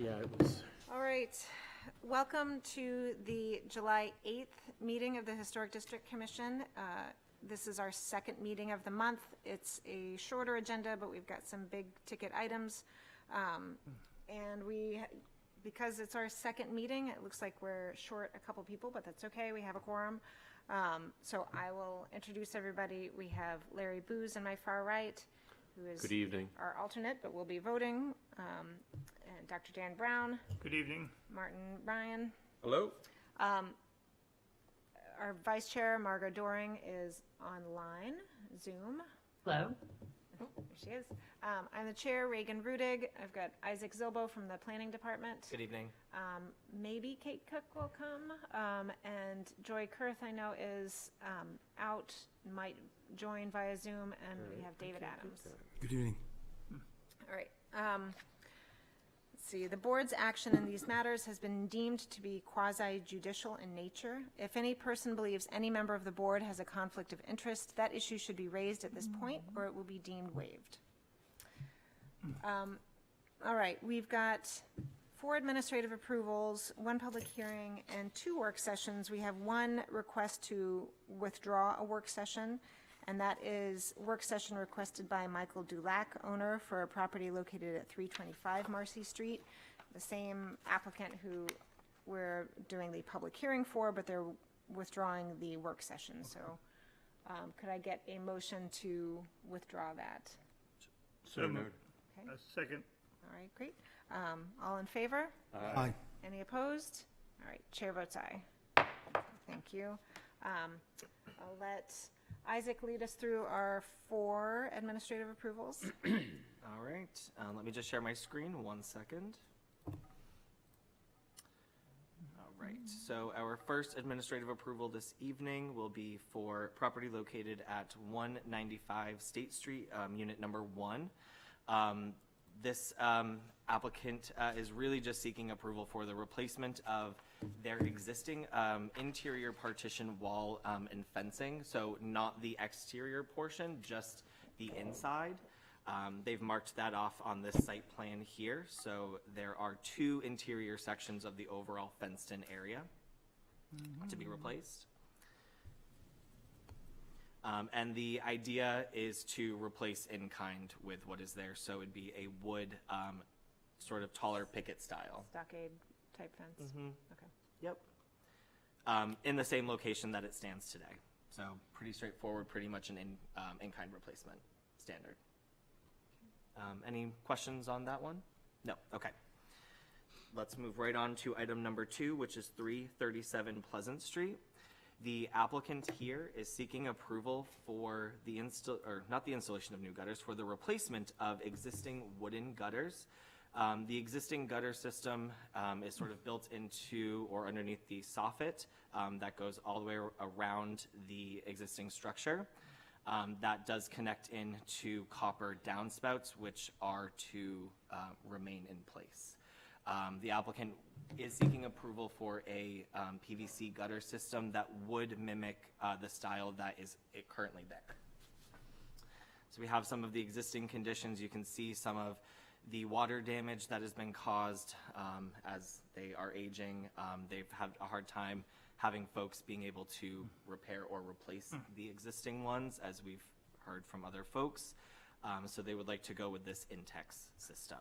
Yeah, it was. All right, welcome to the July 8th meeting of the Historic District Commission. This is our second meeting of the month. It's a shorter agenda, but we've got some big ticket items. And because it's our second meeting, it looks like we're short a couple people, but that's okay, we have a quorum. So I will introduce everybody. We have Larry Booz on my far right, who is Good evening. our alternate, but will be voting. And Dr. Dan Brown. Good evening. Martin Ryan. Hello. Our vice chair, Margot Doring, is online, Zoom. Hello. There she is. I'm the chair, Reagan Rudig. I've got Isaac Zilbo from the planning department. Good evening. Maybe Kate Cook will come. And Joy Kurth, I know, is out, might join via Zoom. And we have David Adams. Good evening. All right. Let's see. The board's action in these matters has been deemed to be quasi-judicial in nature. If any person believes any member of the board has a conflict of interest, that issue should be raised at this point, or it will be deemed waived. All right. We've got 4 administrative approvals, 1 public hearing, and 2 work sessions. We have 1 request to withdraw a work session, and that is work session requested by Michael Dulac, owner for a property located at 325 Marcy Street, the same applicant who we're doing the public hearing for, but they're withdrawing the work session. So could I get a motion to withdraw that? So moved. Okay. Second. All right, great. All in favor? Aye. Any opposed? All right, chair votes aye. Thank you. I'll let Isaac lead us through our 4 administrative approvals. All right. Let me just share my screen 1 second. All right. So our first administrative approval this evening will be for property located at 195 State Street, unit number 1. This applicant is really just seeking approval for the replacement of their existing interior partition wall and fencing, so not the exterior portion, just the inside. They've marked that off on this site plan here, so there are 2 interior sections of the overall fenced-in area to be replaced. And the idea is to replace in kind with what is there, so it'd be a wood sort of taller picket style. Stockade type fence. Okay. Yep. In the same location that it stands today. So pretty straightforward, pretty much an in-kind replacement standard. Any questions on that one? No, okay. Let's move right on to item number 2, which is 337 Pleasant Street. The applicant here is seeking approval for the not the installation of new gutters, for the replacement of existing wooden gutters. The existing gutter system is sort of built into or underneath the soffit that goes all the way around the existing structure. That does connect into copper downspouts, which are to remain in place. The applicant is seeking approval for a PVC gutter system that would mimic the style that is currently there. So we have some of the existing conditions. You can see some of the water damage that has been caused as they are aging. They've had a hard time having folks being able to repair or replace the existing ones, as we've heard from other folks. So they would like to go with this Intex system.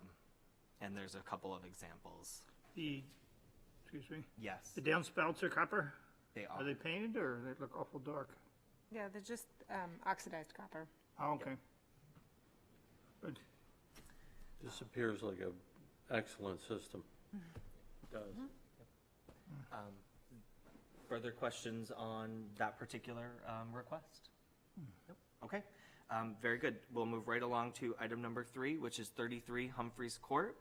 And there's a couple of examples. Excuse me? Yes, The downspouts are copper? they are. Are they painted or they look awful dark? Yeah, they're just oxidized copper. Oh, okay. Good. This appears like an excellent system. It does. Further questions on that particular request? Nope. Okay, very good. We'll move right along to item number 3, which is 33 Humphreys Court.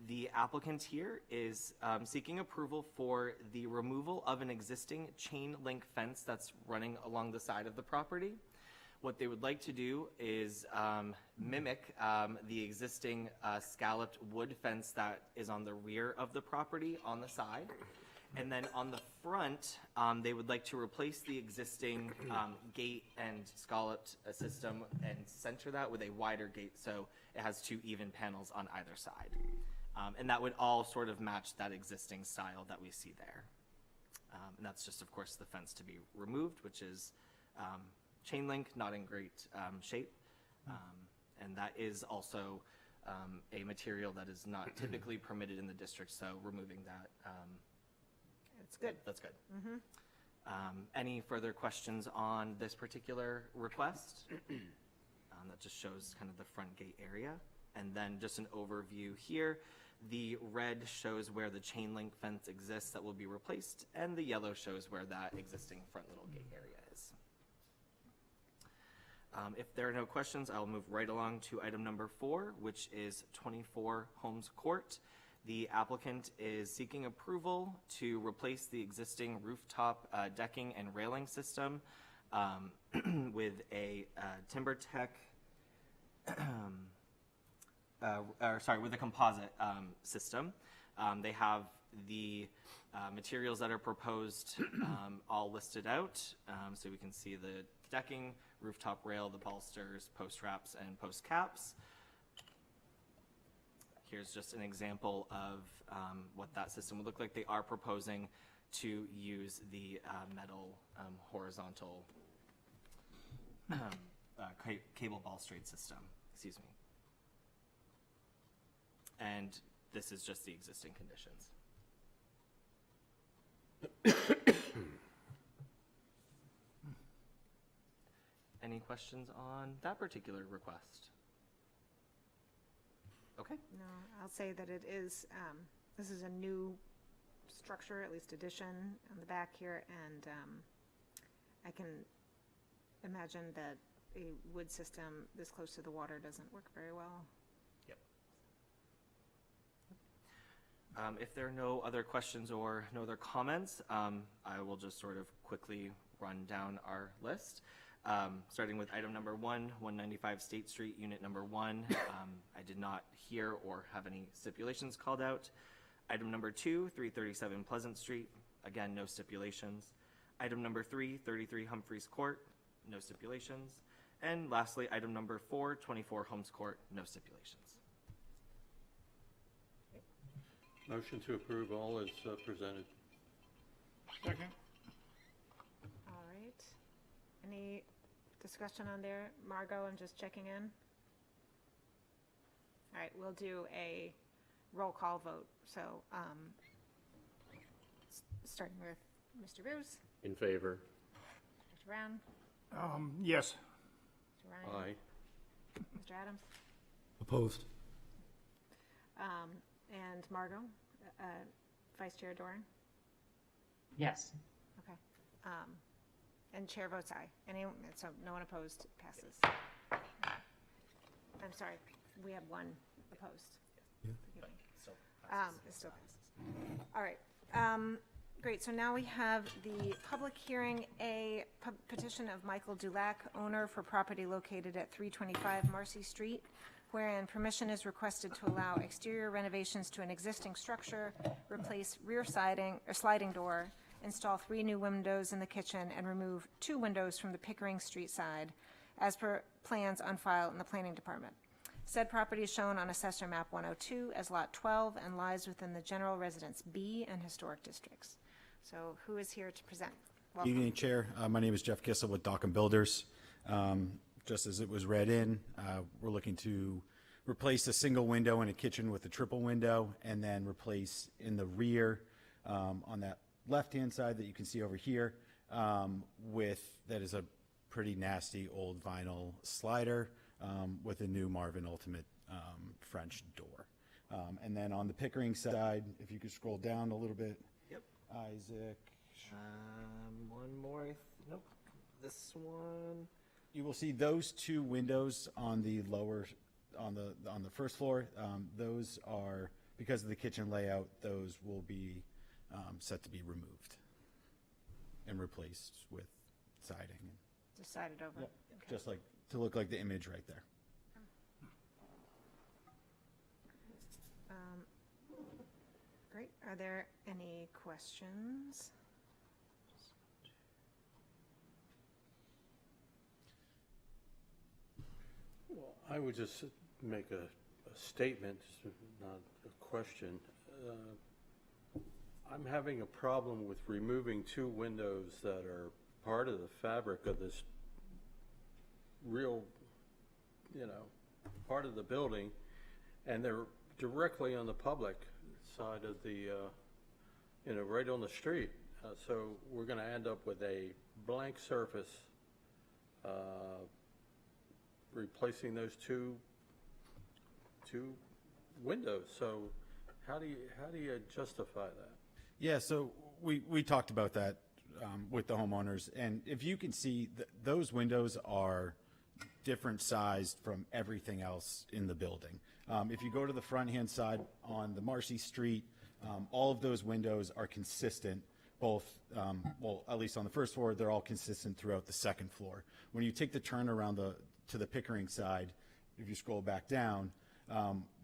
The applicant here is seeking approval for the removal of an existing chain link fence that's running along the side of the property. What they would like to do is mimic the existing scalloped wood fence that is on the rear of the property on the side, And then on the front, they would like to replace the existing gate and scalloped system and center that with a wider gate so it has two even panels on either side. And that would all sort of match that existing style that we see there. And that's just, of course, the fence to be removed, which is chain link, not in great shape. And that is also a material that is not typically permitted in the district, so removing that. It's good. That's good. Any further questions on this particular request? That just shows kind of the front gate area. And then just an overview here. The red shows where the chain link fence exists that will be replaced, and the yellow shows where that existing front little gate area is. If there are no questions, I'll move right along to item number 4, which is 24 Holmes Court. The applicant is seeking approval to replace the existing rooftop decking and railing system with a TimberTech, with a composite system. They have the materials that are proposed all listed out, so we can see the decking, rooftop rail, the balusters, post wraps, and post caps. Here's just an example of what that system would look like. They are proposing to use the metal horizontal cable balustrade system, excuse me. And this is just the existing conditions. Any questions on that particular request? Okay. No, I'll say that it is, this is a new structure, at least addition on the back here, and I can imagine that a wood system this close to the water doesn't work very well. Yep. If there are no other questions or no other comments, I will just sort of quickly run down our list. Starting with item number 1, 195 State Street, unit number 1. I did not hear or have any stipulations called out. Item number 2, 337 Pleasant Street. Again, no stipulations. Item number 3, 33 Humphreys Court. No stipulations. And lastly, item number 4, 24 Holmes Court. No stipulations. Motion to approve all is presented. Second? All right. Any discussion on there? Margot, I'm just checking in. All right, we'll do a roll call vote. So, starting with Mr. Bruce, In favor. Dr. Brown, Yes. Mr. Ryan, Aye. Mr. Adams, Opposed. and Margot, Vice Chair Doran. Yes. Okay. And chair votes aye. So no one opposed, passes. I'm sorry, we had one opposed. Forgive me. It still passes. All right. Great, so now we have the public hearing, a petition of Michael Dulac, owner for property located at 325 Marcy Street, wherein permission is requested to allow exterior renovations to an existing structure, replace rear siding or sliding door, install 3 new windows in the kitchen, and remove 2 windows from the Pickering Street side, as per plans on file in the Planning Department. Said property is shown on Assessor Map 102 as Lot 12 and lies within the General Residence B and Historic Districts. So who is here to present? Good Welcome. evening, Chair. My name is Jeff Kissel with Dockham Builders. Just as it was read in, we're looking to replace a single window in a kitchen with a triple window, and then replace in the rear on that left-hand side that you can see over here that is a pretty nasty old vinyl slider with a new Marvin Ultimate French door. And then on the Pickering side, if you could scroll down a little bit. Yep. Isaac. One more. Nope. This one. You will see those 2 windows on the lower, on the first floor. Those are, because of the kitchen layout, those will be set to be removed and replaced with siding. Decided over. Yep, Okay. just like, to look like the image right there. Great. Are there any questions? Well, I would just make a statement, not a question. I'm having a problem with removing two windows that are part of the fabric of this real, part of the building, and they're directly on the public side of the, right on the street. So we're going to end up with a blank surface, replacing those two windows. So how do you justify that? Yeah, so we talked about that with the homeowners, and if you can see, those windows are different sized from everything else in the building. If you go to the front-hand side on the Marcy Street, all of those windows are consistent, both, at least on the first floor, they're all consistent throughout the second floor. When you take the turn around to the Pickering side, if you scroll back down,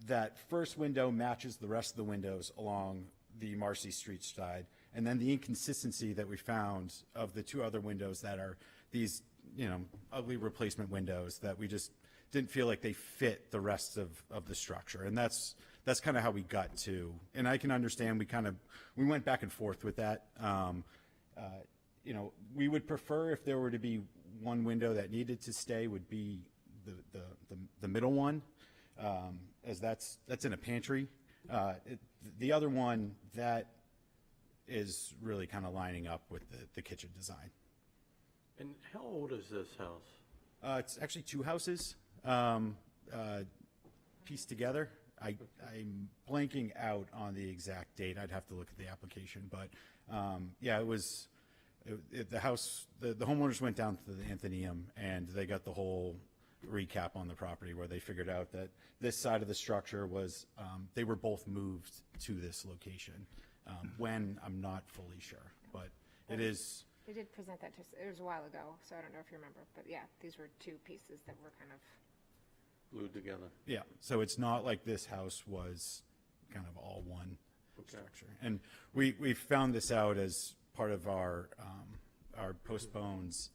that first window matches the rest of the windows along the Marcy Street side, and then the inconsistency that we found of the two other windows that are these, ugly replacement windows that we just didn't feel like they fit the rest of the structure. And that's kind of how we got to, and I can understand we went back and forth with that. We would prefer if there were to be one window that needed to stay would be the middle one, as that's in a pantry. The other one, that is really kind of lining up with the kitchen design. And how old is this house? It's actually two houses pieced together. I'm blanking out on the exact date. I'd have to look at the application, but it was the house. The homeowners went down to the Anthonyum and they got the whole recap on the property where they figured out that this side of the structure was they were both moved to this location. When, I'm not fully sure, but it is. They did present that to us, it was a while ago, so I don't know if you remember, but yeah, these were two pieces that were kind of. Glued together. Yeah, so it's not like this house was kind of all one structure. And we found this out as part of our postpones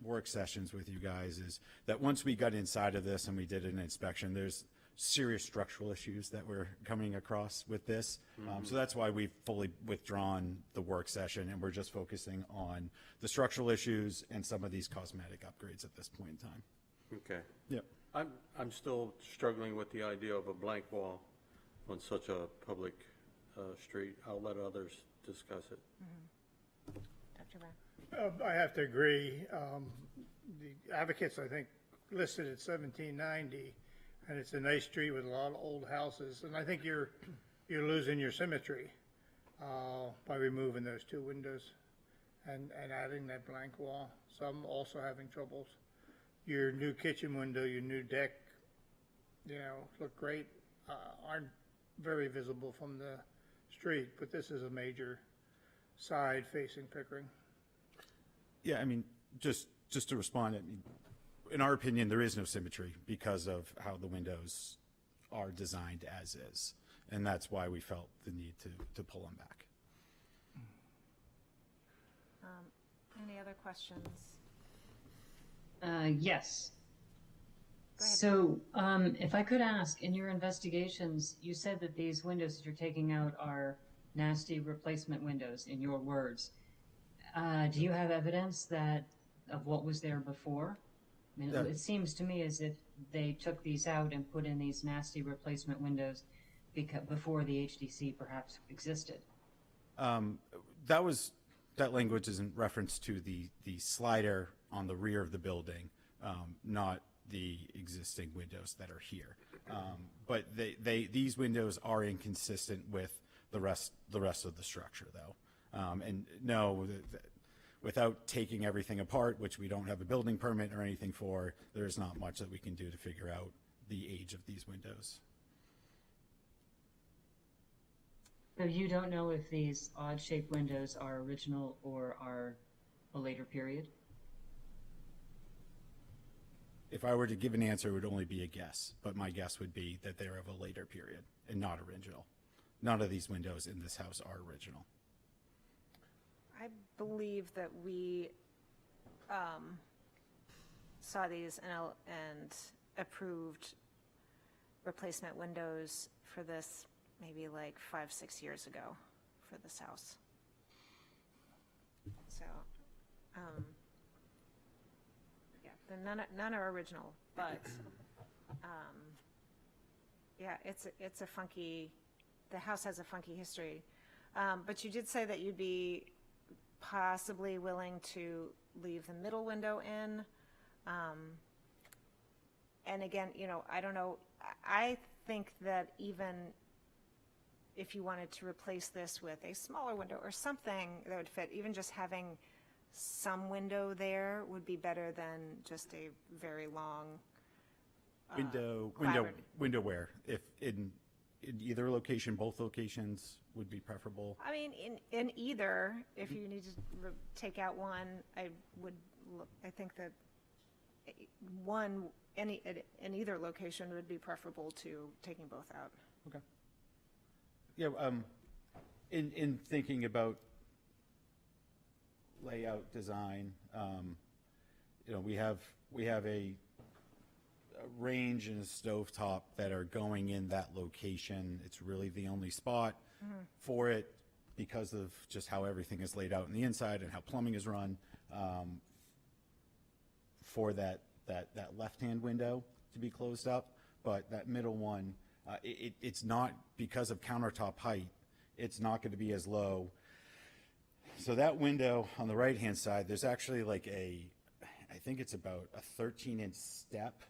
work sessions with you guys, is that once we got inside of this and we did an inspection, there's serious structural issues that we're coming across with this. So that's why we've fully withdrawn the work session, and we're just focusing on the structural issues and some of these cosmetic upgrades at this point in time. Okay. Yep. I'm still struggling with the idea of a blank wall on such a public street. I'll let others discuss it. Dr. Brown? I have to agree. The advocates, I think, listed at 1790, and it's a nice street with a lot of old houses. And I think you're losing your symmetry by removing those two windows and adding that blank wall. So I'm also having troubles. Your new kitchen window, your new deck, look great, aren't very visible from the street, but this is a major side facing Pickering. Yeah, I mean, just to respond, in our opinion, there is no symmetry because of how the windows are designed as is, and that's why we felt the need to pull them back. Any other questions? Yes. Go ahead. So, if I could ask, in your investigations, you said that these windows that you're taking out are nasty replacement windows, in your words. Do you have evidence of what was there before? I mean, it seems to me as if they took these out and put in these nasty replacement windows before the HDC perhaps existed. That language is in reference to the slider on the rear of the building, not the existing windows that are here. But these windows are inconsistent with the rest of the structure, though. And no, without taking everything apart, which we don't have a building permit or anything for, there's not much that we can do to figure out the age of these windows. So you don't know if these odd-shaped windows are original or are a later period? if I were to give an answer, it would only be a guess, but my guess would be that they're of a later period and not original. None of these windows in this house are original. I believe that we saw these and approved replacement windows for this maybe like 5-6 years ago for this house. So, yeah, none are original, but, yeah, it's a funky, the house has a funky history. But you did say that you'd be possibly willing to leave the middle window in. And again, you know, I don't know, I think that even if you wanted to replace this with a smaller window or something that would fit, even just having some window there would be better than just a very long clapboard. Window where? If in either location, both locations would be preferable. I mean, in either, if you need to take out one, I think that one, in either location would be preferable to taking both out. Okay. Yeah, in thinking about layout design, you know, we have a range and a stovetop that are going in that location. It's really the only spot for it because of just how everything is laid out on the inside and how plumbing is run, for that left-hand window to be closed up. But that middle one, it's not, because of countertop height, it's not going to be as low. So that window on the right-hand side, there's actually like I think it's about a 13-inch step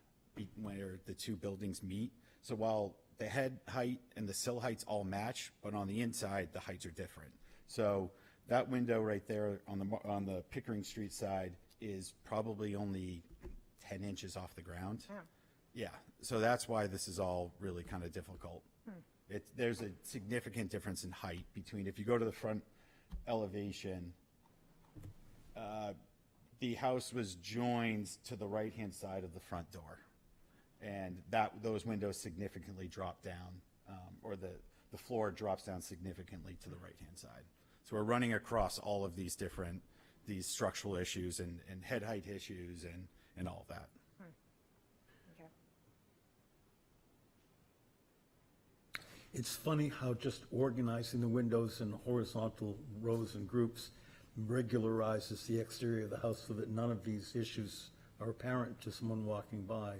where the two buildings meet. So while the head height and the sill heights all match, but on the inside, the heights are different. So that window right there on the Pickering Street side is probably only 10 inches off the ground. Yeah, so that's why this is all really kind of difficult. There's a significant difference in height between, if you go to the front elevation, the house was joined to the right-hand side of the front door. And those windows significantly drop down, or the floor drops down significantly to the right-hand side. So we're running across all of these structural issues and head height issues and all of that. Okay. It's funny how just organizing the windows in horizontal rows and groups regularizes the exterior of the house so that none of these issues are apparent to someone walking by,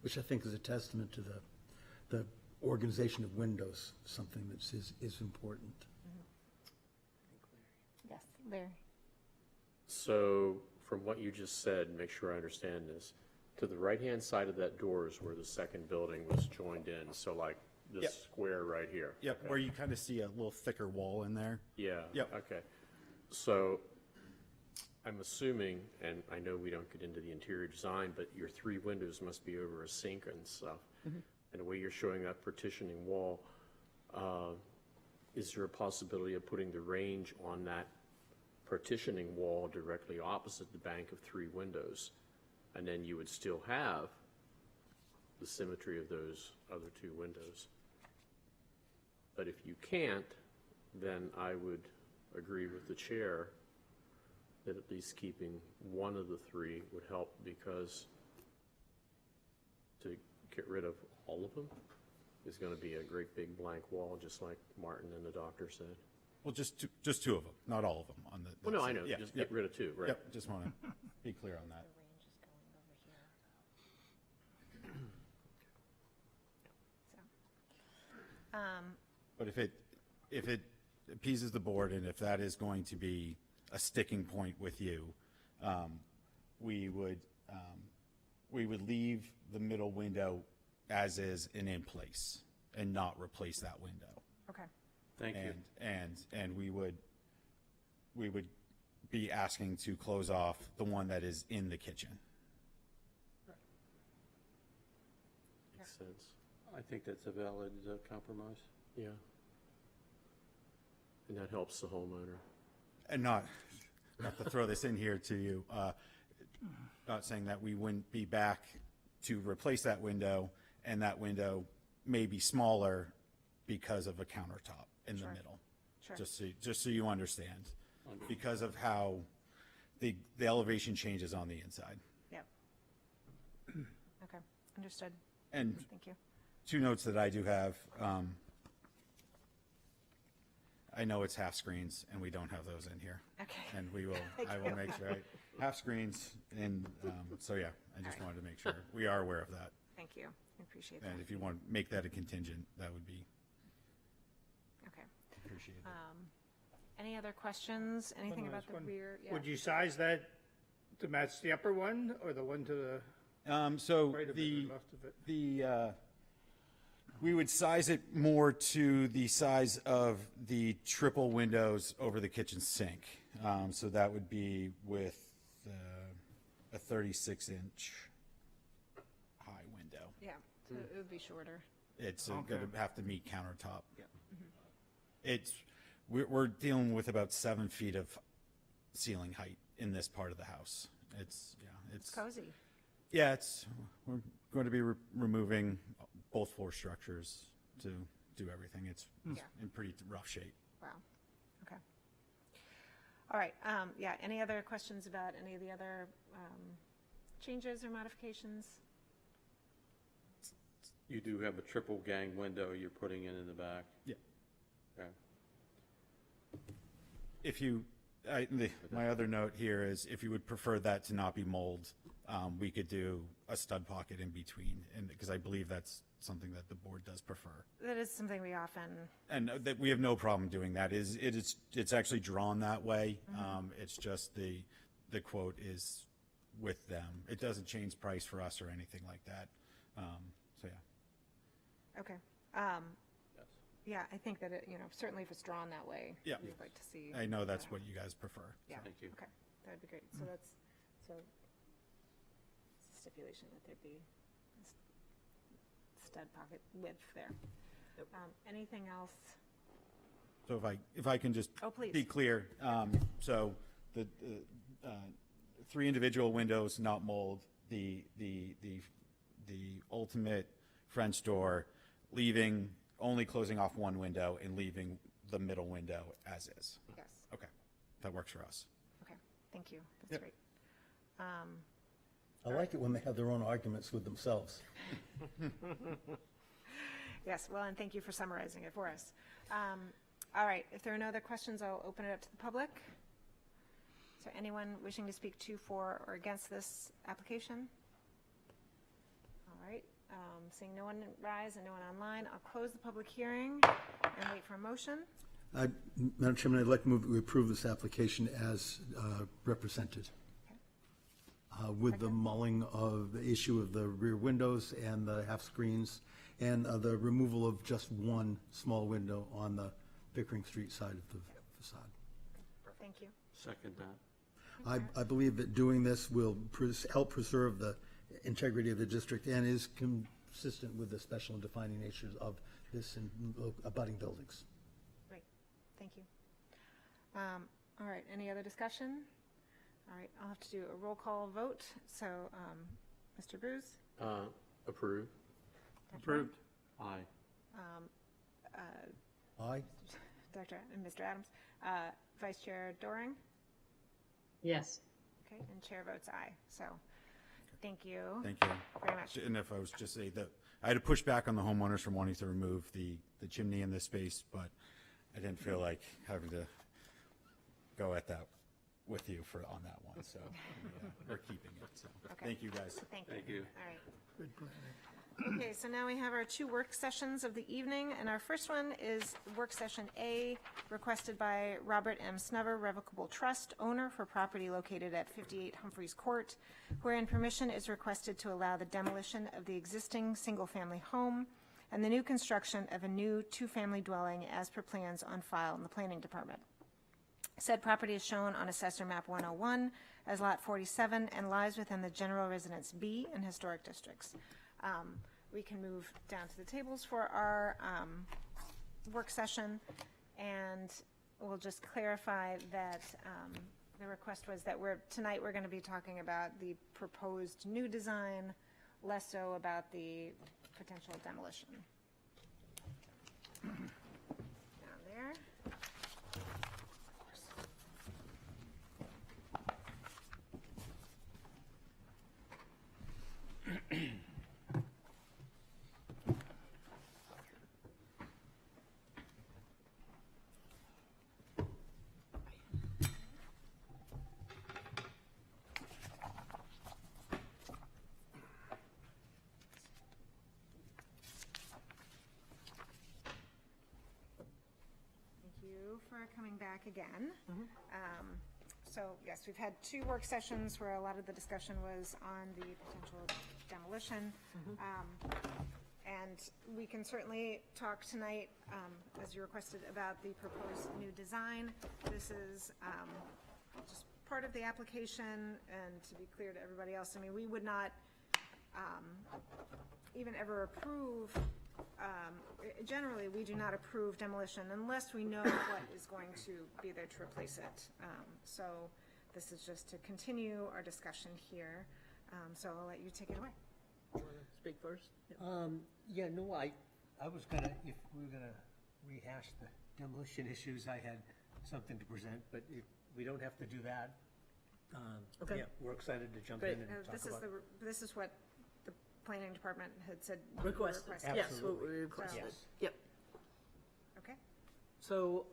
which I think is a testament to the organization of windows, something that is important. Yes, Larry. So from what you just said, make sure I understand this, to the right-hand side of that door is where the second building was joined in, so like this Yep. square right here? Yep, Okay. where you kind of see a little thicker wall in there. Yeah. Yep. Okay. So I'm assuming, and I know we don't get into the interior design, but your three windows must be over a sink and stuff. And the way you're showing that partitioning wall, is there a possibility of putting the range on that partitioning wall directly opposite the bank of three windows? And then you would still have the symmetry of those other two windows. But if you can't, then I would agree with the chair that at least keeping one of the three would help, because to get rid of all of them is going to be a great big blank wall, just like Martin and the doctor said. Well, just two of them, not all of them on the. Well, no, I know, Yeah, just yep, get rid of two, right? Yep, just want to be clear on that. Range is going over here. So, But if it appeases the board, and if that is going to be a sticking point with you, we would leave the middle window as is and in place, and not replace that window. okay. Thank you. And we would be asking to close off the one that is in the kitchen. Makes sense. I think that's a valid compromise. Yeah. And that helps the homeowner. And not to throw this in here to you, not saying that we wouldn't be back to replace that window, and that window may be smaller because of a countertop in the middle. Sure. Just so you understand, because of how the elevation changes on the inside. Yep. Okay, understood. And Thank you. two notes that I do have, I know it's half screens, and we don't have those in here. Okay. And I will make sure, half screens, and, so yeah, I just wanted to make sure, we are aware of that. Thank you. I appreciate that. And if you want to make that a contingent, that would be Okay. appreciated. Any other questions? Anything One about last the one. rear? Yeah. Would you size that to match the upper one or the one to the So right of it or left of it? we would size it more to the size of the triple windows over the kitchen sink. So that would be with a 36-inch high window. Yeah, so it would be shorter. It's going to have to meet countertop. We're dealing with about 7 feet of ceiling height in this part of the house. It's Cozy. yeah, we're going to be removing both floor structures to do everything. It's Yeah. in pretty rough shape. Wow. Okay. All right. Yeah. Any other questions about any of the other changes or modifications? You do have a triple gang window you're putting in the back? Yeah. Okay. If you, my other note here is if you would prefer that to not be mold, we could do a stud pocket in between, and because I believe that's something that the board does prefer. That is something we often, And that we have no problem doing that. It's actually drawn that way. It's just the quote is with them. It doesn't change price for us or anything like that. So yeah. okay. Yes. Yeah, I think that it, certainly if it's drawn that way. Yeah. We'd like to see. I know that's what you guys prefer. Yeah. Thank you. Okay, that would be great. So it's a stipulation that there'd be a stud pocket width there. Anything else? So if I can just Oh, please. be clear, so the 3 individual windows, not mold, the ultimate French door, only closing off one window and leaving the middle window as is. Yes. Okay, that works for us. Okay, thank you. That's Yep. great. I like it when they have their own arguments with themselves. Yes, well, and thank you for summarizing it for us. All right, if there are no other questions, I'll open it up to the public. Is there anyone wishing to speak to, for, or against this application? All right, seeing no one rise and no one online, I'll close the public hearing and wait for a motion. Madam Chairman, I'd like to move that we approve this application as represented, with the mulling of the issue of the rear windows and the half screens, and the removal of just one small window on the Pickering Street side of the facade. Thank you. Second that. I believe that doing this will help preserve the integrity of the district and is consistent with the special and defining natures of this and abutting buildings. Great, thank you. All right, any other discussion? All right, I'll have to do a roll call vote. So, Mr. Bruce? Approved. Approved. Aye. Aye? Dr. and Mr. Adams. Vice Chair Doring? Yes. Okay, and Chair votes aye. So, thank you Thank you. very much. And if I was just say that, I had to push back on the homeowners from wanting to remove the chimney in this space, but I didn't feel like having to go at that with you on that one, so we're keeping it, so, Okay. thank you guys. Thank you. Thank you. All right. Good planning. Okay, so now we have our 2 work sessions of the evening, and our first one is work session A, requested by Robert M. Snover, Revocable Trust, owner for property located at 58 Humphreys Court, wherein permission is requested to allow the demolition of the existing single-family home and the new construction of a new 2-family dwelling as per plans on file in the Planning Department. Said property is shown on Assessor Map 101 as Lot 47 and lies within the General Residence B and Historic Districts. We can move down to the tables for our work session, and we'll just clarify that the request was that tonight we're going to be talking about the proposed new design less so about the potential demolition. Down there. Thank you for coming back again. So, yes, we've had 2 work sessions where a lot of the discussion was on the potential demolition. And we can certainly talk tonight, as you requested, about the proposed new design. This is just part of the application, and to be clear to everybody else, I mean, we would not even ever approve, generally, we do not approve demolition unless we know what is going to be there to replace it. So this is just to continue our discussion here. So I'll let you take it away. Speak first? Yeah, no, I was gonna, if we were gonna rehash the demolition issues, I had something to present, but if we don't have to do that, Okay. yeah, we're excited to jump Great. in and talk This is about. this is what the planning department had said. you were Requested, requesting. yes, what we Absolutely. requested. Yes. Yep. Okay. So,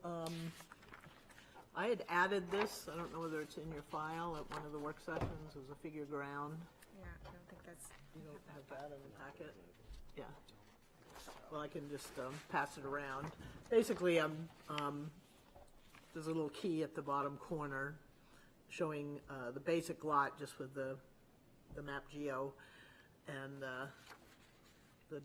I had added this, I don't know whether it's in your file at one of the work sessions, as a figure ground. Yeah, I don't think that's. You don't have that in the packet? Yeah. Well, I can just pass it around. Basically, there's a little key at the bottom corner showing the basic lot just with the map geo, and the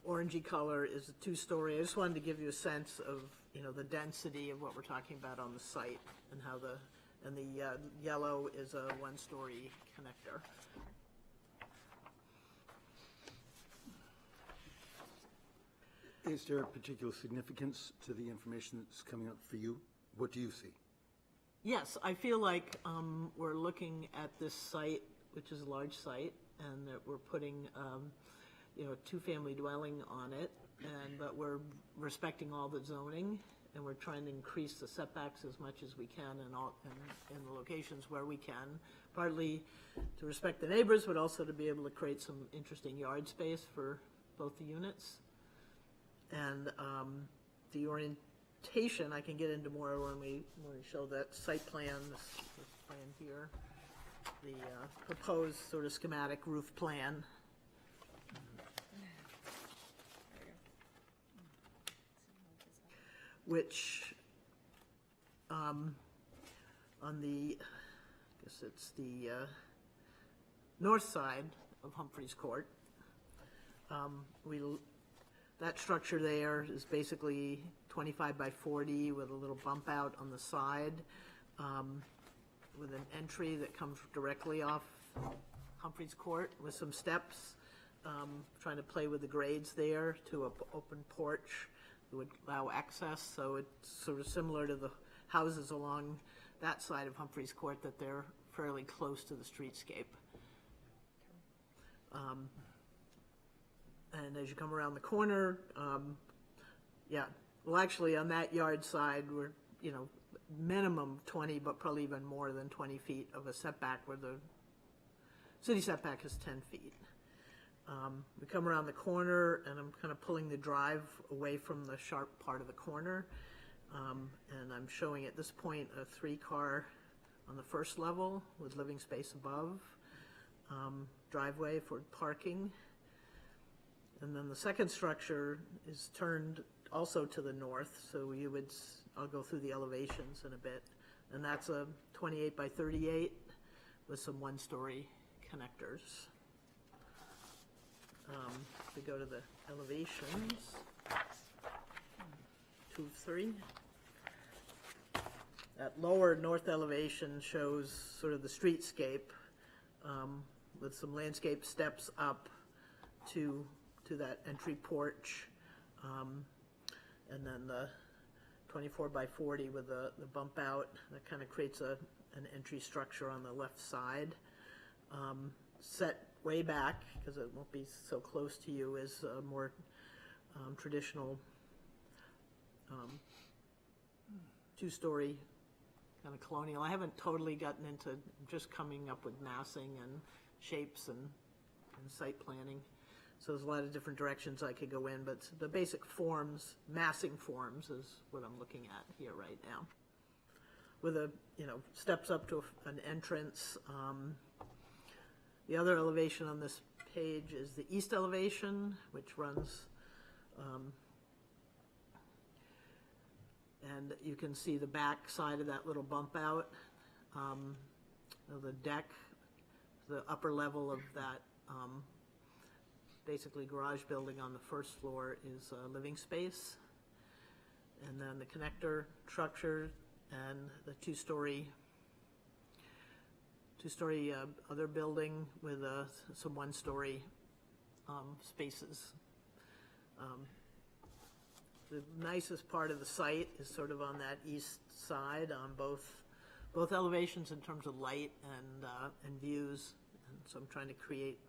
orangey color is a 2-story. I just wanted to give you a sense of, you know, the density of what we're talking about on the site, and how the yellow is a 1-story connector. Is there a particular significance to the information that's coming up for you? What do you see? Yes, I feel like we're looking at this site, which is a large site, and that we're putting, you know, a 2-family dwelling on it, but we're respecting all the zoning, and we're trying to increase the setbacks as much as we can in the locations where we can, partly to respect the neighbors, but also to be able to create some interesting yard space for both the units. And the orientation, I can get into more when we show that site plan, this plan here, the proposed sort of schematic roof plan. Which, on the, I guess it's the north side of Humphreys Court, that structure there is basically 25 by 40 with a little bump out on the side, with an entry that comes directly off Humphreys Court with some steps, trying to play with the grades there to an open porch that would allow access. So it's sort of similar to the houses along that side of Humphreys Court, that they're fairly close to the streetscape. And as you come around the corner, yeah, well, actually, on that yard side, we're, you know, minimum 20, but probably even more than 20 feet of a setback, where the city setback is 10 feet. We come around the corner, and I'm kind of pulling the drive away from the sharp part of the corner, and I'm showing at this point a 3-car on the first level with living space above, driveway for parking. And then the second structure is turned also to the north, so you would, I'll go through the elevations in a bit, and that's a 28 by 38 with some 1-story connectors. We go to the elevations, 2 of 3. That lower north elevation shows sort of the streetscape, with some landscape steps up to that entry porch, and then the 24 by 40 with the bump out that kind of creates an entry structure on the left side. Set way back, because it won't be so close to you, is a more traditional two-story kind of colonial. I haven't totally gotten into just coming up with massing and shapes and site planning. So there's a lot of different directions I could go in, but the basic forms, massing forms is what I'm looking at here right now. With a, steps up to an entrance. The other elevation on this page is the east elevation, which runs, and you can see the back side of that little bump out of the deck. The upper level of that basically garage building on the first floor is living space. And then the connector structure and the two-story other building with some one-story spaces. The nicest part of the site is sort of on that east side on both elevations in terms of light and views. And so I'm trying to create,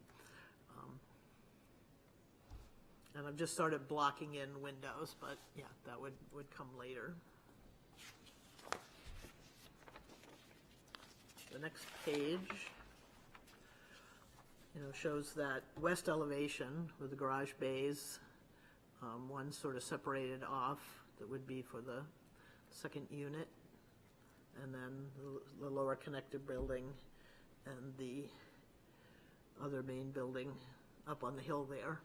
and I've just started blocking in windows, but yeah, that would come later. The next page, shows that west elevation with the garage bays, one sort of separated off that would be for the second unit, and then the lower connected building and the other main building up on the hill there.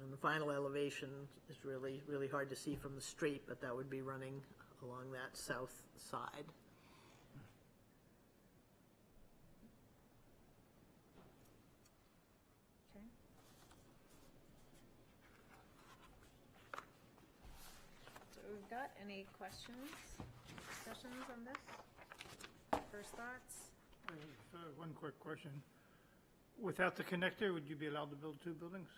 And the final elevation is really, really hard to see from the street, but that would be running along that south side. Okay. So we've got any questions, discussions on this? First thoughts? One quick question. Without the connector, would you be allowed to build two buildings?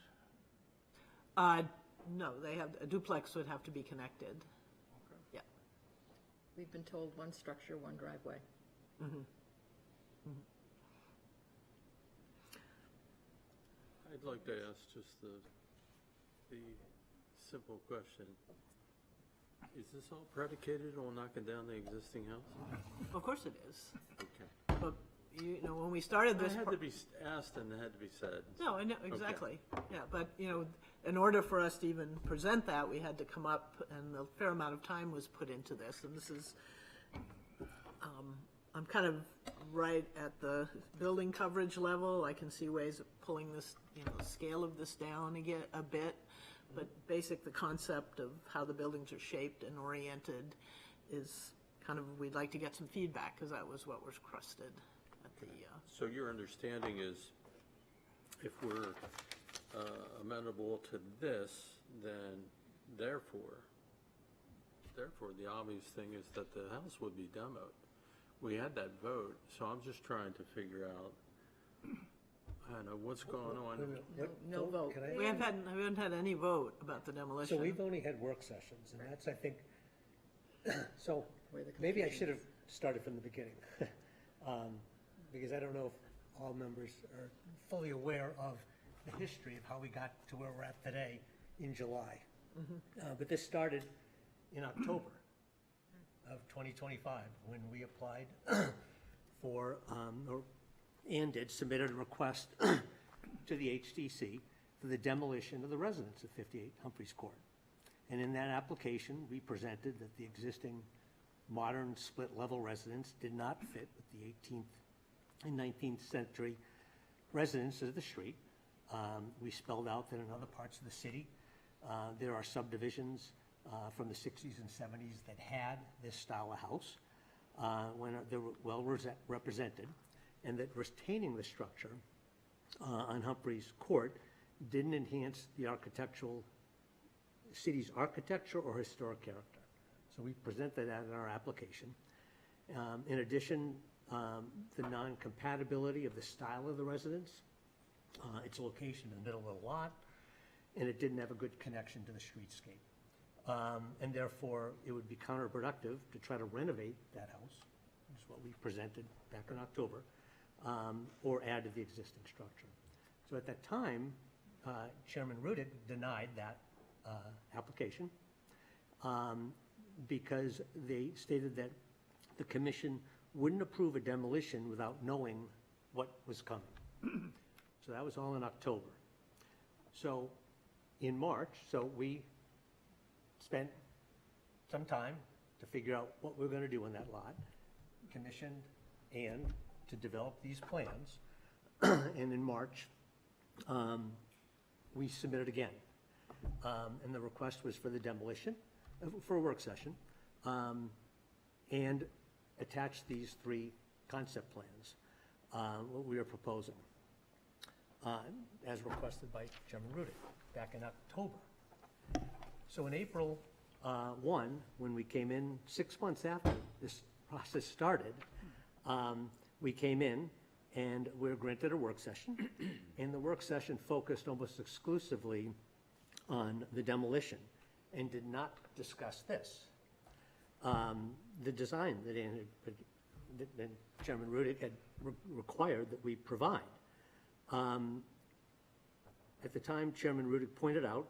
No, a duplex would have to be connected. Okay. Yeah. We've been told one structure, one driveway. I'd like to ask just the simple question. Is this all predicated on knocking down the existing house? Of course it is. Okay. But, when we started this. It had to be asked and it had to be said. No, I know, exactly. Yeah, but, in order for us to even present that, we had to come up, and a fair amount of time was put into this. And this is, I'm kind of right at the building coverage level. I can see ways of pulling this, the scale of this down again a bit. But the concept of how the buildings are shaped and oriented is kind of, we'd like to get some feedback, because that was what was crusted at the. So your understanding is if we're amenable to this, then therefore the obvious thing is that the house would be demoed. We had that vote, so I'm just trying to figure out, I don't know, what's going on. No vote. Can I- We haven't had any vote about the demolition. So we've only had work sessions, and that's, I think, so Where the maybe I confusion should have started from the beginning. Because I don't know if all members are fully aware of the history of how we got to where we're at today in July. But this started in October of 2025, when we applied for, submitted a request to the HDC for the demolition of the residence of 58 Humphreys Court. And in that application, we presented that the existing modern split-level residence did not fit with the 18th and 19th century residents of the street. We spelled out that in other parts of the city, there are subdivisions from the 60s and 70s that had this style of house when they were well represented, and that retaining the structure on Humphreys Court didn't enhance the city's architecture or historic character. So we presented that in our application. In addition, the non-compatibility of the style of the residence, its location in the middle of the lot, and it didn't have a good connection to the streetscape. And therefore, it would be counterproductive to try to renovate that house, which is what we presented back in October, or add to the existing structure. So at that time, Chairman Rudick denied that application because they stated that the commission wouldn't approve a demolition without knowing what was coming. So that was all in October. So in March, so we spent some time to figure out what we're going to do on that lot, commissioned and to develop these plans. And in March, we submitted again. And the request was for the demolition, for a work session, and attach these 3 concept plans, what we are proposing, as requested by Chairman Rudick back in October. So in April 1, when we came in 6 months after this process started, we came in and we were granted a work session, and the work session focused almost exclusively on the demolition and did not discuss this. The design that Chairman Rudick had required that we provide. At the time, Chairman Rudick pointed out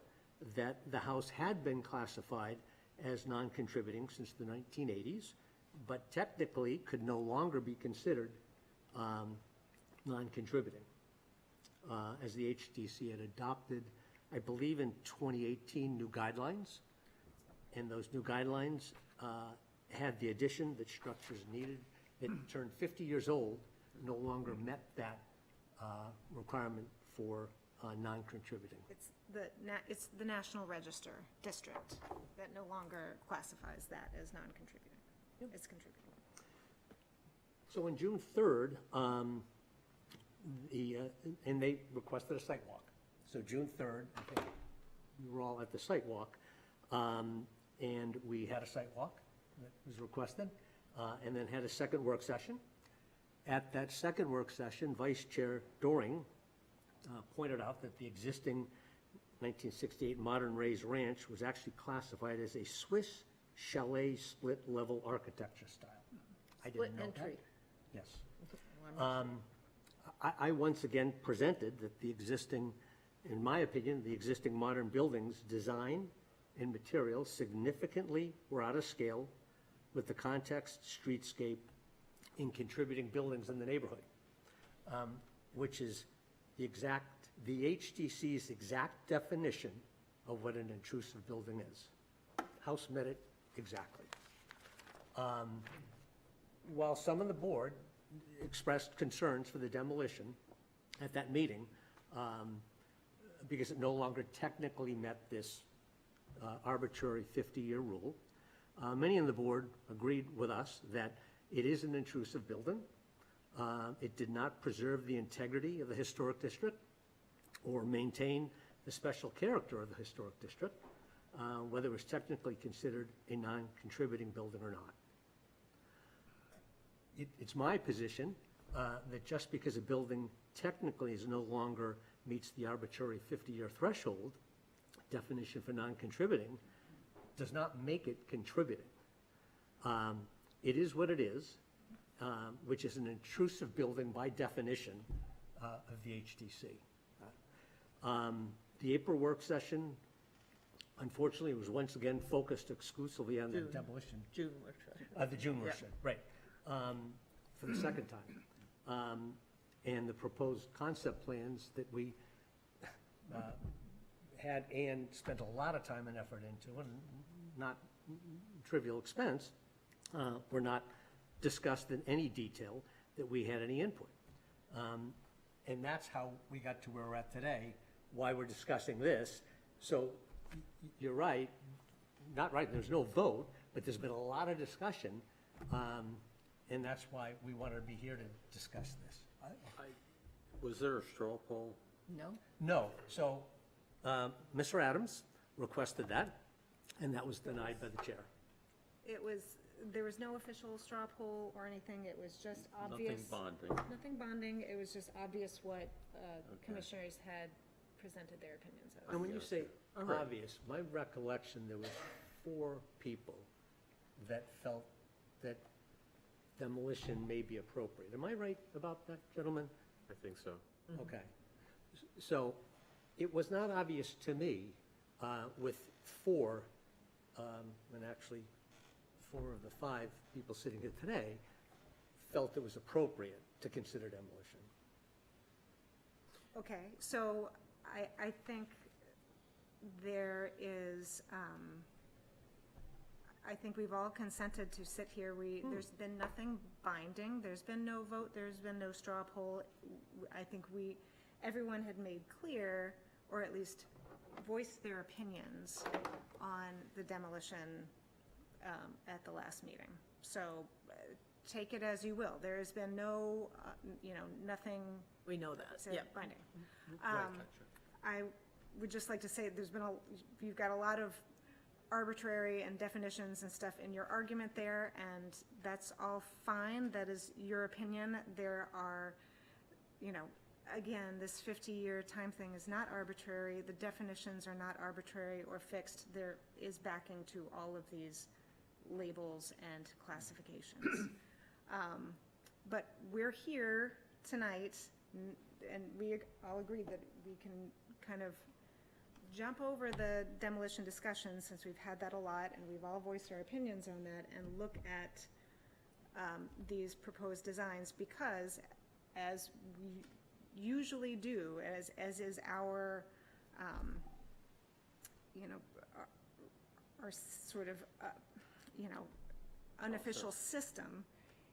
that the house had been classified as non-contributing since the 1980s, but technically could no longer be considered non-contributing, as the HDC had adopted, I believe in 2018, new guidelines. And those new guidelines had the addition that structures needed that turned 50 years old no longer met that requirement for non-contributing. It's the National Register district that no longer classifies that as non-contributing. It's contributing. So on June 3rd, and they requested a site walk. So June 3rd, I think we were all at the site walk, and we had a site walk that was requested, and then had a second work session. At that second work session, Vice Chair Doring pointed out that the existing 1968 modern raised ranch was actually classified as a Swiss chalet split level architecture style. I didn't know that. Split entry. Yes. I once again presented that the existing, in my opinion, the existing modern buildings design and materials significantly were out of scale with the context, streetscape, in contributing buildings in the neighborhood, which is the HDC's exact definition of what an intrusive building is. House met it exactly. While some on the board expressed concerns for the demolition at that meeting, because it no longer technically met this arbitrary 50-year rule, many on the board agreed with us that it is an intrusive building. It did not preserve the integrity of the historic district or maintain the special character of the historic district, whether it was technically considered a non-contributing building or not. It's my position that just because a building technically is no longer meets the arbitrary 50-year threshold definition for non-contributing does not make it contributing. It is what it is, which is an intrusive building by definition of the HDC. The April work session, unfortunately, was once again focused exclusively on the demolition. June work session. The June work session, right, for the second time. And the proposed concept plans that we had and spent a lot of time and effort into, and not trivial expense, were not discussed in any detail that we had any input. And that's how we got to where we're at today, why we're discussing this. So you're right, not right, there's no vote, but there's been a lot of discussion, and that's why we wanted to be here to discuss this. Was there a straw poll? No? No, so Mr. Adams requested that, and that was denied by the chair. There was no official straw poll or anything, it was just obvious. Nothing bonding. Nothing bonding, it was just obvious what commissioners had presented their opinions of. And when you say Right. obvious, my recollection, there was 4 people that felt that demolition may be appropriate. Am I right about that, gentlemen? I think so. Okay. So it was not obvious to me with four, and actually 4 of the 5 people sitting here today felt it was appropriate to consider demolition. Okay, so I think there is, I think we've all consented to sit here. There's been nothing binding, there's been no vote, there's been no straw poll. I think everyone had made clear, or at least voiced their opinions on the demolition at the last meeting. So take it as you will. There has been no, nothing We know that, said yeah. binding. I would just like to say you've got a lot of arbitrary and definitions and stuff in your argument there, and that's all fine. That is your opinion. There are, again, this 50-year time thing is not arbitrary. The definitions are not arbitrary or fixed. There is backing to all of these labels and classifications. But we're here tonight, and we all agree that we can kind of jump over the demolition discussion, since we've had that a lot, and we've all voiced our opinions on that, and look at these proposed designs, because as we usually do, as is our, our sort of, unofficial system,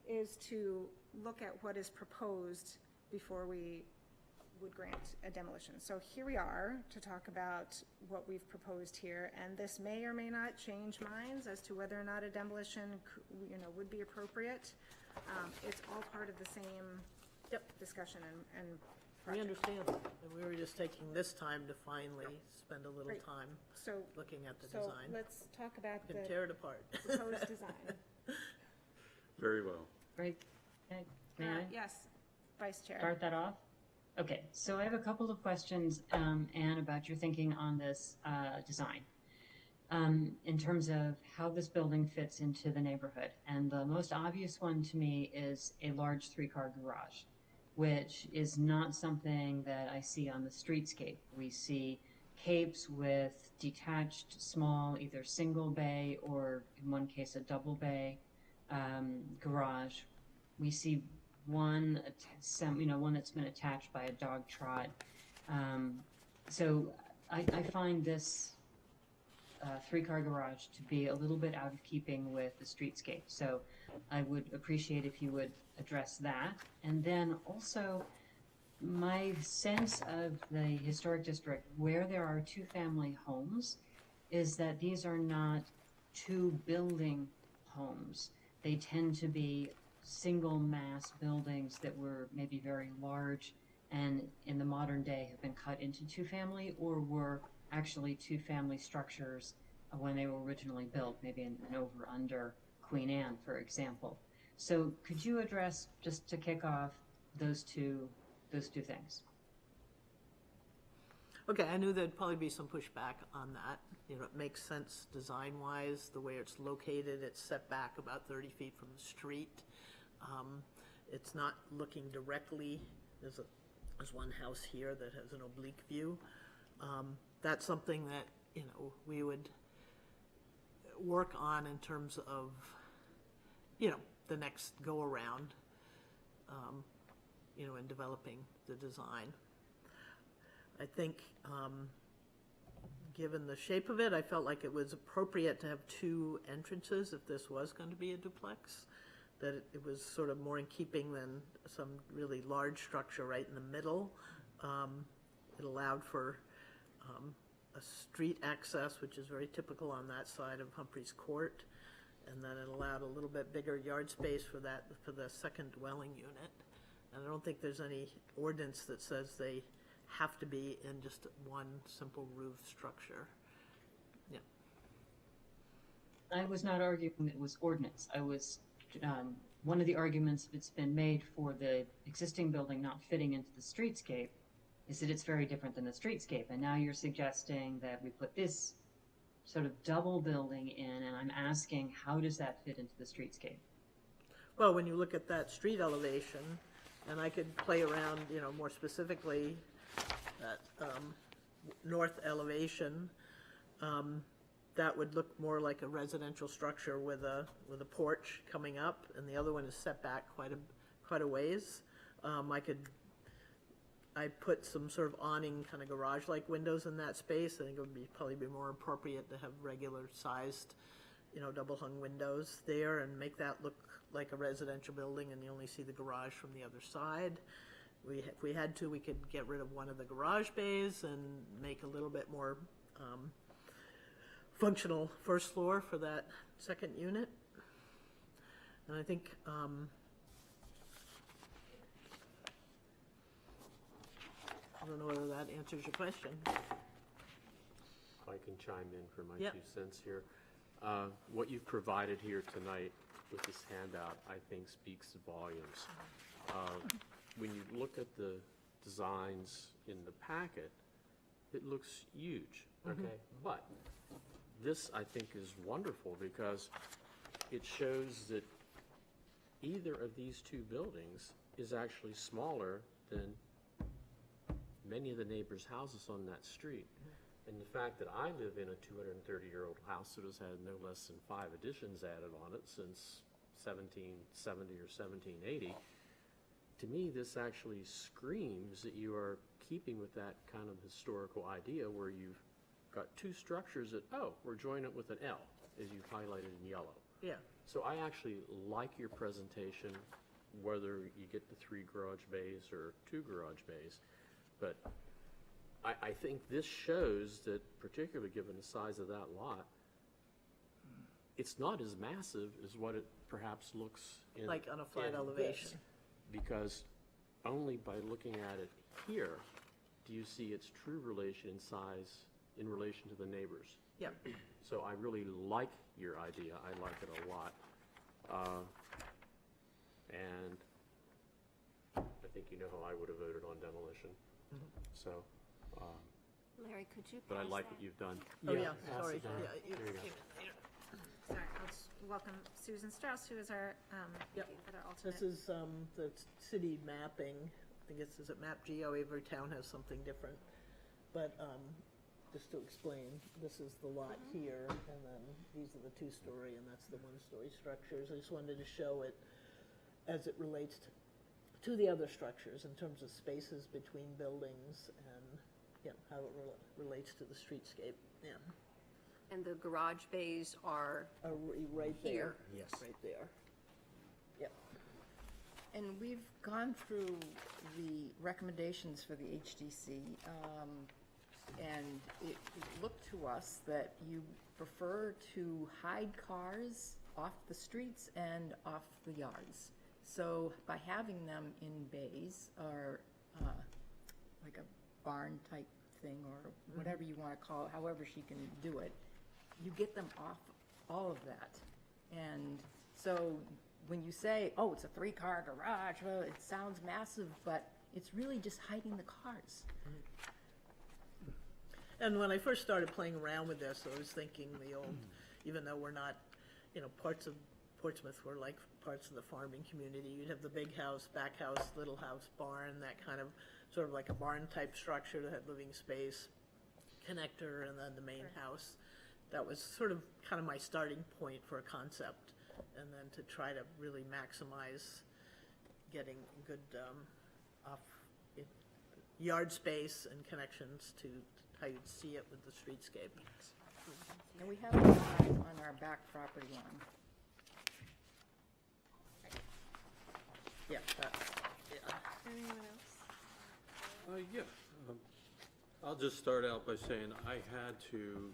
is to look at what is proposed before we would grant a demolition. So here we are to talk about what we've proposed here, and this may or may not change minds as to whether or not a demolition, would be appropriate. It's all part of the same discussion and We project. understand that, and we were just taking this time to finally spend a little Great. time So, looking at the so design. let's talk about You can the tear it apart. proposed design. Very well. Right? May I Yes, Vice Chair. start that off? Okay, so I have a couple of questions, Anne, about your thinking on this design. In terms of how this building fits into the neighborhood. And the most obvious one to me is a large 3-car garage, which is not something that I see on the streetscape. We see capes with detached small, either single bay or in one case a double bay garage. We see one that's been attached by a dog trot. So I find this 3-car garage to be a little bit out of keeping with the streetscape. So I would appreciate if you would address that. And then also, my sense of the historic district, where there are 2-family homes, is that these are not 2-building homes. They tend to be single mass buildings that were maybe very large and in the modern day have been cut into 2-family, or were actually 2-family structures when they were originally built, maybe an over under Queen Anne, for example. So could you address, just to kick off, those two things? Okay, I knew there'd probably be some pushback on that. It makes sense design-wise, the way it's located, it's set back about 30 feet from the street. It's not looking directly, there's one house here that has an oblique view. That's something that, we would work on in terms of, the next go-around, in developing the design. I think, given the shape of it, I felt like it was appropriate to have 2 entrances if this was going to be a duplex, that it was sort of more in keeping than some really large structure right in the middle. It allowed for a street access, which is very typical on that side of Humphreys Court, and then it allowed a little bit bigger yard space for the second dwelling unit. And I don't think there's any ordinance that says they have to be in just one simple roof structure. Yeah. I was not arguing it was ordinance. I was, one of the arguments that's been made for the existing building not fitting into the streetscape is that it's very different than the streetscape. And now you're suggesting that we put this sort of double building in, and I'm asking, how does that fit into the streetscape? Well, when you look at that street elevation, and I could play around, you know, more specifically, that north elevation, that would look more like a residential structure with a porch coming up, and the other one is set back quite a ways. I put some sort of awning, kind of garage-like windows in that space. I think it would probably be more appropriate to have regular-sized, you know, double-hung windows there and make that look like a residential building, and you only see the garage from the other side. If we had to, we could get rid of one of the garage bays and make a little bit more functional first floor for that second unit. And I think I don't know whether that answers your question. I can chime in for my Yep. 2 cents here. What you've provided here tonight with this handout, I think speaks volumes. When you look at the designs in the packet, it looks huge, okay? But this, I think, is wonderful because it shows that either of these 2 buildings is actually smaller than many of the neighbors' houses on that street. And the fact that I live in a 230-year-old house that has had no less than 5 additions added on it since 1770 or 1780, to me, this actually screams that you are keeping with that kind of historical idea where you've got 2 structures that, oh, we're joining it with an L, as you've highlighted in yellow. Yeah. So I actually like your presentation, whether you get the 3 garage bays or 2 garage bays. But I think this shows that, particularly given the size of that lot, it's not as massive as what it perhaps looks in. Like on a flat in elevation. this. Because only by looking at it here do you see its true relation in size in relation to the neighbors. Yeah. So I really like your idea. I like it a lot. And I think you know how I would have voted on demolition. So, Larry, could you but I pass like that? what you've done. Oh, yeah, pass sorry. it down. Yeah, you There you go. came in later. Sorry, I'll just welcome Susan Strauss, who is our, Yep. other alternate. This is the city mapping. I think is it Map Geo? Every town has something different. But just to explain, this is the lot here, and then these are the 2-story, and that's the 1-story structures. I just wanted to show it as it relates to the other structures in terms of spaces between buildings and, yeah, how it relates to the streetscape. Yeah. And the garage bays are, Right there. Here. Yes. Right there. Yep. and we've gone through the recommendations for the HDC, and it looked to us that you prefer to hide cars off the streets and off the yards. So by having them in bays or like a barn type thing or whatever you want to call it, however she can do it, you get them off all of that. And so when you say, oh, it's a 3-car garage, well, it sounds massive, but it's really just hiding the cars. And when I first started playing around with this, I was thinking the old, even though we're not, you know, parts of Portsmouth were like parts of the farming community. You'd have the big house, back house, little house, barn, that kind of, sort of like a barn type structure that had living space, connector, and then the main house. That was sort of kind of my starting point for a concept, and then to try to really maximize getting good yard space and connections to how you'd see it with the streetscape. And we have it on our back property line. Yeah, that's, yeah. Anyone else? Yeah. I'll just start out by saying I had to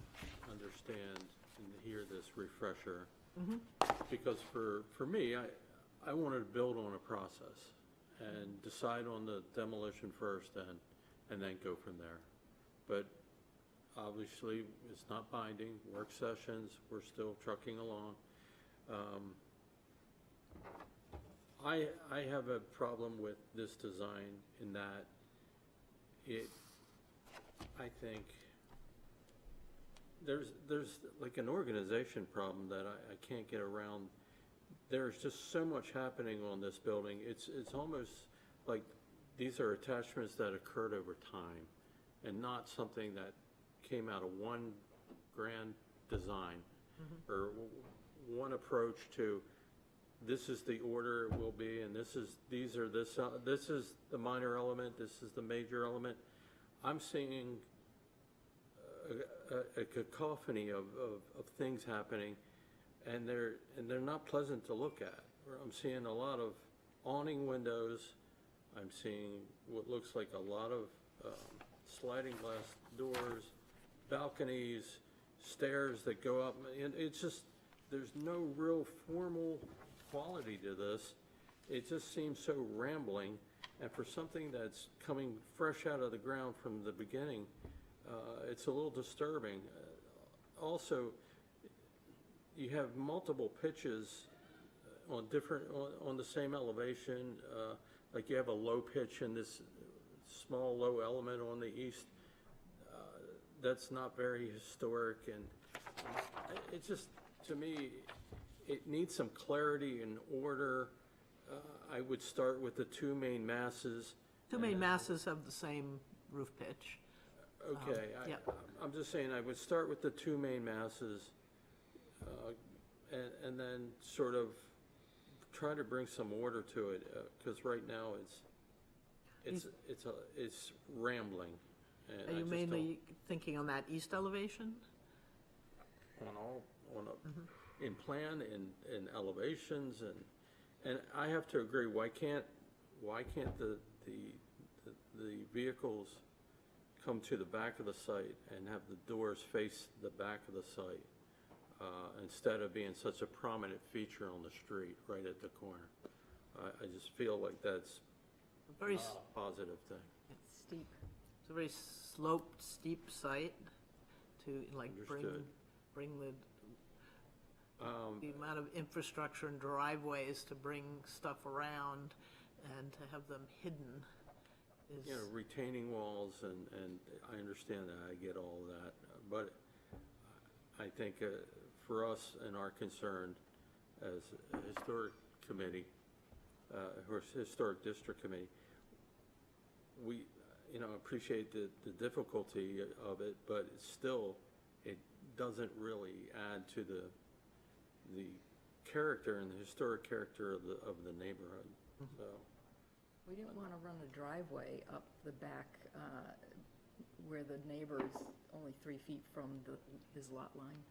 understand and hear this refresher. Because for me, I wanted to build on a process and decide on the demolition first and then go from there. But obviously, it's not binding. Work sessions, we're still trucking along. I have a problem with this design in that I think there's like an organization problem that I can't get around there's just so much happening on this building. It's almost like these are attachments that occurred over time and not something that came out of one grand design or one approach to this is the order it will be, and this is the minor element, this is the major element. I'm seeing a cacophony of things happening, and they're not pleasant to look at. I'm seeing a lot of awning windows. I'm seeing what looks like a lot of sliding glass doors, balconies, stairs that go up, and it's just, there's no real formal quality to this. It just seems so rambling, and for something that's coming fresh out of the ground from the beginning, it's a little disturbing. Also, you have multiple pitches on the same elevation, like you have a low pitch in this small low element on the east. That's not very historic, and it just, to me, it needs some clarity and order. I would start with the two main masses. Two main masses have the same roof pitch. Okay, yeah. I'm just saying, I would start with the two main masses, and then sort of try to bring some order to it, because right now it's rambling. And Are I you just mainly thinking on that east elevation? in plan, in elevations, and I have to agree, why can't the vehicles come to the back of the site and have the doors face the back of the site, instead of being such a prominent feature on the street, right at the corner? I just feel like that's Very, a positive thing. It's steep. it's a very sloped, steep site to like Understood. bring the amount of infrastructure and driveways to bring stuff around and to have them hidden is. You know, retaining walls, and I understand that, I get all of that, but I think for us and our concern as a historic committee, or historic district committee, we, appreciate the difficulty of it, but it's still, it doesn't really add to the character and the historic character of the neighborhood, so. We didn't want to run a driveway up the back where the neighbor's only 3 feet from his lot line.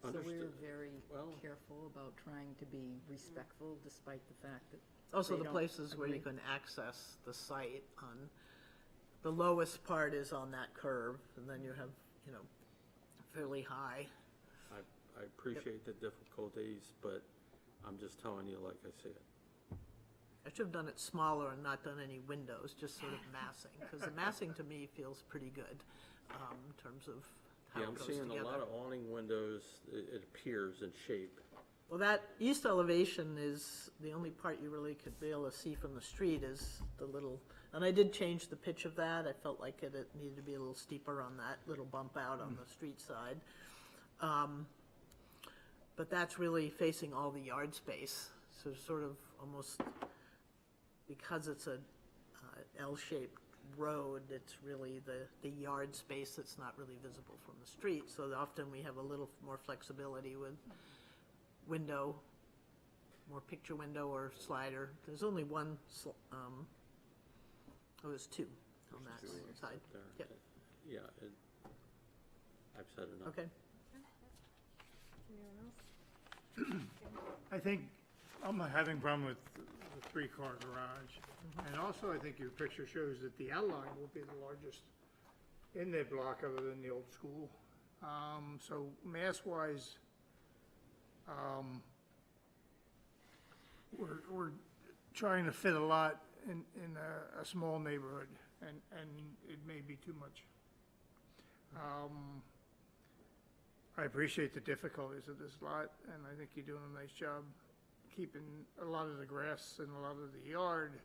So we were Understood. very Well- careful about trying to be respectful despite the fact that Also, they the don't places where you agree. can access the site on, the lowest part is on that curve, and then you have, fairly high. I appreciate the difficulties, but I'm just telling you like I see it. I should have done it smaller and not done any windows, just sort of massing, because the massing to me feels pretty good, in terms of how Yeah, it I'm goes seeing together. a lot of awning windows, it appears in shape. Well, that east elevation is, the only part you really could be able to see from the street is the little, and I did change the pitch of that. I felt like it needed to be a little steeper on that little bump out on the street side. But that's really facing all the yard space, so sort of almost, because it's a L-shaped road, it's really the yard space that's not really visible from the street. So often we have a little more flexibility with window, more picture window or slider. There's only one, there's two on that side. There. Yep, Yeah, I've said enough. okay. Anyone else? I think I'm not having a problem with the three-car garage. And also, I think your picture shows that the outline will be the largest in the block other than the old school. So mass-wise, we're trying to fit a lot in a small neighborhood, and it may be too much. I appreciate the difficulties of this lot, and I think you're doing a nice job keeping a lot of the grass and a lot of the yard.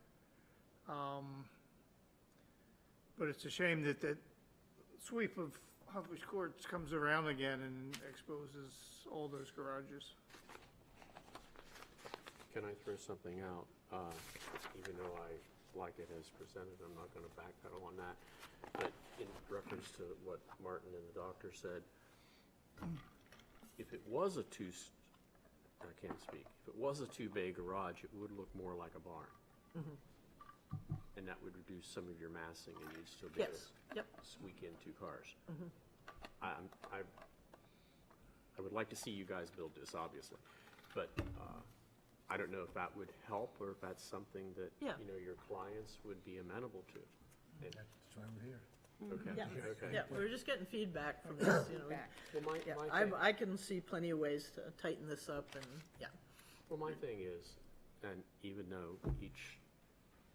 But it's a shame that that sweep of Humphreys Courts comes around again and exposes all those garages. can I throw something out? Even though I like it as presented, I'm not going to backpedal on that. But in reference to what Martin and the doctor said, if it was a I can't speak. If it was a two-bay garage, it would look more like a barn. And that would reduce some of your massing, and you'd still be able Yes, to yep. squeak in two cars. I would like to see you guys build this, obviously, but I don't know if that would help or if that's something that, Yeah. you know, your clients would be amenable to. And- That's why we're here. Okay, Yeah, okay. yeah, we're just getting feedback from this, you know. Back. Well, Yeah, my thing- I can see plenty of ways to tighten this up and, yeah. Well, my thing is, and even though each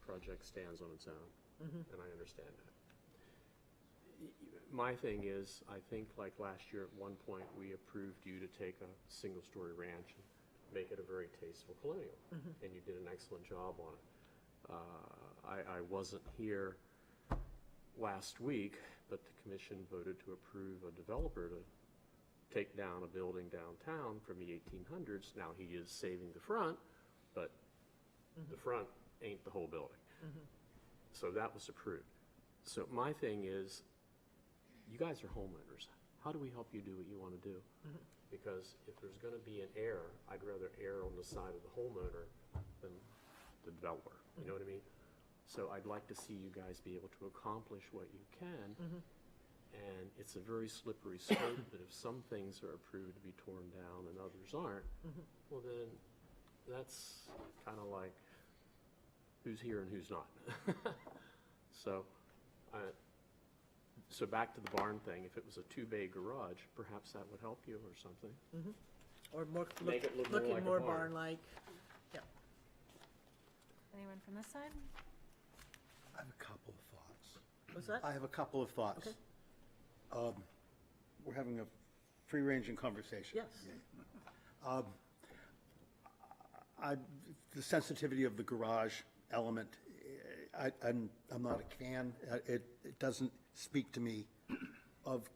project stands on its own, and I understand that. My thing is, I think like last year at one point, we approved you to take a single-story ranch and make it a very tasteful colonial, and you did an excellent job on it. I wasn't here last week, but the commission voted to approve a developer to take down a building downtown from the 1800s. Now, he is saving the front, but the front ain't the whole building. So that was approved. So my thing is, you guys are homeowners. How do we help you do what you want to do? Because if there's going to be an error, I'd rather err on the side of the homeowner than the developer. You know what I mean? So I'd like to see you guys be able to accomplish what you can. And it's a very slippery slope that if some things are approved to be torn down and others aren't, well then, that's kind of like who's here and who's not. So back to the barn thing, if it was a two-bay garage, perhaps that would help you or something. Or more, Make it look more looking like a more barn. barn-like. Yeah. Anyone from this side? I have a couple of thoughts. Was that? I have a couple of thoughts. We're having a free-ranging conversation. Yes. The sensitivity of the garage element, I'm not a fan. It doesn't speak to me of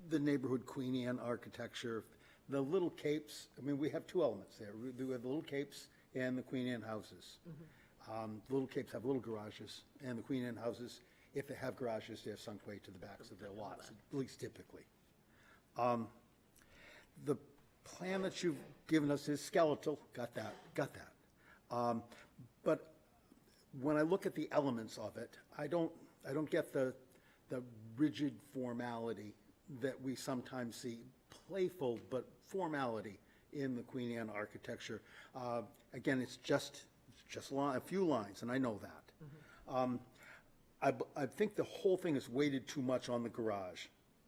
the neighborhood Queen Anne architecture. The little capes, I mean, we have two elements there. We have the little capes and the Queen Anne houses. The little capes have little garages, and the Queen Anne houses, if they have garages, they're sunk way to the backs of their lots, at least typically. The plan that you've given us is skeletal, got that. But when I look at the elements of it, I don't get the rigid formality that we sometimes see, playful but formality in the Queen Anne architecture. Again, it's just a few lines, and I know that. I think the whole thing is weighted too much on the garage.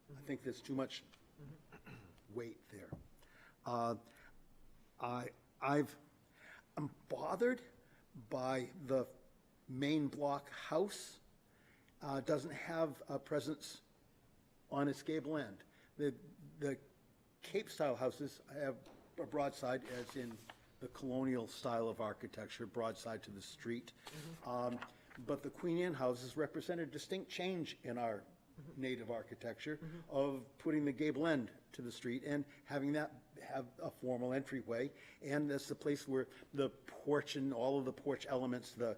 I think there's too much weight there. I'm bothered by the main block house. Doesn't have a presence on its gable end. The Cape-style houses have a broadside, as in the colonial style of architecture, broadside to the street. But the Queen Anne houses represent a distinct change in our native architecture of putting the gable end to the street and having that have a formal entryway. And that's the place where the porch and all of the porch elements, the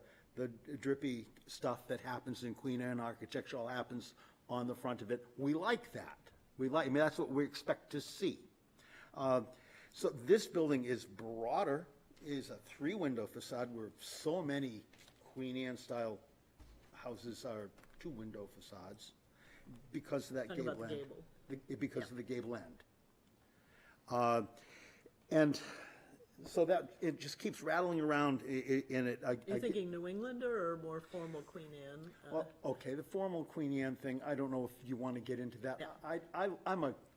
drippy stuff that happens in Queen Anne architecture all happens on the front of it. We like that. I mean, that's what we expect to see. So this building is broader, is a three-window facade where so many Queen Anne style houses are two-window facades because of that Talking gable about end. the gable. Because of the gable end. And so that, it just keeps rattling around in it. You thinking New Englander or more formal Queen Anne? Well, okay, the formal Queen Anne thing, I don't know if you want to get into that. Yeah.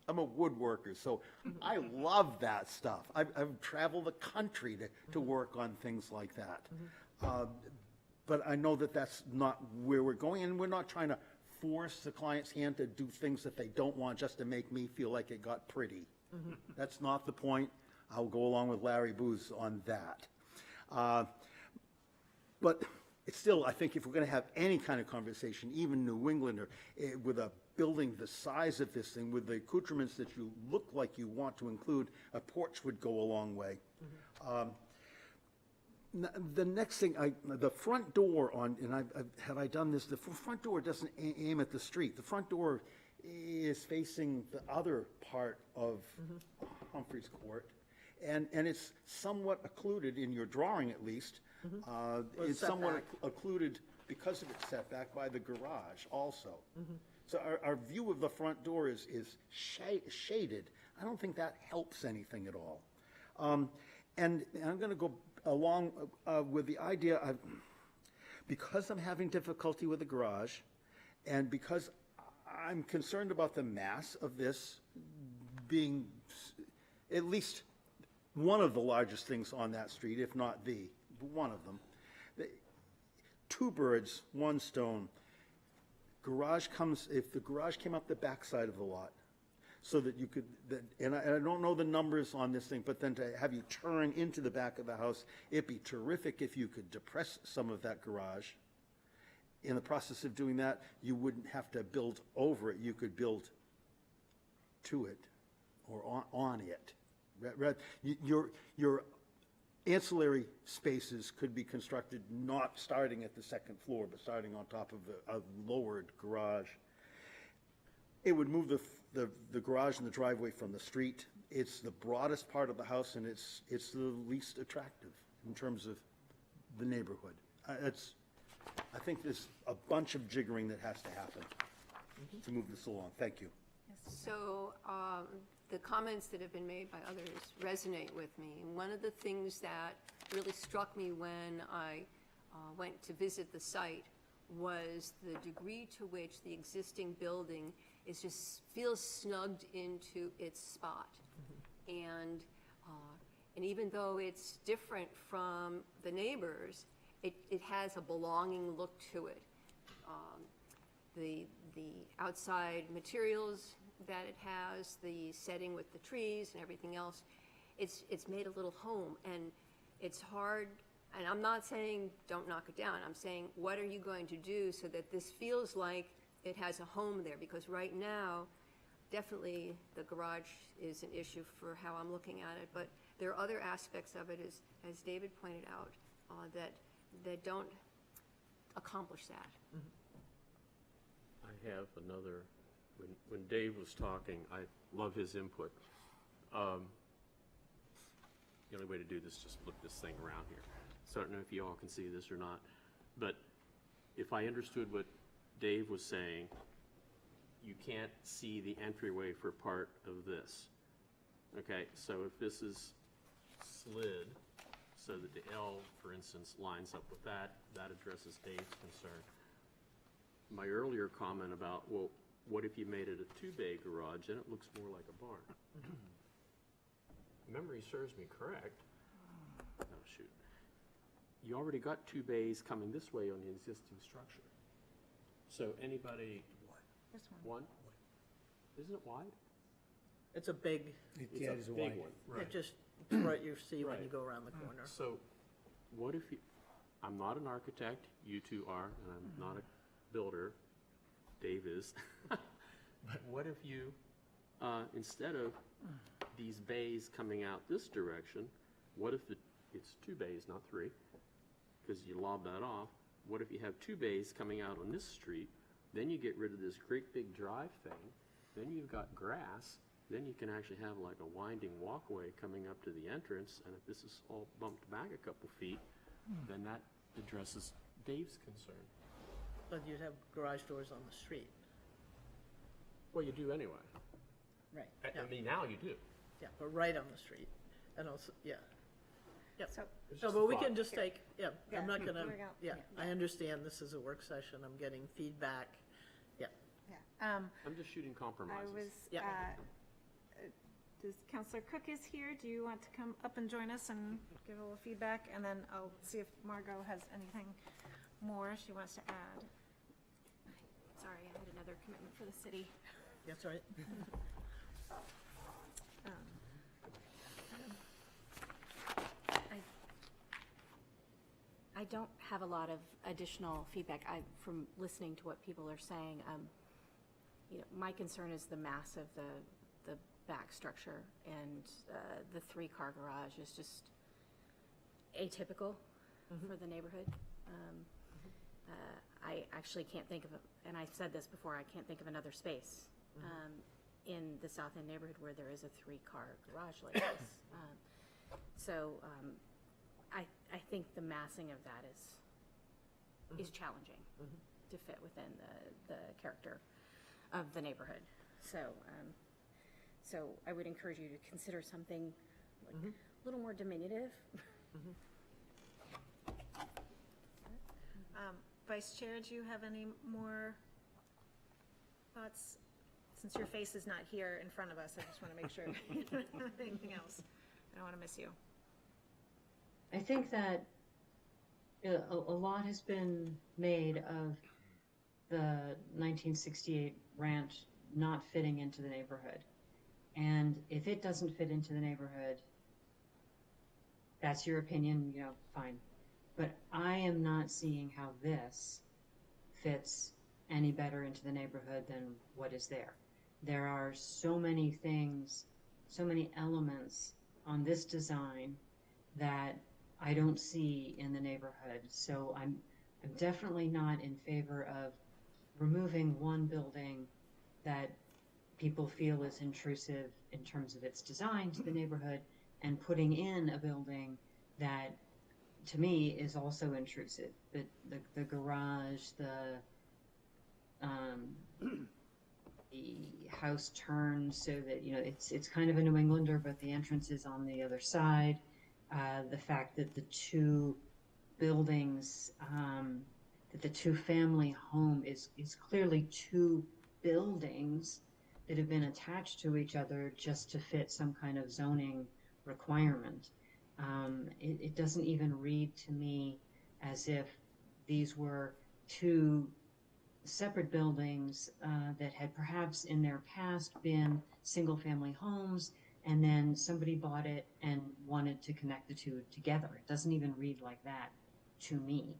I'm a woodworker, so I love that stuff. I've traveled the country to work on things like that. But I know that that's not where we're going, and we're not trying to force the client's hand to do things that they don't want just to make me feel like it got pretty. That's not the point. I'll go along with Larry Booth on that. But it's still, I think if we're going to have any kind of conversation, even New Englander, with a building the size of this thing, with the accoutrements that you look like you want to include, a porch would go a long way. The next thing, the front door on, and have I done this? The front door doesn't aim at the street. The front door is facing the other part of Humphreys Court, and it's somewhat occluded, in your drawing at least. It's somewhat occluded because of its setback by the garage also. So our view of the front door is shaded. I don't think that helps anything at all. And I'm going to go along with the idea of, because I'm having difficulty with the garage, and because I'm concerned about the mass of this being at least one of the largest things on that street, if not one of them. Two birds, one stone. If the garage came up the backside of the lot, so that you could, and I don't know the numbers on this thing, but then to have you turn into the back of the house, it'd be terrific if you could depress some of that garage. In the process of doing that, you wouldn't have to build over it. You could build to it or on it. Your ancillary spaces could be constructed not starting at the second floor, but starting on top of a lowered garage. It would move the garage and the driveway from the street. It's the broadest part of the house, and it's the least attractive in terms of the neighborhood. I think there's a bunch of jiggering that has to happen to move this along. Thank you. So the comments that have been made by others resonate with me. And one of the things that really struck me when I went to visit the site was the degree to which the existing building feels snugged into its spot. And even though it's different from the neighbors, it has a belonging look to it. The outside materials that it has, the setting with the trees and everything else, it's made a little home, and it's hard. And I'm not saying don't knock it down. I'm saying, what are you going to do so that this feels like it has a home there? Because right now, definitely the garage is an issue for how I'm looking at it, but there are other aspects of it, as David pointed out, that don't accomplish that. I have another, when Dave was talking, I love his input. The only way to do this is just flip this thing around here. So I don't know if you all can see this or not, but if I understood what Dave was saying, you can't see the entryway for part of this. Okay, so if this is slid so that the L, for instance, lines up with that, that addresses Dave's concern. My earlier comment about, well, what if you made it a two-bay garage and it looks more like a barn? Memory serves me correct. Oh, shoot. You already got two bays coming this way on the existing structure. So anybody, This one. one? Isn't it wide? It's a big, It's a big one. it just, it's what you see when you Right. go around the corner. So what if you, I'm not an architect, you two are, and I'm not a builder, Dave is. But what if you, instead of these bays coming out this direction, what if it's two bays, not three, because you lob that off. What if you have two bays coming out on this street, then you get rid of this great big drive thing, then you've got grass, then you can actually have like a winding walkway coming up to the entrance, and if this is all bumped back a couple feet, then that addresses Dave's concern. But you'd have garage doors on the street. Well, you do anyway. Right. I mean, now you do. Yeah, but right on the street, and also, yeah. Yep. So, It's So, just but a we thought. can just take, yeah, Yeah, I'm not gonna, here we go. yeah, I understand this is a work session, I'm getting feedback, yeah. yeah. I'm just shooting I compromises. was, Yeah. does Counselor Cook is here? Do you want to come up and join us and give a little feedback? And then I'll see if Margot has anything more she wants to add. Sorry, I had another commitment for the city. That's right. I don't have a lot of additional feedback. From listening to what people are saying, my concern is the mass of the back structure, and the three-car garage is just atypical for the neighborhood. I actually can't think of, and I've said this before, I can't think of another space in the South End neighborhood where there is a 3-car garage like this. I think the massing of that is challenging to fit within the character of the neighborhood. So I would encourage you to consider something like a little more diminutive. Vice Chair, do you have any more thoughts? Since your face is not here in front of us, I just want to make sure you don't have anything else. I don't want to miss you. I think that a lot has been made of the 1968 ranch not fitting into the neighborhood. And if it doesn't fit into the neighborhood, that's your opinion, fine. But I am not seeing how this fits any better into the neighborhood than what is there. There are so many things, so many elements on this design that I don't see in the neighborhood. So I'm definitely not in favor of removing one building that people feel is intrusive in terms of its design to the neighborhood and putting in a building that, to me, is also intrusive. The garage, the house turns so that, it's kind of a New Englander, but the entrance is on the other side. The fact that the two buildings, that the two-family home is clearly two buildings that have been attached to each other just to fit some kind of zoning requirement. It doesn't even read to me as if these were two separate buildings that had perhaps in their past been single-family homes, and then somebody bought it and wanted to connect the two together. It doesn't even read like that to me.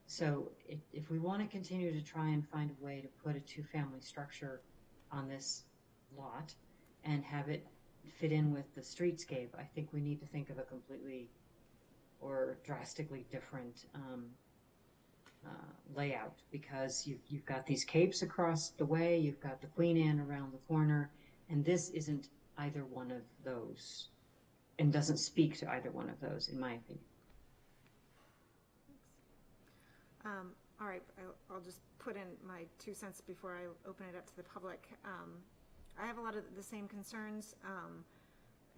So if we want to continue to try and find a way to put a two-family structure on this lot and have it fit in with the streetscape, I think we need to think of a completely or drastically different layout, because you've got these capes across the way, you've got the Queen Anne around the corner, and this isn't either one of those and doesn't speak to either one of those, in my opinion. All right, I'll just put in my 2 cents before I open it up to the public. I have a lot of the same concerns.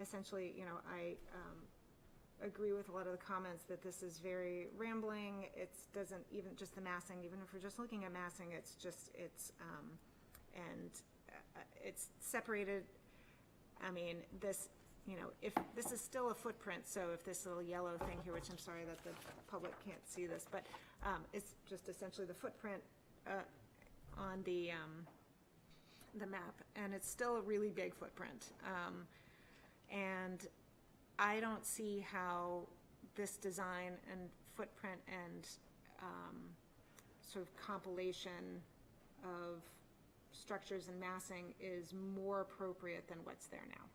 Essentially, I agree with a lot of the comments that this is very rambling. It doesn't even just the massing. Even if we're just looking at massing, it's separated. I mean, this, if this is still a footprint, so if this little yellow thing here, which I'm sorry that the public can't see this, but it's just essentially the footprint on the map, and it's still a really big footprint. And I don't see how this design and footprint and sort of compilation of structures and massing is more appropriate than what's there now.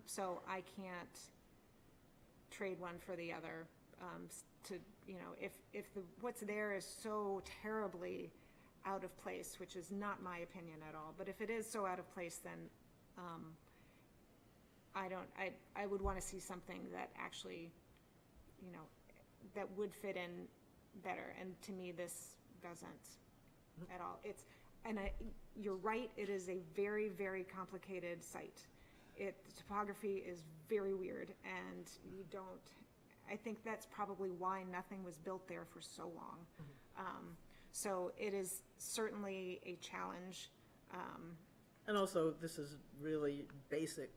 So I can't trade one for the other. If what's there is so terribly out of place, which is not my opinion at all, but if it is so out of place, then I would want to see something that actually, that would fit in better. And to me, this doesn't at all. You're right, it is a very, very complicated site. The topography is very weird, and I think that's probably why nothing was built there for so long. So it is certainly a challenge. And also, this is really basic,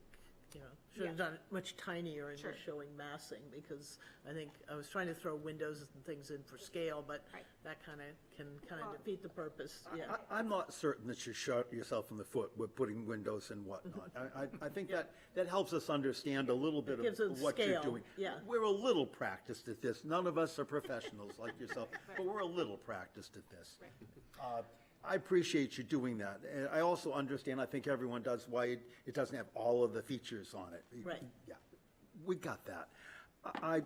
should have done it much tinier and Sure. just showing massing, because I think I was trying to throw windows and things in for scale, but Right. that can defeat the purpose, yeah. I'm not certain that you shot yourself in the foot with putting windows and whatnot. I think that helps us understand a little bit gives of us what you're scale, doing. yeah. We're a little practiced at this. None of us are professionals like yourself, but we're a little practiced at this. I appreciate you doing that. And I also understand, I think everyone does, why it doesn't have all of the features on it. Right. Yeah, we got that. I,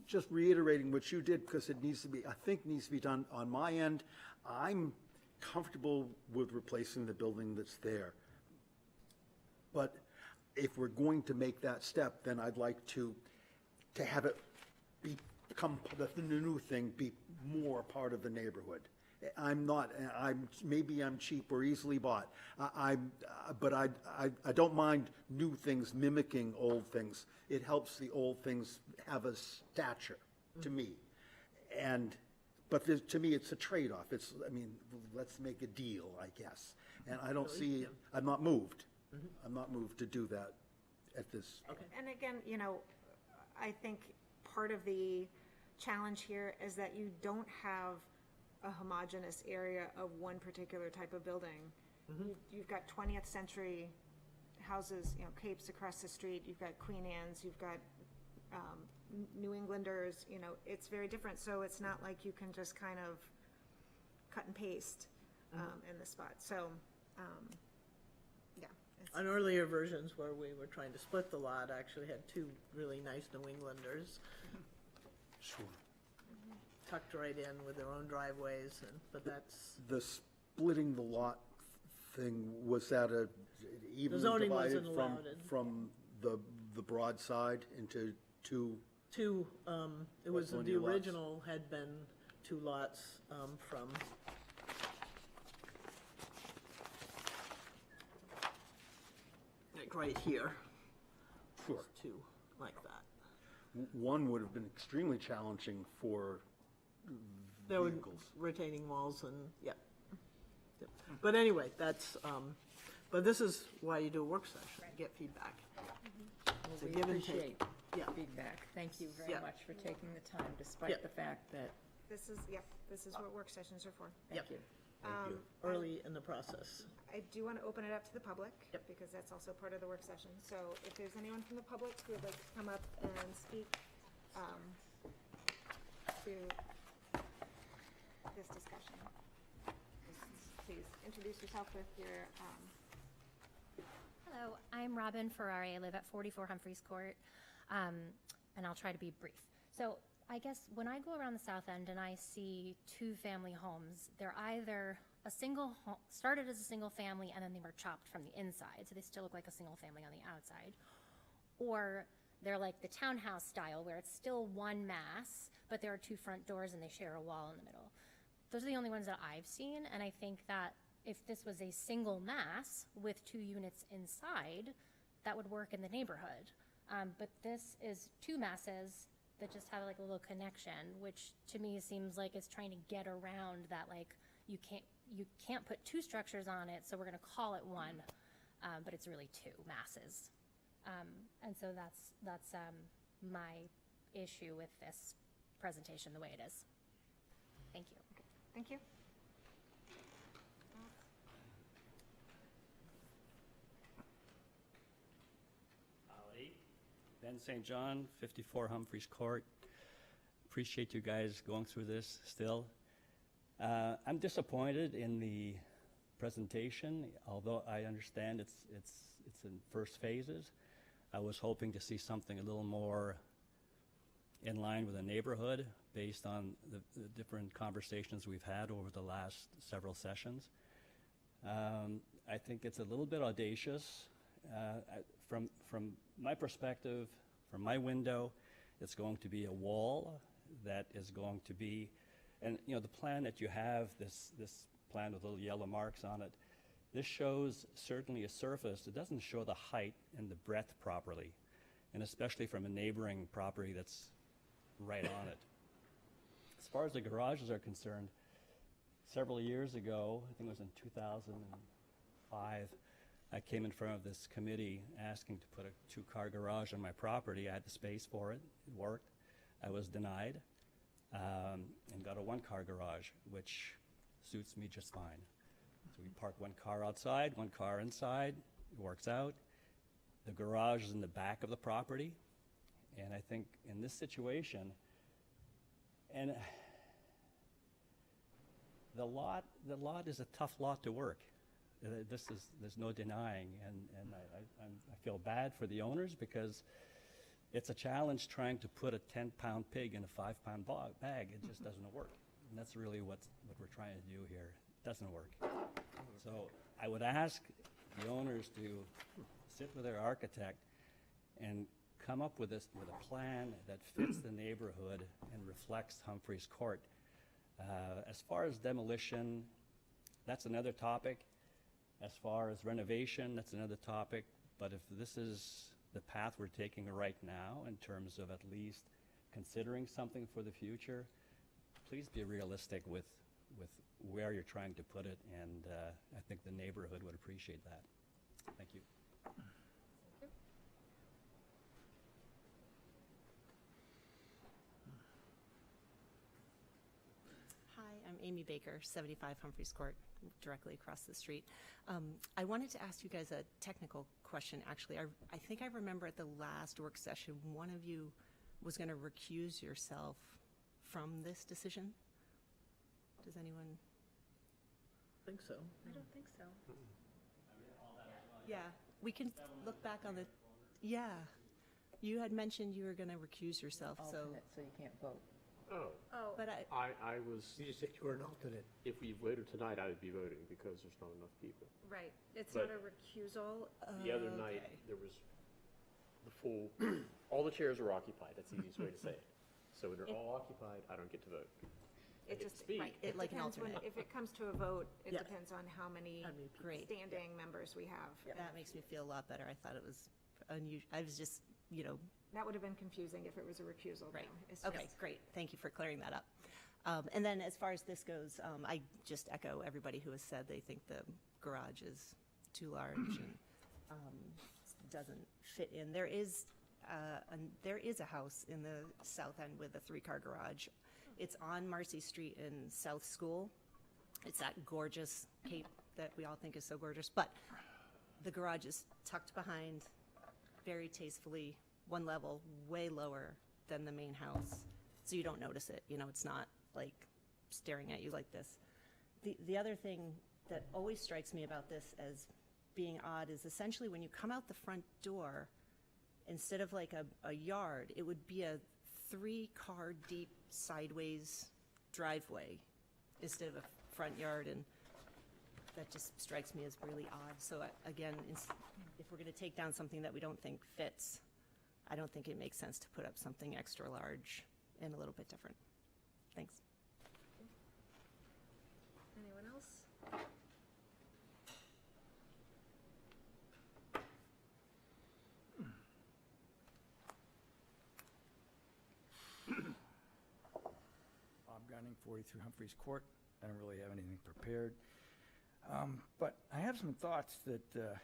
just reiterating what you did, because it needs to be, I think needs to be done on my end. I'm comfortable with replacing the building that's there. But if we're going to make that step, then I'd like to have it become, the new thing, be more part of the neighborhood. Maybe I'm cheap or easily bought. But I don't mind new things mimicking old things. It helps the old things have a stature, to me. But to me, it's a trade-off. Let's make a deal, I guess. And I don't see, I'm not moved. I'm not moved to do that at this. And again, I think part of the challenge here is that you don't have a homogeneous area of one particular type of building. You've got 20th century houses, capes across the street, you've got Queen Anne's, you've got New Englanders, it's very different. So it's not like you can just kind of cut and paste in the spot. So, yeah. On earlier versions where we were trying to split the lot, I actually had two really nice New Englanders. Sure. Tucked right in with their own driveways, but that's... The splitting the lot thing, was that evenly zoning divided wasn't allowed from the broad side into two? Two, it was, one of the your lots? original had been two lots from... like right here. Sure. Two, like that. One would have been extremely challenging for There were vehicles. retaining walls and, yeah. Yep. But anyway, that's, but this is why you do a work session, get feedback. It's a We give and take. appreciate Yeah. feedback. Thank you very Yeah. much for taking the time, Yeah. despite the fact that, This is what work sessions are for. thank you. Early in the process. I do want to open it up to the public, Yep. because that's also part of the work session. So if there's anyone from the public who would like to come up and speak to this discussion, please introduce yourself with your, Hello, I'm Robin Ferrari. I live at 44 Humphreys Court, and I'll try to be brief. So I guess when I go around the South End and I see two-family homes, they're either started as a single family and then they were chopped from the inside, so they still look like a single family on the outside, or they're like the townhouse style where it's still one mass, but there are two front doors and they share a wall in the middle. Those are the only ones that I've seen, and I think that if this was a single mass with two units inside, that would work in the neighborhood. But this is two masses that just have like a little connection, which to me seems like it's trying to get around that, like you can't put two structures on it, so we're going to call it one, but it's really two masses. And so that's my issue with this presentation the way it is. Thank you. thank you. Howdy. Ben St. John, 54 Humphreys Court. Appreciate you guys going through this still. I'm disappointed in the presentation, although I understand it's in first phases. I was hoping to see something a little more in line with the neighborhood based on the different conversations we've had over the last several sessions. I think it's a little bit audacious. From my perspective, from my window, it's going to be a wall that is going to be, and the plan that you have, this plan with little yellow marks on it, this shows certainly a surface. It doesn't show the height and the breadth properly, and especially from a neighboring property that's right on it. As far as the garages are concerned, several years ago, I think it was in 2005, I came in front of this committee asking to put a two-car garage on my property. I had the space for it. It worked. I was denied and got a one-car garage, which suits me just fine. So we park one car outside, one car inside. It works out. The garage is in the back of the property. And I think in this situation, and the lot is a tough lot to work. There's no denying, and I feel bad for the owners because it's a challenge trying to put a 10-pound pig in a 5-pound bag. It just doesn't work. And that's really what we're trying to do here. It doesn't work. So I would ask the owners to sit with their architect and come up with a plan that fits the neighborhood and reflects Humphreys Court. As far as demolition, that's another topic. As far as renovation, that's another topic. But if this is the path we're taking right now in terms of at least considering something for the future, please be realistic with where you're trying to put it, and I think the neighborhood would appreciate that. Thank you. Hi, I'm Amy Baker, 75 Humphreys Court, directly across the street. I wanted to ask you guys a technical question, actually. I think I remember at the last work session, one of you was going to recuse yourself from this decision. Does anyone? I think so. I don't think so. Yeah, we can look back on the, yeah. You had mentioned you were going to recuse yourself, so. Alternate, so you can't vote. Oh. But I was, You just said you were an alternate. if we voted tonight, I would be voting because there's not enough people. Right, it's But- not a recusal. The other night, there was the full, all the chairs were occupied, that's the easiest way to say it. So when they're all occupied, I don't get to vote. I It get to just, speak. right, it like an depends when, alternate. if it comes to a vote, it Yeah. depends on how many Great. standing members we have. That makes me feel a lot better. I thought it was unusual. I was just, That would have been confusing if it was a recusal. Right. now. It's Okay, just- great. Thank you for clearing that up. And then as far as this goes, I just echo everybody who has said they think the garage is too large and doesn't fit in. There is a house in the south end with a 3-car garage. It's on Marcy Street in South School. It's that gorgeous cape that we all think is so gorgeous, but the garage is tucked behind very tastefully, one level, way lower than the main house. So you don't notice it, it's not like staring at you like this. The other thing that always strikes me about this as being odd is essentially when you come out the front door, instead of like a yard, it would be a 3-car deep sideways driveway instead of a front yard, and that just strikes me as really odd. So again, if we're going to take down something that we don't think fits, I don't think it makes sense to put up something extra large and a little bit different. Thanks. Anyone else? Bob Gunning, 43 Humphreys Court. I don't really have anything prepared. But I have some thoughts that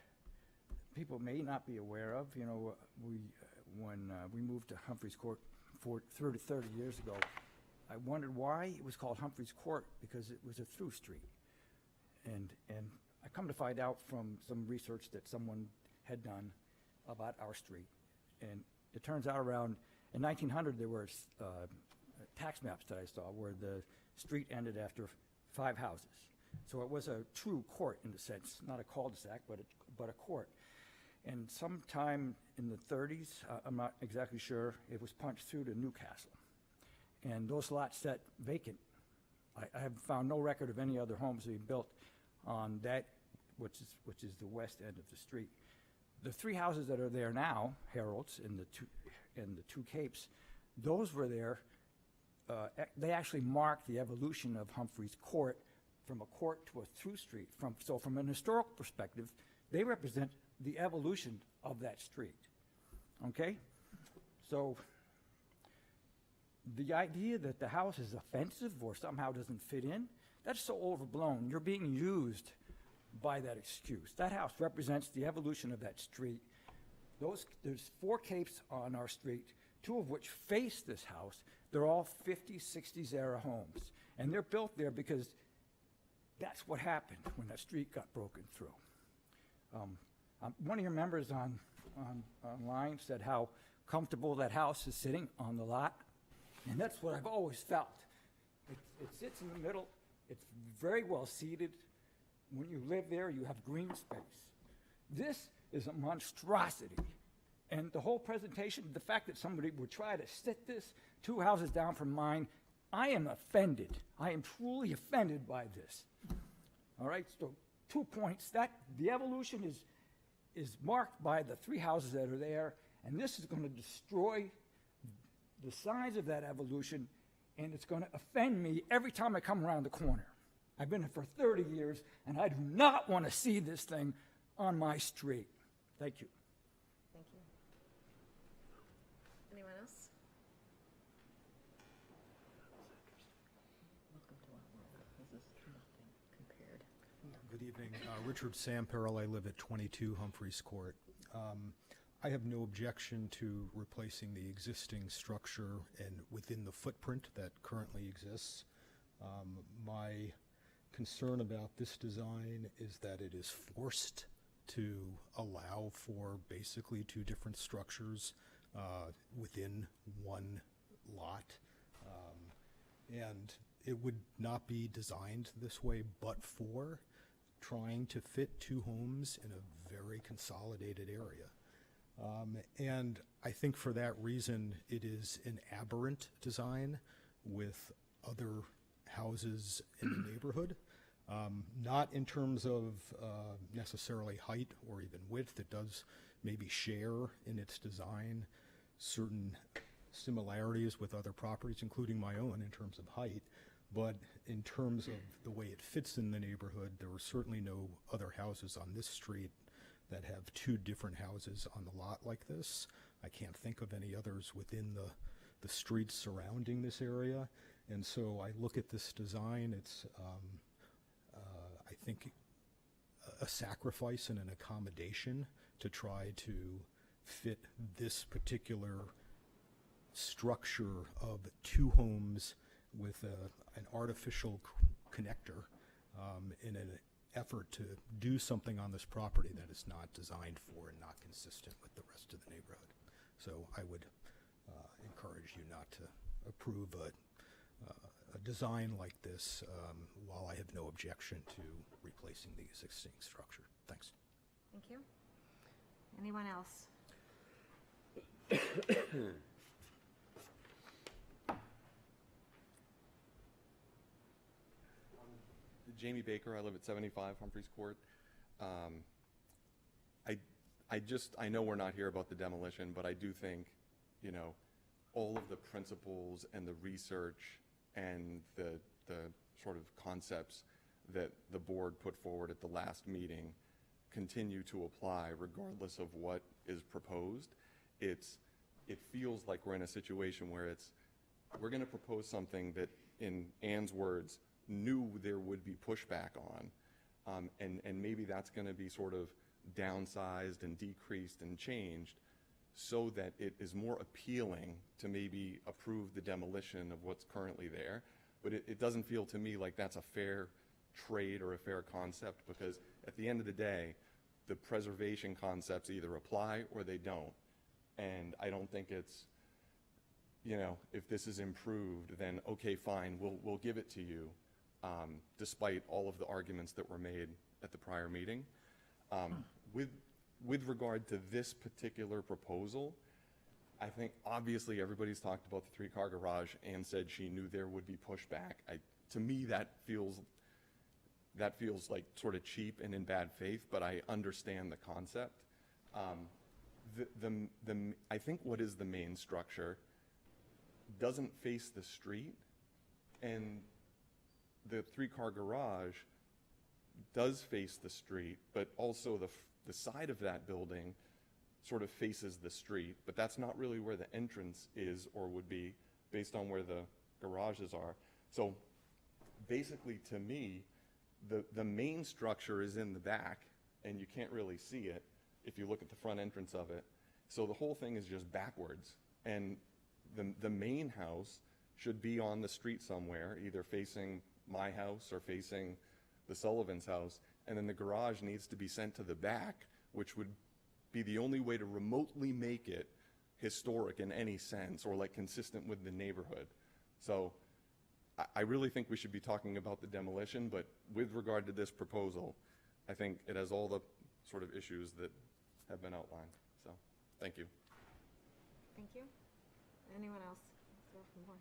people may not be aware of. When we moved to Humphreys Court 30 years ago, I wondered why it was called Humphreys Court, because it was a through street. And I come to find out from some research that someone had done about our street. And it turns out in 1900, there were tax maps that I saw where the street ended after 5 houses. So it was a true court in a sense, not a cul-de-sac, but a court. And sometime in the 30s, I'm not exactly sure, it was punched through to Newcastle. And those lots sat vacant. I have found no record of any other homes being built on that, which is the west end of the street. The 3 houses that are there now, Harold's and the two Capes, those were there. They actually marked the evolution of Humphreys Court from a court to a through street. So from an historical perspective, they represent the evolution of that street. Okay? So the idea that the house is offensive or somehow doesn't fit in, that's so overblown. You're being used by that excuse. That house represents the evolution of that street. There's 4 Capes on our street, 2 of which face this house. They're all 50s, 60s era homes. And they're built there because that's what happened when that street got broken through. One of your members online said how comfortable that house is sitting on the lot. And that's what I've always felt. It sits in the middle. It's very well seated. When you live there, you have green space. This is a monstrosity. And the whole presentation, the fact that somebody would try to sit this 2 houses down from mine, I am offended. I am truly offended by this. All right, so 2 points. That the evolution is marked by the 3 houses that are there, and this is going to destroy the size of that evolution, and it's going to offend me every time I come around the corner. I've been here for 30 years, and I do not want to see this thing on my street. Thank you. Thank you. Anyone else? Welcome to our world. This is nothing compared. Good evening. Richard Samperl. I live at 22 Humphreys Court. I have no objection to replacing the existing structure and within the footprint that currently exists. My concern about this design is that it is forced to allow for basically 2 different structures within one lot. And it would not be designed this way but for trying to fit 2 homes in a very consolidated area. And I think for that reason, it is an aberrant design with other houses in the neighborhood. Not in terms of necessarily height or even width. It does maybe share in its design certain similarities with other properties, including my own in terms of height. But in terms of the way it fits in the neighborhood, there are certainly no other houses on this street that have 2 different houses on the lot like this. I can't think of any others within the streets surrounding this area. And so I look at this design, it's, I think, a sacrifice and an accommodation to try to fit this particular structure of 2 homes with an artificial connector in an effort to do something on this property that is not designed for and not consistent with the rest of the neighborhood. So I would encourage you not to approve a design like this while I have no objection to replacing the existing structure. Thanks. Thank you. Anyone else? Jamie Baker, I live at 75 Humphreys Court. I know we're not here about the demolition, but I do think, you know, all of the principles and the research and the sort of concepts that the board put forward at the last meeting continue to apply regardless of what is proposed. It feels like we're in a situation where we're going to propose something that, in Ann's words, knew there would be pushback on, and maybe that's going to be sort of downsized and decreased and changed so that it is more appealing to maybe approve the demolition of what's currently there. But it doesn't feel to me like that's a fair trade or a fair concept, because at the end of the day, the preservation concepts either apply or they don't. And I don't think it's, you know, if this is improved, then okay, fine, we'll give it to you, despite all of the arguments that were made at the prior meeting. With regard to this particular proposal, I think obviously everybody's talked about the 3-car garage and said she knew there would be pushback. To me, that feels like sort of cheap and in bad faith, but I understand the concept. I think what is the main structure doesn't face the street, and the 3-car garage does face the street, but also the side of that building sort of faces the street, but that's not really where the entrance is or would be based on where the garages are. So basically, to me, the main structure is in the back, and you can't really see it if you look at the front entrance of it. So the whole thing is just backwards, and the main house should be on the street somewhere, either facing my house or facing the Sullivan's house, and then the garage needs to be sent to the back, which would be the only way to remotely make it historic in any sense or like consistent with the neighborhood. So I really think we should be talking about the demolition, but with regard to this proposal, I think it has all the sort of issues that have been outlined. So Thank you. Thank you. Anyone else? Is there more?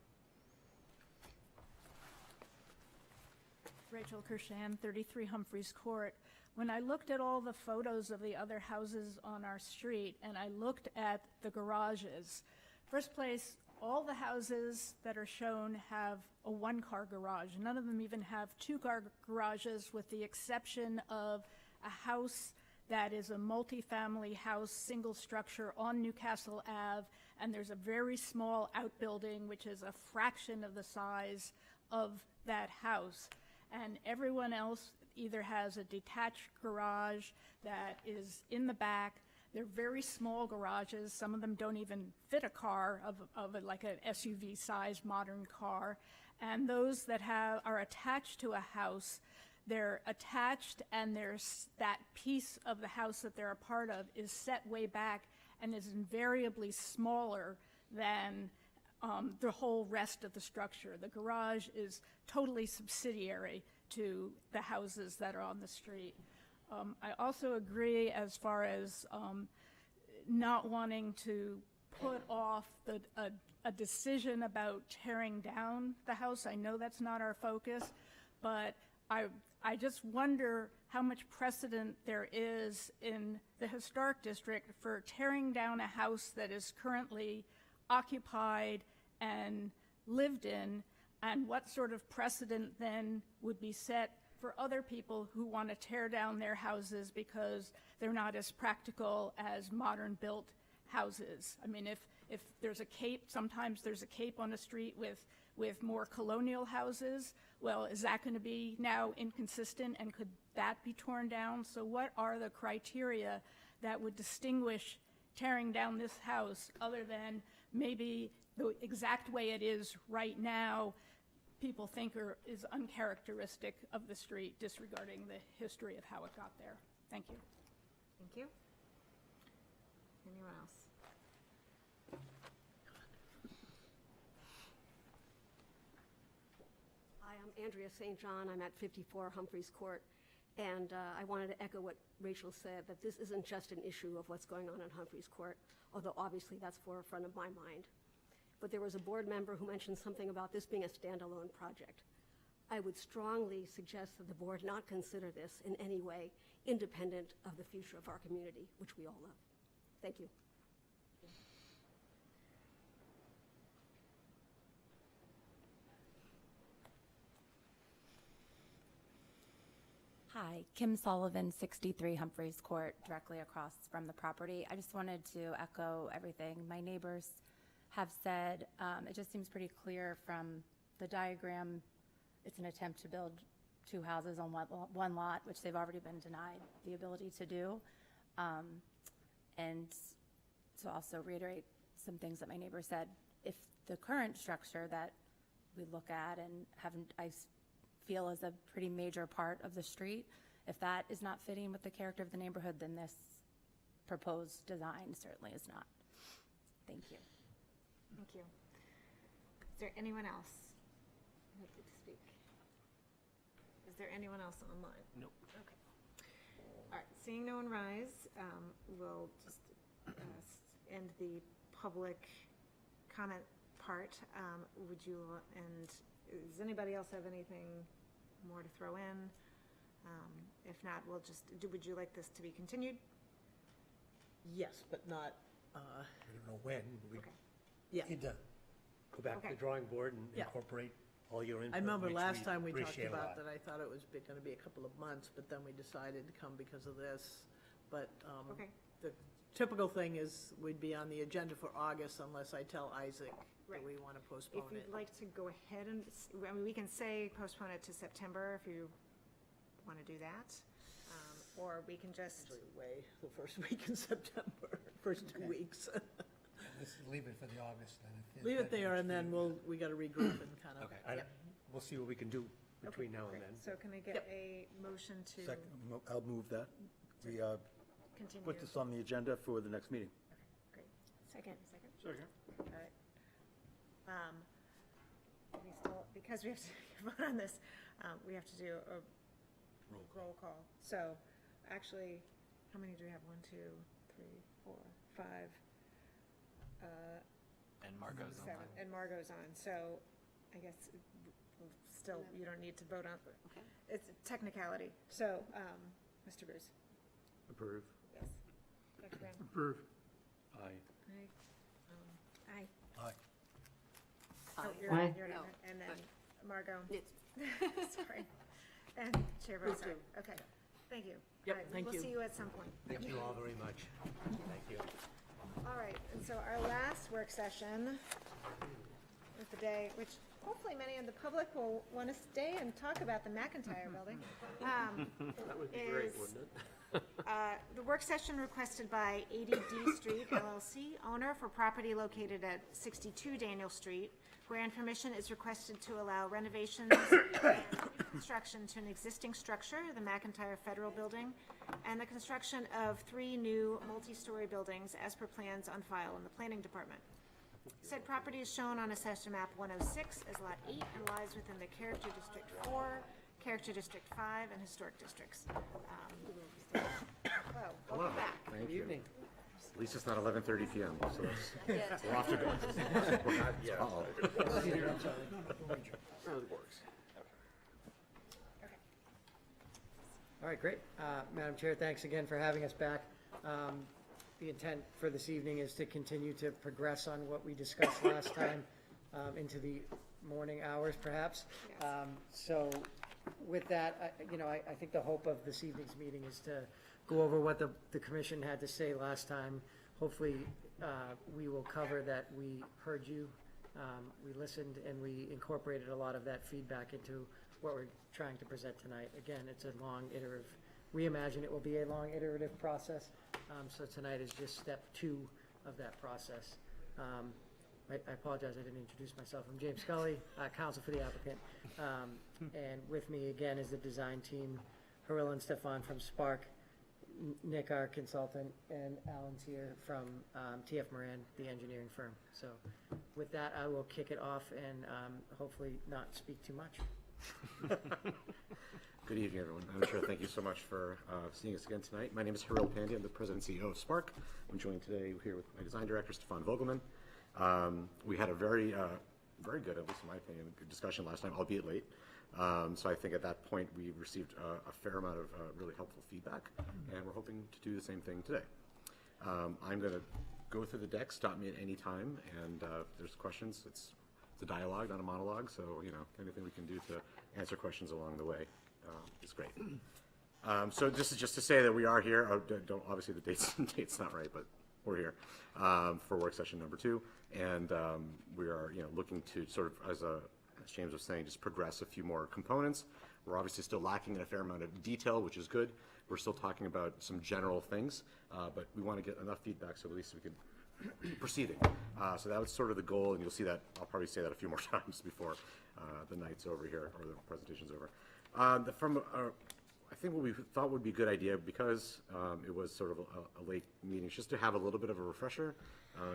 Rachel Kershan, 33 Humphreys Court. When I looked at all the photos of the other houses on our street and I looked at the garages, first place, all the houses that are shown have a one-car garage. None of them even have two-car garages, with the exception of a house that is a multifamily house, single structure on Newcastle Ave, and there's a very small outbuilding which is a fraction of the size of that house. And everyone else either has a detached garage that is in the back. They're very small garages. Some of them don't even fit a car of like an SUV-sized modern car. And those that are attached to a house, they're attached, and there's that piece of the house that they're a part of is set way back and is invariably smaller than the whole rest of the structure. The garage is totally subsidiary to the houses that are on the street. I also agree as far as not wanting to put off a decision about tearing down the house. I know that's not our focus, but I just wonder how much precedent there is in the historic district for tearing down a house that is currently occupied and lived in, and what sort of precedent then would be set for other people who want to tear down their houses because they're not as practical as modern built houses. I mean, if there's a cape, sometimes there's a cape on a street with more colonial houses. Well, is that going to be now inconsistent, and could that be torn down? So what are the criteria that would distinguish tearing down this house, other than maybe the exact way it is right now people think is uncharacteristic of the street, disregarding the history of how it got there? Thank you. Thank you. Anyone else? Hi, I'm Andrea St. John. I'm at 54 Humphreys Court. And I wanted to echo what Rachel said, that this isn't just an issue of what's going on in Humphreys Court, although obviously that's forefront of my mind. But there was a board member who mentioned something about this being a standalone project. I would strongly suggest that the board not consider this in any way independent of the future of our community, which we all love. Thank you. Hi, Kim Sullivan, 63 Humphreys Court, directly across from the property. I just wanted to echo everything my neighbors have said. It just seems pretty clear from the diagram. It's an attempt to build two houses on one lot, which they've already been denied the ability to do. And to also reiterate some things that my neighbor said, if the current structure that we look at and I feel is a pretty major part of the street, if that is not fitting with the character of the neighborhood, then this proposed design certainly is not. Thank you. Thank you. Is there anyone else who would like to speak? Is there anyone else online? Nope. Okay. All right, seeing no one rise, we'll just end the public comment part. Would you, and does anybody else have anything more to throw in? If not, we'll just, would you like this to be continued? Yes, but not, I don't know when. We yeah. need to go back to the drawing board and Yeah. incorporate all your input. I remember which last time we talked appreciate a about lot. that, I thought it was going to be a couple of months, but then we decided to come because of this. But Okay. the typical thing is we'd be on the agenda for August unless I tell Isaac that we want to postpone If it. you'd like to go ahead and, I mean, we can say postpone it to September if you want to do that. Or we can just, Usually away the first week in September, first 2 weeks. Let's leave it for the August then. Leave it there, and then we got to regroup and kind of. Okay, we'll see what we can do between now and then. so can I get a motion to Second, I'll move that. We continue? put this on the agenda for the next meeting. Great. Second. Second. All right. We still, because we have to vote on this, we have to do a roll call. So, actually, how many do we have? 1, 2, 3, 4, 5. And Margot's seven, online. and Margot's on, so I guess still, you don't need to vote on it. Okay. It's a technicality. So, Mr. Bruce? Approve. Yes. Dr. Brown? Approve. Aye. Aye. Aye. Oh, Aye. you're No, not, and then Margot? It's, Sorry. And Chair votes aye. Okay, thank you. Yep, All right, thank you. We'll see you at some point. Thank you all very much. Thank you. All right, and so our last work session of the day, which hopefully many of the public will want to stay and talk about the McIntyre building. That would be great, is, wouldn't it? The work session requested by 80 D Street LLC, owner for property located at 62 Daniel Street, wherein permission is requested to allow renovations and construction to an existing structure, the McIntyre Federal Building, and the construction of 3 new multi-story buildings as per plans on file in the Planning Department. Said property is shown on Assessor Map 106 as Lot 8 and lies within the Character District 4, Character District 5, and Historic Districts. Welcome back. Thank you. At least it's not 11:30 p.m., so that's, we're off to go. We're not, yeah. All right, great. Madam Chair, thanks again for having us back. The intent for this evening is to continue to progress on what we discussed last time into the morning hours, perhaps. So with that, I think the hope of this evening's meeting is to go over what the commission had to say last time. Hopefully, we will cover that we heard you, we listened, and we incorporated a lot of that feedback into what we're trying to present tonight. Again, it's a long iterative, we imagine it will be a long iterative process. So tonight is just step 2 of that process. I apologize, I didn't introduce myself. I'm James Scully, counsel for the applicant. And with me again is the design team, Haril and Stefan from Spark, Nick, our consultant, and Alan's here from TF Moran, the engineering firm. So with that, I will kick it off and hopefully not speak too much. Good evening, everyone. Madam Chair, thank you so much for seeing us again tonight. My name is Haril Pandey. I'm the president and CEO of Spark. I'm joined today here with my design director, Stefan Vogelman. We had a very good, at least in my opinion, good discussion last time, albeit late. So I think at that point we received a fair amount of really helpful feedback, and we're hoping to do the same thing today. I'm going to go through the deck, stop me at any time, and if there's questions, it's a dialogue, not a monologue, so anything we can do to answer questions along the way is great. So this is just to say that we are here. Obviously the date's not right, but we're here for work session number 2, and we are looking to sort of, as James was saying, just progress a few more components. We're obviously still lacking in a fair amount of detail, which is good. We're still talking about some general things, but we want to get enough feedback so at least we can keep proceeding. So that was sort of the goal, and you'll see that. I'll probably say that a few more times before the night's over here or the presentation's over. I think what we thought would be a good idea, because it was sort of a late meeting, just to have a little bit of a refresher,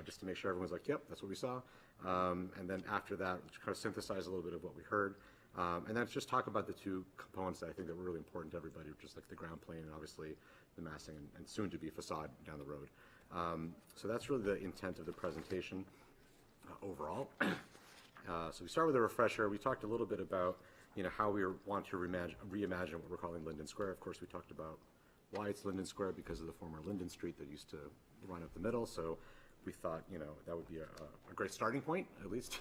just to make sure everyone's like, yep, that's what we saw. And then after that, kind of synthesize a little bit of what we heard. And then just talk about the 2 components that I think that were really important to everybody, just like the ground plane and obviously the massing and soon to be facade down the road. So that's really the intent of the presentation overall. So we start with a refresher. We talked a little bit about how we want to reimagine what we're calling Linden Square. Of course, we talked about why it's Linden Square, because of the former Linden Street that used to run up the middle. So we thought, that would be a great starting point, at least,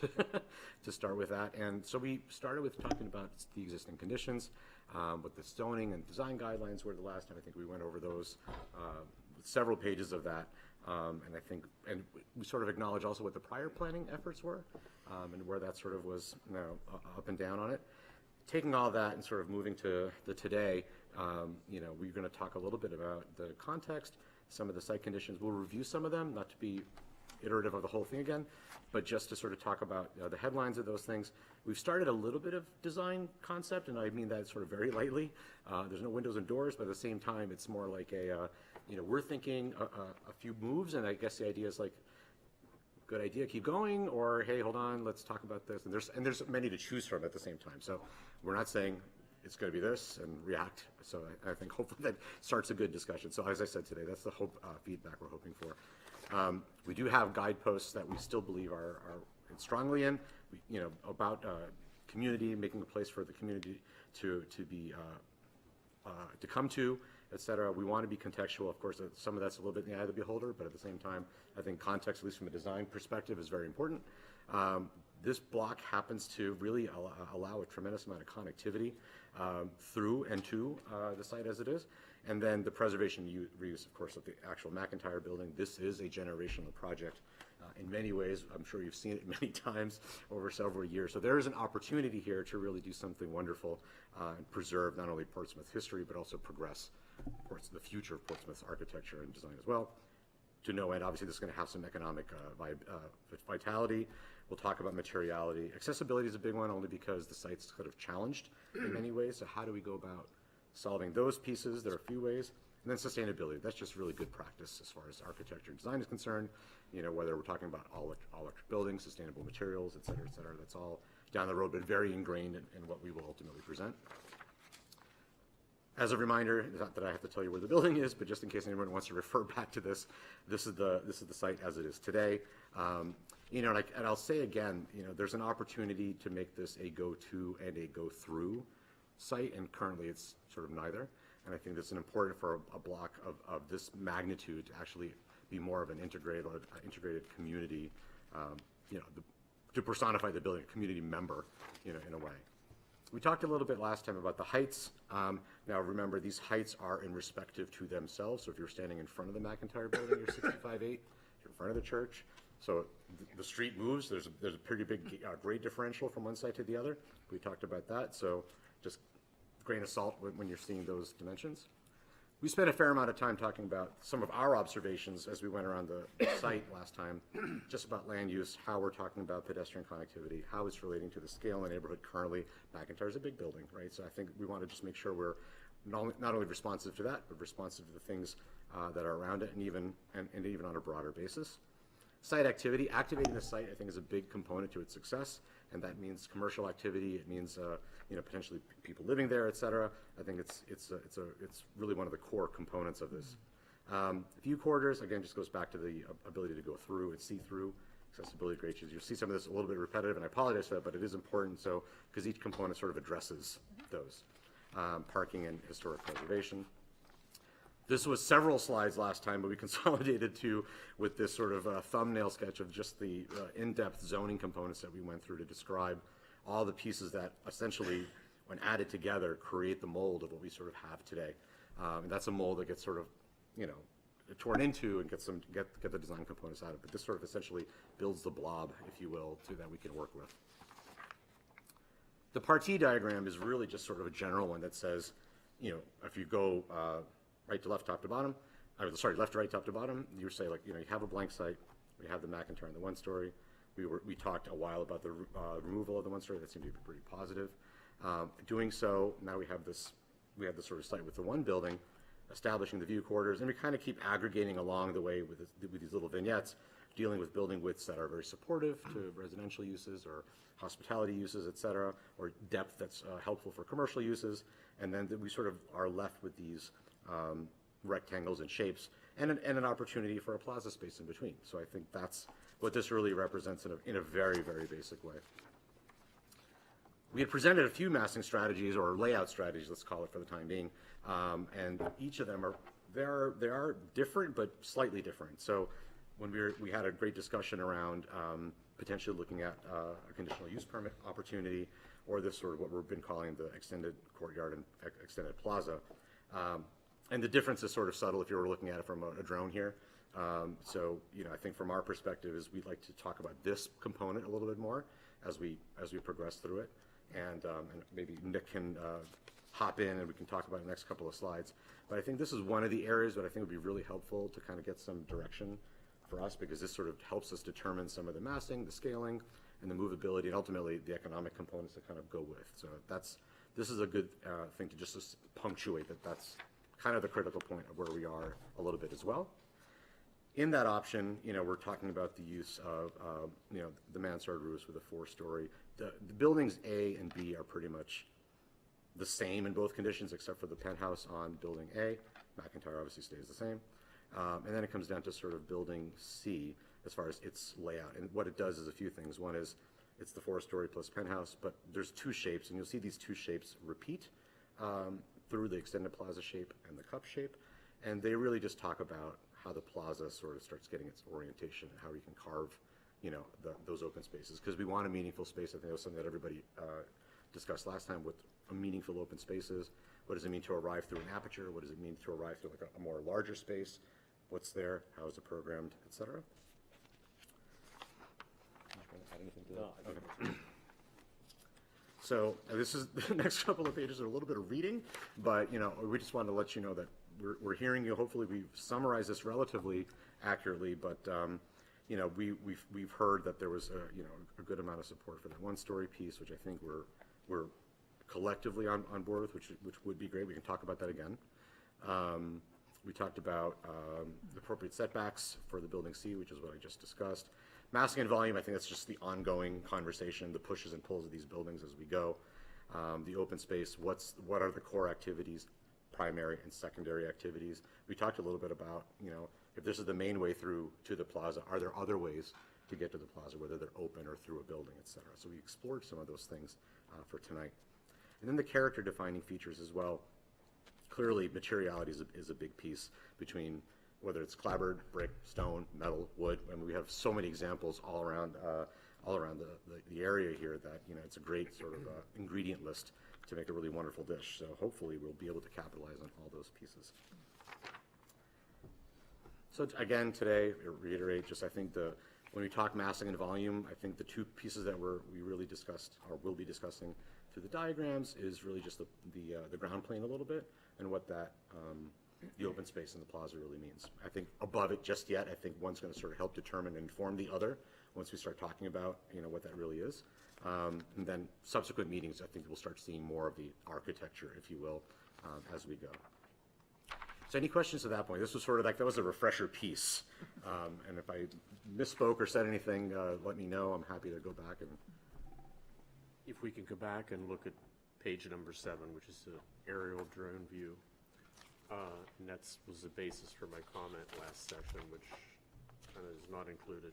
to start with that. And so we started with talking about the existing conditions, what the zoning and design guidelines were the last time. I think we went over those, several pages of that. And we sort of acknowledge also what the prior planning efforts were, and where that sort of was, up and down on it. Taking all that and sort of moving to the today, we're going to talk a little bit about the context, some of the site conditions. We'll review some of them, not to be iterative of the whole thing again, but just to sort of talk about the headlines of those things. We've started a little bit of design concept, and I mean that sort of very lightly. There's no windows and doors, but at the same time, it's more like we're thinking a few moves, and I guess the idea is like, good idea, keep going, or hey, hold on, let's talk about this. And there's many to choose from at the same time. So we're not saying it's going to be this and react. So I think hopefully that starts a good discussion. So as I said today, that's the feedback we're hoping for. We do have guideposts that we still believe are strongly in, about community, making a place for the community to come to, et cetera. We want to be contextual. Of course, some of that's a little bit in the eye of the beholder, but at the same time, I think context, at least from a design perspective, is very important. This block happens to really allow a tremendous amount of connectivity through and to the site as it is. And then the preservation reuse, of course, of the actual McIntyre building. This is a generational project. In many ways, I'm sure you've seen it many times over several years. So there is an opportunity here to really do something wonderful and preserve not only Portsmouth history, but also progress the future of Portsmouth's architecture and design as well. To no end, obviously, this is going to have some economic vitality. We'll talk about materiality. Accessibility is a big one, only because the site's sort of challenged in many ways. So how do we go about solving those pieces? There are a few ways. And then sustainability. That's just really good practice as far as architecture and design is concerned. Whether we're talking about all electric buildings, sustainable materials, et cetera, that's all down the road, but very ingrained in what we will ultimately present. As a reminder, not that I have to tell you where the building is, but just in case anyone wants to refer back to this is the site as it is today. And I'll say again, there's an opportunity to make this a go-to and a go-through site, and currently it's sort of neither. And I think that's important for a block of this magnitude to actually be more of an integrated community, to personify the building, a community member, in a way. We talked a little bit last time about the heights. Now remember, these heights are in respective to themselves. So if you're standing in front of the McIntyre building, you're 65.8. If you're in front of the church, so the street moves. There's a pretty big grade differential from one side to the other. We talked about that. So just grain of salt when you're seeing those dimensions. We spent a fair amount of time talking about some of our observations as we went around the site last time, just about land use, how we're talking about pedestrian connectivity, how it's relating to the scale in the neighborhood currently. McIntyre is a big building, right? So I think we want to just make sure we're not only responsive to that, but responsive to the things that are around it, and even on a broader basis. Site activity, activating the site, I think, is a big component to its success, and that means commercial activity. It means potentially people living there, et cetera. I think it's really one of the core components of this. View corridors, again, just goes back to the ability to go through and see through. Accessibility great issues. You'll see some of this a little bit repetitive, and I apologize for that, but it is important. So because each component sort of addresses those. Parking and historic preservation. This was several slides last time, but we consolidated with this sort of thumbnail sketch of just the in-depth zoning components that we went through to describe all the pieces that essentially, when added together, create the mold of what we sort of have today. And that's a mold that gets sort of, torn into and get the design components out of it. But this sort of essentially builds the blob, if you will, that we can work with. The Partee diagram is really just sort of a general one that says, if you go right to left, top to bottom, left to right, top to bottom, you say you have a blank site, we have the McIntyre in the one story. We talked a while about the removal of the one story. That seemed to be pretty positive. Doing so, now we have this sort of site with the one building, establishing the view corridors, and we kind of keep aggregating along the way with these little vignettes, dealing with building widths that are very supportive to residential uses or hospitality uses, et cetera, or depth that's helpful for commercial uses, and then we sort of are left with these rectangles and shapes, and an opportunity for a plaza space in between. So I think that's what this really represents in a very, very basic way. We had presented a few massing strategies, or layout strategies, let's call it for the time being, and each of them they are different, but slightly different. So when we had a great discussion around potentially looking at a conditional use permit opportunity, or this sort of what we've been calling the extended courtyard and extended plaza. And the difference is sort of subtle if you were looking at it from a drone here. So, I think from our perspective is we'd like to talk about this component a little bit more as we progress through it. And maybe Nick can hop in and we can talk about it in the next couple of slides. But I think this is one of the areas that I think would be really helpful to kind of get some direction for us, because this sort of helps us determine some of the massing, the scaling, and the movability, and ultimately the economic components that kind of go with. So this is a good thing to just punctuate that's kind of the critical point of where we are a little bit as well. In that option, we're talking about the use of, the mansard roofs with a 4-story. The buildings A and B are pretty much the same in both conditions except for the penthouse on building A. McIntyre obviously stays the same. And then it comes down to sort of building C as far as its layout. And what it does is a few things. One is it's the 4-story plus penthouse, but there's two shapes, and you'll see these two shapes repeat through the extended plaza shape and the cup shape. And they really just talk about how the plaza sort of starts getting its orientation and how you can carve, those open spaces. Because we want a meaningful space. I think that was something that everybody discussed last time with a meaningful open spaces. What does it mean to arrive through an aperture? What does it mean to arrive through like a more larger space? What's there? How is it programmed, et cetera? Add anything to that? Okay. So this is the next couple of pages are a little bit of reading, but we just wanted to let you know that we're hearing you. Hopefully we've summarized this relatively accurately, but we've heard that there was a good amount of support for that 1-story piece, which I think we're collectively on board with, which would be great. We can talk about that again. We talked about the appropriate setbacks for the building C, which is what I just discussed. Massing and volume, I think that's just the ongoing conversation, the pushes and pulls of these buildings as we go. The open space, what are the core activities, primary and secondary activities? We talked a little bit about, if this is the main way through to the plaza, are there other ways to get to the plaza, whether they're open or through a building, et cetera. So we explored some of those things for tonight. And then the character defining features as well. Clearly, materiality is a big piece between whether it's clapboard, brick, stone, metal, wood. I mean, we have so many examples all around the area here that it's a great sort of ingredient list to make a really wonderful dish. So hopefully we'll be able to capitalize on all those pieces. So again, today, reiterate, just I think when we talk massing and volume, I think the two pieces that we really discussed or will be discussing through the diagrams is really just the ground plane a little bit and what that the open space in the plaza really means. I think above it just yet, I think one's going to sort of help determine and inform the other once we start talking about what that really is. And then subsequent meetings, I think we'll start seeing more of the architecture, if you will, as we go. So any questions to that point? This was sort of like, that was a refresher piece. And if I misspoke or said anything, let me know. I'm happy to go back and. If we can go back and look at page number 7, which is the aerial drone view. And that was the basis for my comment last session, which kind of is not included.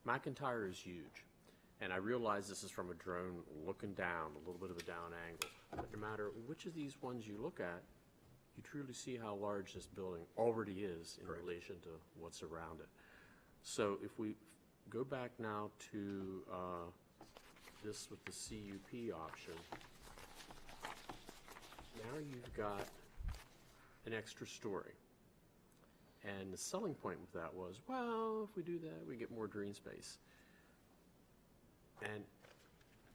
McIntyre is huge. And I realize this is from a drone looking down, a little bit of a down angle. But no matter which of these ones you look at, you truly see how large this building already is in relation to what's around it. So if we go back now to this with the CUP option, now you've got an extra story. And the selling point with that was, well, if we do that, we get more green space. And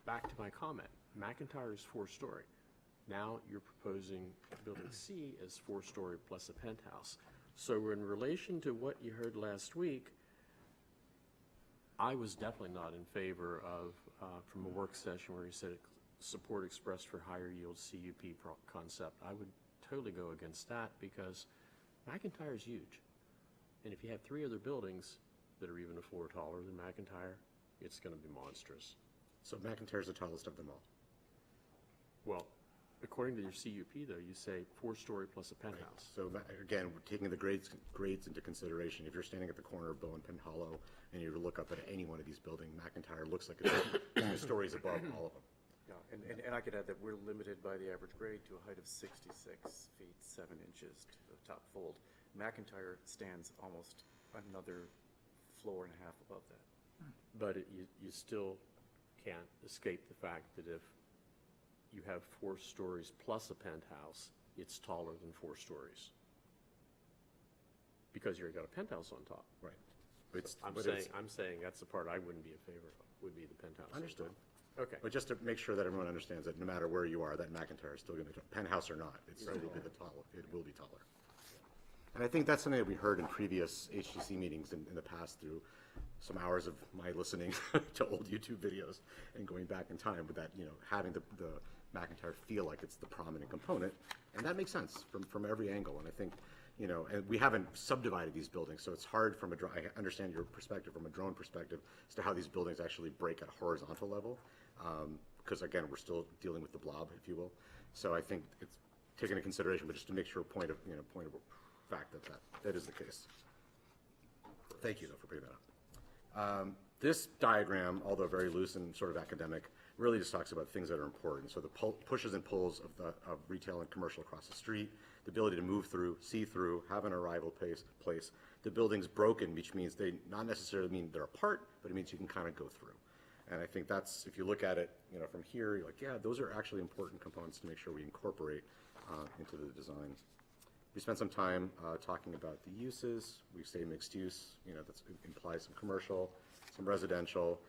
back to my comment, McIntyre is 4-story. Now you're proposing building C as 4-story plus a penthouse. So in relation to what you heard last week, I was definitely not in favor of, from a work session where he said support expressed for higher yield CUP concept. I would totally go against that because McIntyre is huge. And if you have 3 other buildings that are even a floor taller than McIntyre, it's going to be monstrous. So McIntyre's the tallest of them all. Well, according to your CUP, though, you say 4-story plus a penthouse. So again, we're taking the grades into consideration. If you're standing at the corner of Bow and Penn Hollow and you look up at any one of these buildings, McIntyre looks like it's 2 stories above all of them. Yeah, and I could add that we're limited by the average grade to a height of 66 feet 7 inches to the top fold. McIntyre stands almost another floor and a half above that. But you still can't escape the fact that if you have 4 stories plus a penthouse, it's taller than 4 stories. Because you've got a penthouse on top. Right. I'm saying that's the part I wouldn't be in favor of, would be the penthouse. Understood. Okay. But just to make sure that everyone understands that no matter where you are, that McIntyre is still going to, penthouse or not, it still will be it will be taller. And I think that's something that we heard in previous HTC meetings in the past through some hours of my listening to old YouTube videos and going back in time with that, having the McIntyre feel like it's the prominent component. And that makes sense from every angle. And I think, and we haven't subdivided these buildings, so it's hard from I understand your perspective from a drone perspective as to how these buildings actually break at a horizontal level. Because again, we're still dealing with the blob, if you will. So I think it's taken into consideration, but just to make sure point of fact that is the case. Thank you, though, for bringing that up. This diagram, although very loose and sort of academic, really just talks about things that are important. So the pushes and pulls of retail and commercial across the street, the ability to move through, see through, have an arrival place. The building's broken, which means they not necessarily mean they're apart, but it means you can kind of go through. And I think that's, if you look at it, from here, you're like, yeah, those are actually important components to make sure we incorporate into the design. We spent some time talking about the uses. We say mixed use, that implies some commercial, some residential.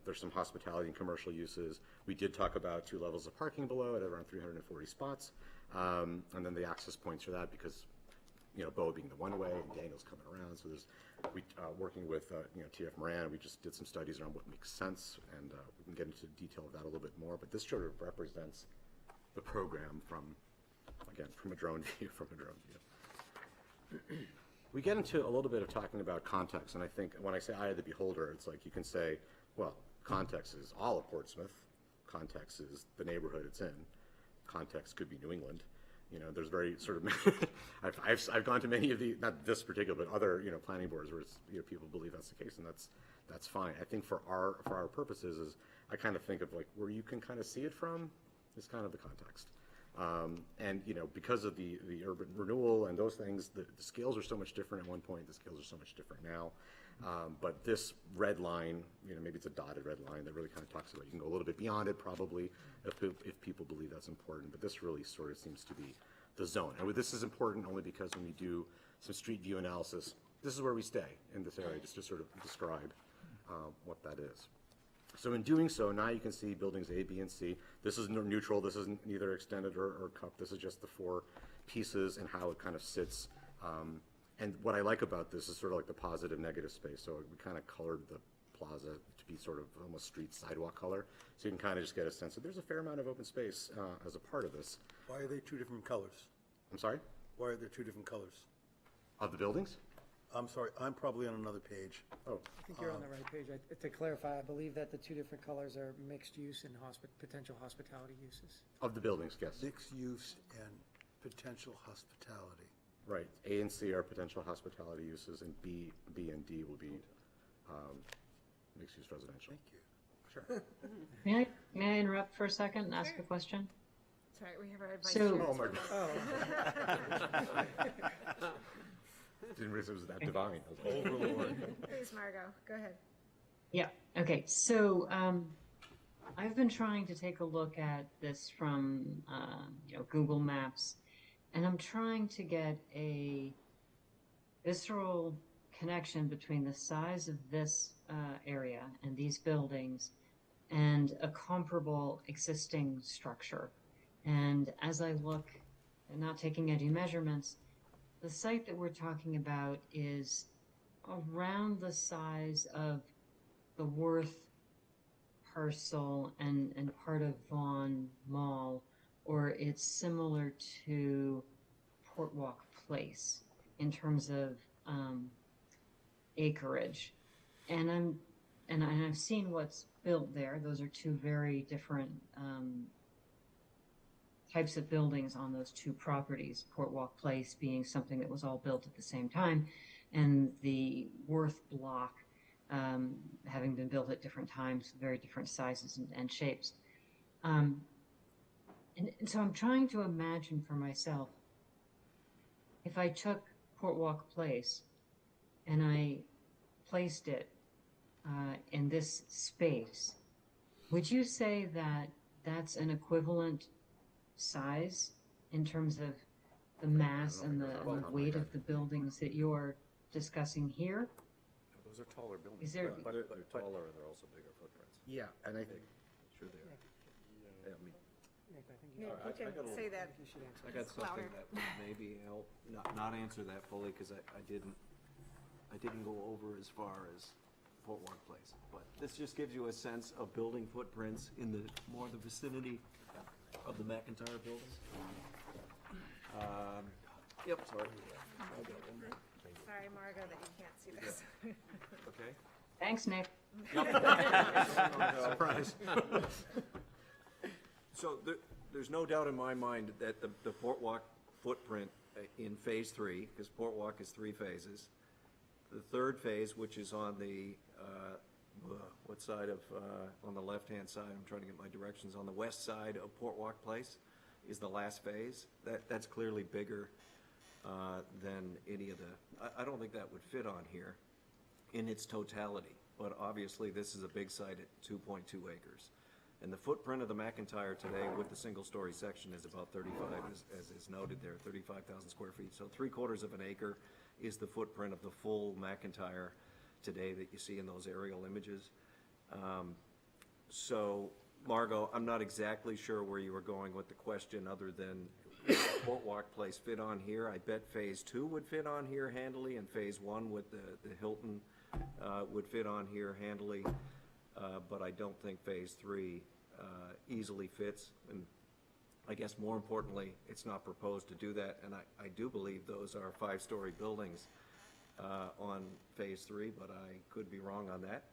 There's some hospitality and commercial uses. We did talk about 2 levels of parking below at around 340 spots. And then the access points for that because, Bow being the one way and Daniel's coming around. So there's, working with, TF Moran, we just did some studies around what makes sense, and we can get into detail of that a little bit more. But this sort of represents the program from a drone view, We get into a little bit of talking about context, and I think when I say eye of the beholder, it's like you can say, well, context is all of Portsmouth, context is the neighborhood it's in, context could be New England. There's very sort of, I've gone to many of the, not this particular, but other, planning boards where it's, people believe that's the case, and that's fine. I think for our purposes is, I kind of think of like where you can kind of see it from is kind of the context. And because of the urban renewal and those things, the scales are so much different at one point, the scales are so much different now. But this red line, maybe it's a dotted red line that really kind of talks about, you can go a little bit beyond it probably if people believe that's important, but this really sort of seems to be the zone. And this is important only because when we do some street view analysis, this is where we stay in this area, just to sort of describe what that is. So in doing so, now you can see buildings A, B, and C. This is neutral. This isn't neither extended or cupped. This is just the 4 pieces and how it kind of sits. And what I like about this is sort of like the positive negative space. So we kind of colored the plaza to be sort of almost street sidewalk color. So you can kind of just get a sense that there's a fair amount of open space as a part of this. Why are they 2 different colors? I'm sorry? Why are there 2 different colors? Of the buildings? I'm sorry, I'm probably on another page. Oh. I think you're on the right page. To clarify, I believe that the 2 different colors are mixed use and potential hospitality uses. Of the buildings, yes. Mixed use and potential hospitality. Right. A and C are potential hospitality uses, and B and D will be mixed-use residential. Thank you. Sure. May I interrupt for a second and ask a question? Sorry, we have our advice. So- Oh, my God. Didn't realize it was that divine. Overlord. Please, Margot, go ahead. Yeah, okay, so I've been trying to take a look at this from Google Maps, and I'm trying to get a visceral connection between the size of this area and these buildings and a comparable existing structure. And as I look, and not taking any measurements, the site that we're talking about is around the size of the Worth parcel and part of Vaughan Mall, or it's similar to Portwalk Place in terms of acreage. And I've seen what's built there. Those are 2 very different types of buildings on those 2 properties, Portwalk Place being something that was all built at the same time, and the Worth block having been built at different times, very different sizes and shapes. And so I'm trying to imagine for myself, if I took Portwalk Place and I placed it in this space, would you say that that's an equivalent size in terms of the mass and the weight of the buildings that you're discussing here? Those are taller buildings. Is there- But they're taller and they're also bigger footprints. Yeah, and I think. Sure they are. Yeah, I mean, Nick, you can say that I got something louder. that would maybe help not answer that fully, because I didn't go over as far as Portwalk Place. But this just gives you a sense of building footprints in the vicinity of the McIntyre buildings. Yep, sorry. Sorry, Margot, that you can't see this. Okay. Thanks, Nick. Surprise. So there's no doubt in my mind that the Port Walk footprint in Phase 3, because Port Walk is 3 phases, the third phase, which is on the, what side of, on the left-hand side, I'm trying to get my directions, on the west side of Port Walk Place, is the last phase. That's clearly bigger than any of the, I don't think that would fit on here in its totality, but obviously this is a big site at 2.2 acres. And the footprint of the McIntyre today with the single-story section is about 35, as is noted there, 35,000 square feet. So 3/4 of an acre is the footprint of the full McIntyre today that you see in those aerial images. So, Margot, I'm not exactly sure where you were going with the question other than Port Walk Place fit on here. I bet Phase 2 would fit on here handily, and Phase 1 with the Hilton would fit on here handily. But I don't think Phase 3 easily fits. And I guess more importantly, it's not proposed to do that. And I do believe those are 5-story buildings on Phase 3, but I could be wrong on that.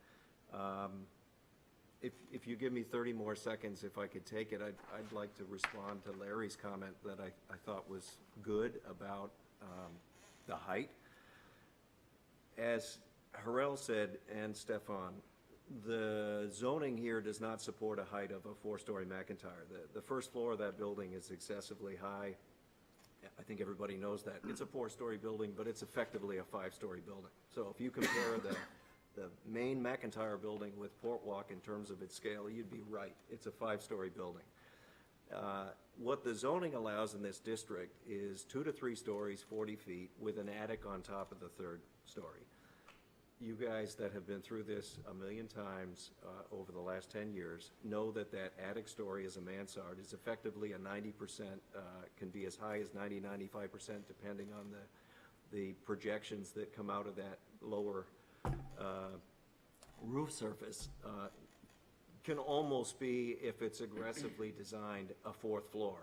If you give me 30 more seconds, if I could take it, I'd like to respond to Larry's comment that I thought was good about the height. As Harel said, and Stefan, the zoning here does not support a height of a 4-story McIntyre. The first floor of that building is excessively high. I think everybody knows that. It's a 4-story building, but it's effectively a 5-story building. So if you compare the main McIntyre building with Port Walk in terms of its scale, you'd be right. It's a 5-story building. What the zoning allows in this district is 2 to 3 stories, 40 feet, with an attic on top of the 3rd story. You guys that have been through this a million times over the last 10 years know that that attic story as a mansard is effectively a 90%, can be as high as 90-95% depending on the projections that come out of that lower roof surface. Can almost be, if it's aggressively designed, a 4th floor.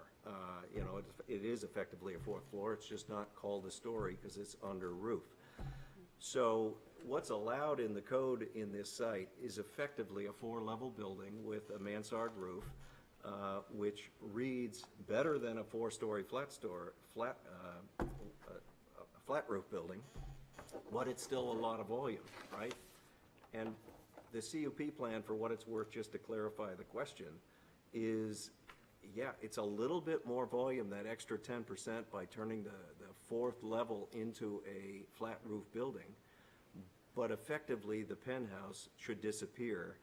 You know, it is effectively a 4th floor. It's just not called a story because it's under roof. So what's allowed in the code in this site is effectively a 4-level building with a mansard roof, which reads better than a 4-story flat roof building, but it's still a lot of volume, right? And the CUP plan, for what it's worth, just to clarify the question, is, yeah, it's a little bit more volume, that extra 10% by turning the 4th level into a flat roof building, but effectively the penthouse should disappear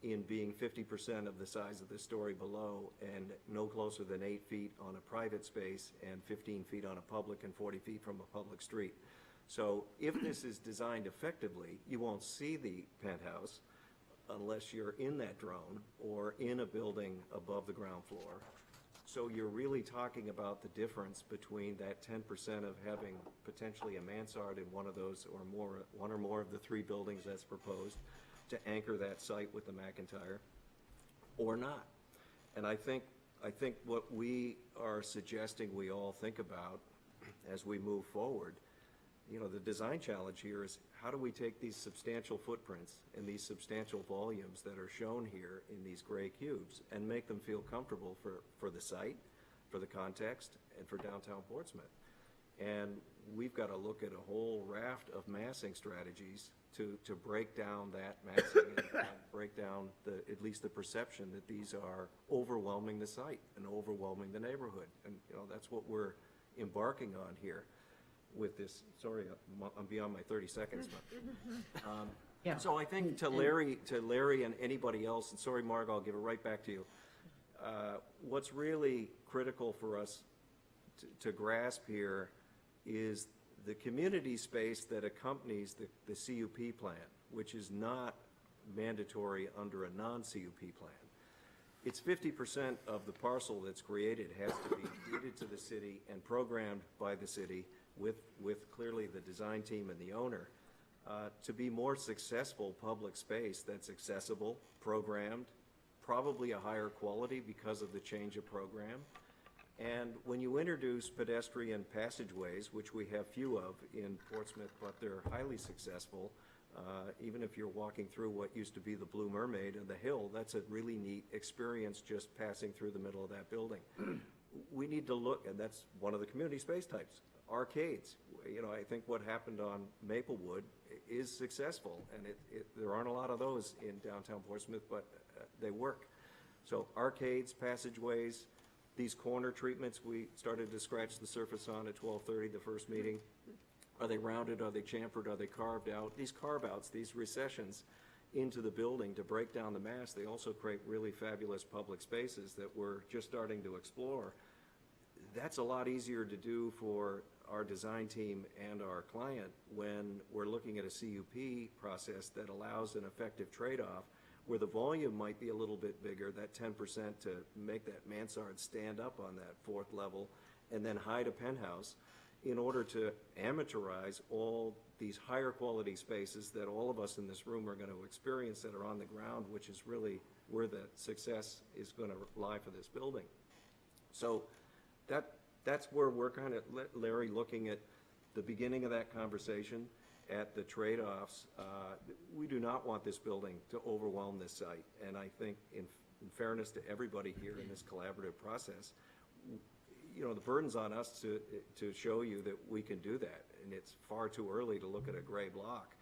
in being 50% of the size of the story below and no closer than 8 feet on a private space and 15 feet on a public and 40 feet from a public street. So if this is designed effectively, you won't see the penthouse unless you're in that drone or in a building above the ground floor. So you're really talking about the difference between that 10% of having potentially a mansard in one of those or more, one or more of the 3 buildings that's proposed to anchor that site with the McIntyre, or not. And I think what we are suggesting we all think about as we move forward, you know, the design challenge here is how do we take these substantial footprints and these substantial volumes that are shown here in these gray cubes and make them feel comfortable for the site, for the context, and for downtown Portsmouth. And we've got to look at a whole raft of massing strategies to break down that massing and break down at least the perception that these are overwhelming the site and overwhelming the neighborhood. And, you know, that's what we're embarking on here with this. Sorry, I'm beyond my 30 seconds. But, so I think to Larry and anybody else, and sorry, Marg, I'll give it right back to you. What's really critical for us to grasp here is the community space that accompanies the CUP plan, which is not mandatory under a non-CUP plan. It's 50% of the parcel that's created has to be deeded to the city and programmed by the city with clearly the design team and the owner to be more successful public space that's accessible, programmed, probably a higher quality because of the change of program. And when you introduce pedestrian passageways, which we have few of in Portsmouth, but they're highly successful, Even if you're walking through what used to be the Blue Mermaid and the hill, that's a really neat experience just passing through the middle of that building. We need to look, and that's one of the community space types, arcades. You know, I think what happened on Maplewood is successful, and there aren't a lot of those in downtown Portsmouth, but they work. So arcades, passageways, these corner treatments we started to scratch the surface on at 12:30, the first meeting. Are they rounded? Are they chamfered? Are they carved out? These carve-outs, these recessions into the building to break down the mass, they also create really fabulous public spaces that we're just starting to explore. That's a lot easier to do for our design team and our client when we're looking at a CUP process that allows an effective trade-off where the volume might be a little bit bigger, that 10% to make that mansard stand up on that fourth level and then hide a penthouse, in order to amateurize all these higher quality spaces that all of us in this room are going to experience that are on the ground, which is really where the success is going to lie for this building. So that's where we're kind of, Larry, looking at the beginning of that conversation, at the trade-offs. We do not want this building to overwhelm this site, and I think in fairness to everybody here in this collaborative process, you know, the burden's on us to show you that we can do that, and it's far too early to look at a gray block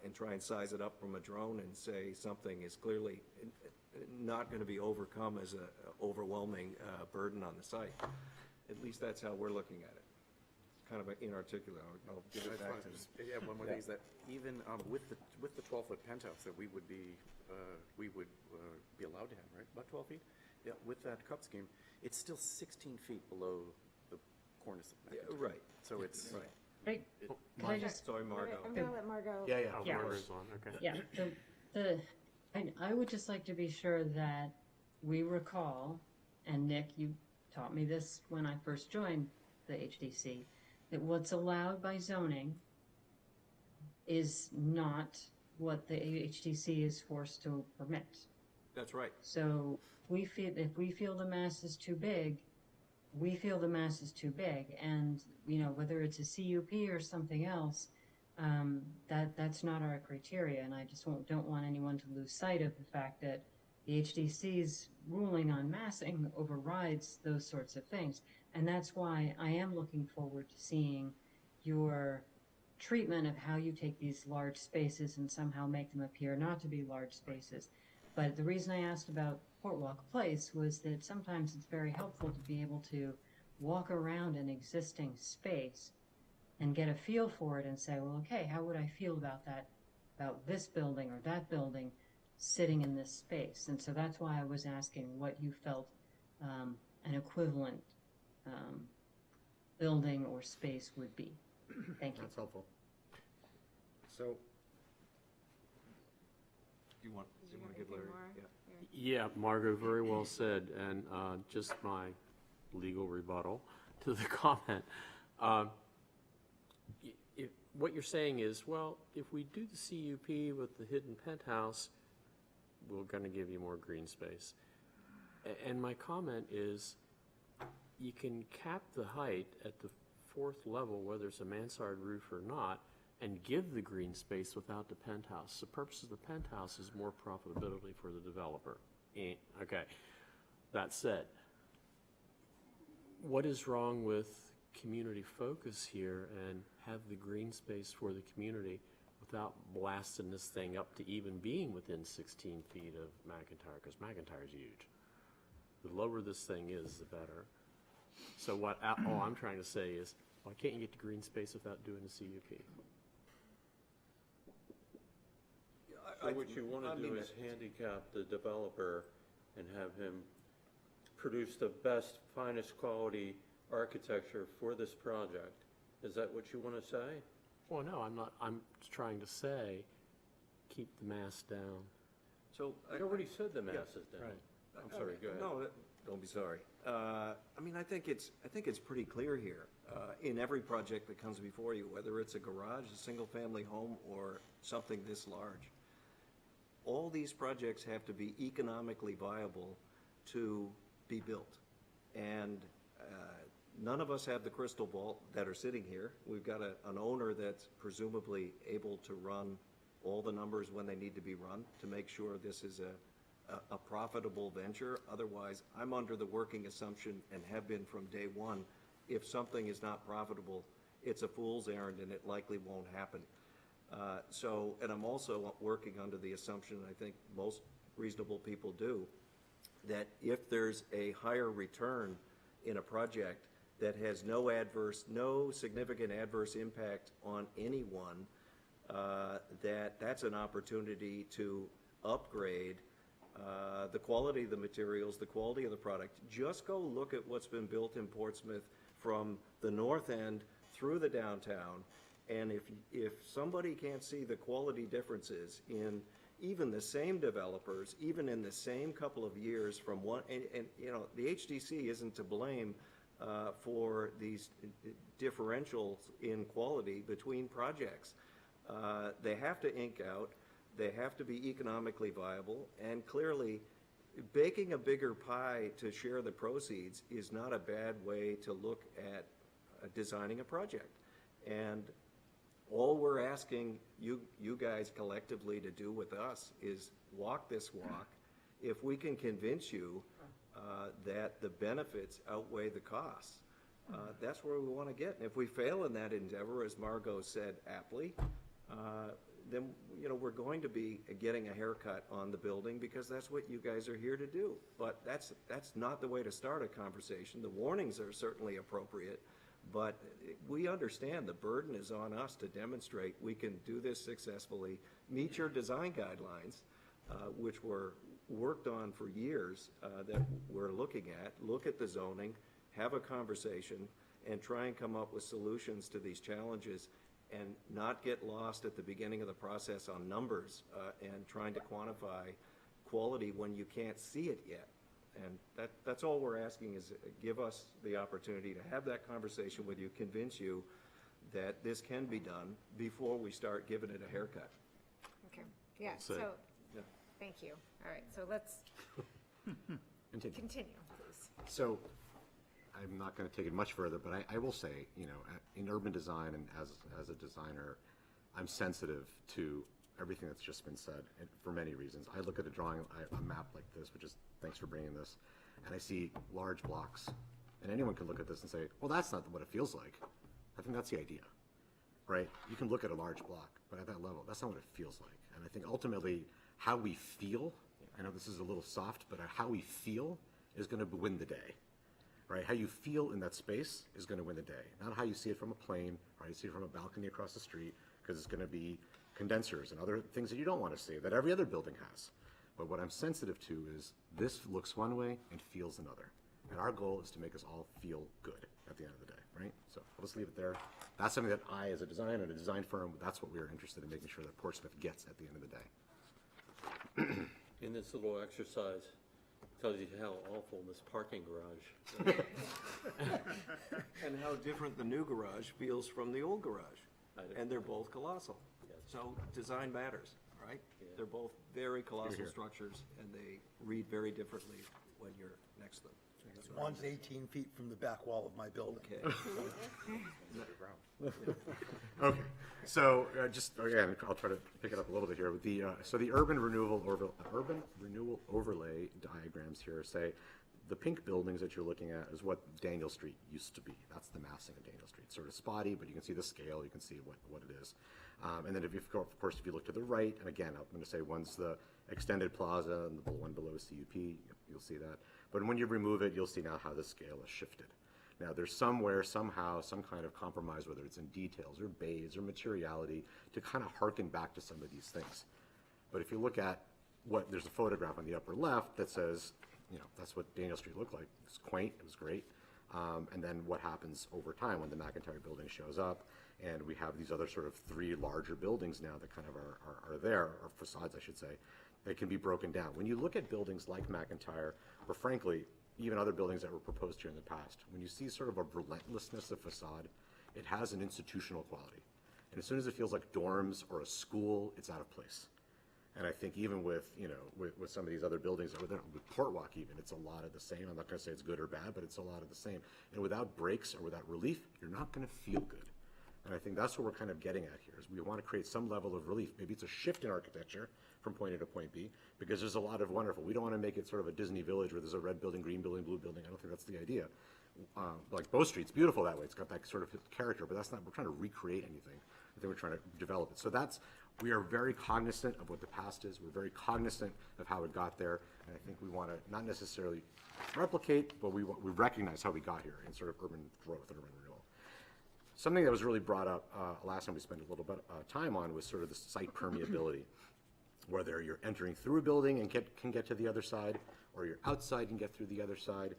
and try and size it up from a drone and say something is clearly not going to be overcome as an overwhelming burden on the site. At least that's how we're looking at it. It's kind of inarticulate. I'll give it back to you. Yeah, one more thing is that even with the 12-foot penthouse that we would be allowed to have, right? About 12 feet? Yeah, with that cup scheme, it's still 16 feet below the cornice of McIntyre. Yeah, right. So it's. Right. Right. Can I just? Sorry, Margot. I'm gonna let Margot. Yeah. Yeah. Margot's on, okay. Yeah, I would just like to be sure that we recall, and Nick, you taught me this when I first joined the HDC, that what's allowed by zoning is not what the HDC is forced to permit. That's right. So if we feel the mass is too big, we feel the mass is too big, and whether it's a CUP or something else, that's not our criteria. And I just don't want anyone to lose sight of the fact that the HDC's ruling on massing overrides those sorts of things, and that's why I am looking forward to seeing your treatment of how you take these large spaces and somehow make them appear not to be large spaces. But the reason I asked about Portwalk Place was that sometimes it's very helpful to be able to walk around an existing space and get a feel for it and say, well, okay, how would I feel about that, about this building or that building sitting in this space? And so that's why I was asking what you felt an equivalent building or space would be. Thank you. That's helpful. So, do you want to give Larry? Yeah. Yeah, Margot, very well said, and just my legal rebuttal to the comment. What you're saying is, well, if we do the CUP with the hidden penthouse, we're going to give you more green space. And my comment is, you can cap the height at the fourth level, whether it's a mansard roof or not, and give the green space without the penthouse. The purpose of the penthouse is more profitability for the developer. Okay, that said, what is wrong with community focus here and have the green space for the community without blasting this thing up to even being within 16 feet of McIntyre, because McIntyre's huge. The lower this thing is, the better. So all I'm trying to say is, why can't you get to green space without doing the CUP? So what you want to do is handicap the developer and have him produce the best, finest quality architecture for this project. Is that what you want to say? Well, no, I'm not. I'm trying to say, keep the mass down. So You already said the mass is down. Right. I'm sorry, go ahead. No, don't be sorry. I think it's pretty clear here. In every project that comes before you, whether it's a garage, a single-family home, or something this large, all these projects have to be economically viable to be built. And none of us have the crystal ball that are sitting here. We've got an owner that's presumably able to run all the numbers when they need to be run to make sure this is a profitable venture. Otherwise, I'm under the working assumption, and have been from day one, if something is not profitable, it's a fool's errand and it likely won't happen. And I'm also working under the assumption, I think most reasonable people do, that if there's a higher return in a project that has no significant adverse impact on anyone, that's an opportunity to upgrade the quality of the materials, the quality of the product. Just go look at what's been built in Portsmouth from the north end through the downtown, and if somebody can't see the quality differences in even the same developers, even in the same couple of years from one, and you know, the HDC isn't to blame for these differentials in quality between projects. They have to ink out, they have to be economically viable, and clearly baking a bigger pie to share the proceeds is not a bad way to look at designing a project. And all we're asking you guys collectively to do with us is walk this walk. If we can convince you that the benefits outweigh the costs, that's where we want to get. And if we fail in that endeavor, as Margot said aptly, then you know we're going to be getting a haircut on the building because that's what you guys are here to do. But that's not the way to start a conversation. The warnings are certainly appropriate, but we understand the burden is on us to demonstrate we can do this successfully, meet your design guidelines, which were worked on for years, that we're looking at, look at the zoning, have a conversation, and try and come up with solutions to these challenges, and not get lost at the beginning of the process on numbers and trying to quantify quality when you can't see it yet. And that's all we're asking is give us the opportunity to have that conversation with you, convince you that this can be done before we start giving it a haircut. Okay, yeah, So- so, Yeah. thank you. All right, so let's continue, please. So, I'm not going to take it much further, but I will say, you know, in urban design and as a designer, I'm sensitive to everything that's just been said, and for many reasons. I look at a drawing, a map like this, which is, thanks for bringing this, and I see large blocks. And anyone can look at this and say, well, that's not what it feels like. I think that's the idea, right? You can look at a large block, but at that level, that's not what it feels like. And I think ultimately, how we feel, I know this is a little soft, but how we feel is going to win the day, right? How you feel in that space is going to win the day. Not how you see it from a plane, or how you see it from a balcony across the street, because it's going to be condensers and other things that you don't want to see, that every other building has. But what I'm sensitive to is this looks one way and feels another. And our goal is to make us all feel good at the end of the day, right? So I'll just leave it there. That's something that I, as a designer and a design firm, that's what we're interested in making sure that Portsmouth gets at the end of the day. In this little exercise, tells you how awful this parking garage is. And how different the new garage feels from the old garage. And they're both colossal. So design matters, right? They're both very colossal Here. structures, and they read very differently when you're next to them. One's 18 feet from the back wall of my building. Okay, so just again, I'll try to pick it up a little bit here. With the so the urban renewal overlay diagrams here say the pink buildings that you're looking at is what Daniel Street used to be. That's the massing of Daniel Street. Sort of spotty, but you can see the scale. You can see what it is. And then if you go, of course, if you look to the right, and again, I'm going to say one's the extended plaza and the one below CUP. You'll see that. But when you remove it, you'll see now how the scale has shifted. Now, there's somewhere, somehow, some kind of compromise, whether it's in details or bays or materiality, to kind of harken back to some of these things. But if you look at there's a photograph on the upper left that says, you know, that's what Daniel Street looked like. It's quaint, it was great. And then what happens over time when the McIntyre building shows up, and we have these other sort of three larger buildings now that kind of are there, or facades, I should say, that can be broken down. When you look at buildings like McIntyre, or frankly, even other buildings that were proposed here in the past, when you see sort of a relentlessness of facade, it has an institutional quality. And as soon as it feels like dorms or a school, it's out of place. And I think even with, you know, with some of these other buildings, with Portwalk even, it's a lot of the same. I'm not going to say it's good or bad, but it's a lot of the same. And without breaks or without relief, you're not going to feel good. And I think that's what we're kind of getting at here, is we want to create some level of relief. Maybe it's a shift in architecture from point A to point B, because there's a lot of wonderful, we don't want to make it sort of a Disney village where there's a red building, green building, blue building. I don't think that's the idea. Like Bow Street's beautiful that way. It's got that sort of character, but that's not, we're trying to recreate anything. I think we're trying to develop it. So we are very cognizant of what the past is. We're very cognizant of how it got there. And I think we want to not necessarily replicate, but we recognize how we got here in sort of urban growth and urban renewal. Something that was really brought up last time we spent a little bit time on was sort of the site permeability, whether you're entering through a building and can get to the other side, or you're outside and get through the other side,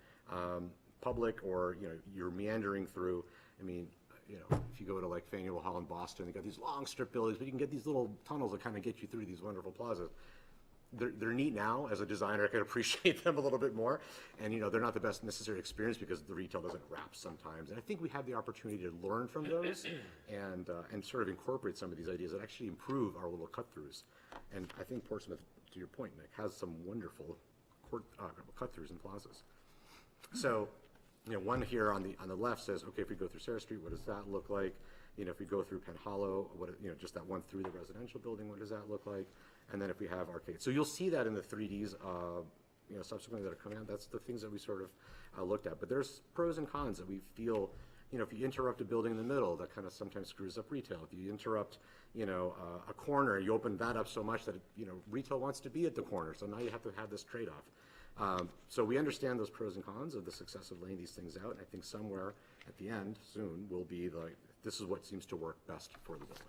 public, or you're meandering through. I mean, if you go to like Faneuil Hall in Boston, they got these long strip buildings, but you can get these little tunnels that kind of get you through these wonderful plazas. They're neat now. As a designer, I can appreciate them a little bit more. And they're not the best necessary experience because the retail doesn't wrap sometimes. And I think we have the opportunity to learn from those and sort of incorporate some of these ideas that actually improve our little cut-throughs. And I think Portsmouth, to your point, Nick, has some wonderful cut-throughs and plazas. So, one here on the left says, okay, if we go through Sarah Street, what does that look like? If we go through Penn Hollow, just that one through the residential building, what does that look like? And then if we have arcade. So you'll see that in the 3Ds, subsequently that are coming out. That's the things that we sort of looked at. But there's pros and cons that we feel, if you interrupt a building in the middle, that kind of sometimes screws up retail. If you interrupt, a corner, you open that up so much that, retail wants to be at the corner. So now you have to have this trade-off. So we understand those pros and cons of the success of laying these things out. And I think somewhere at the end, soon, will be like, this is what seems to work best for the building.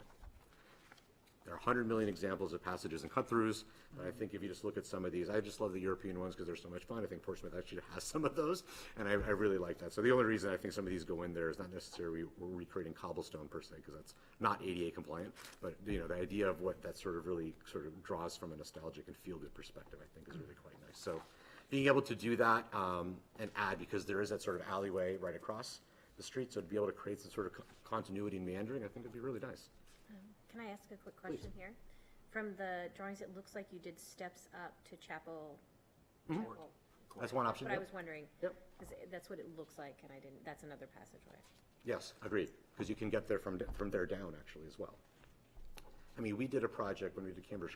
There are 100 million examples of passages and cut-throughs. I think if you just look at some of these, I just love the European ones because they're so much fun. I think Portsmouth actually has some of those, and I really like that. So the only reason I think some of these go in there is not necessarily we're recreating cobblestone per se, because that's not ADA compliant, but the idea of what that sort of really sort of draws from a nostalgic and feel-good perspective, I think is really quite nice. So being able to do that and add, because there is that sort of alleyway right across the street, so to be able to create some sort of continuity and meandering, I think would be really nice. Can I ask a quick question here? From the drawings, it looks like you did steps up to Chapel. Mm-hmm. That's one option. But I Yep. was wondering, Yep. because that's what it looks like, and I didn't. That's another passageway. Yes, agreed, because you can get there from there down actually as well. I mean, we did a project when we did Cambridge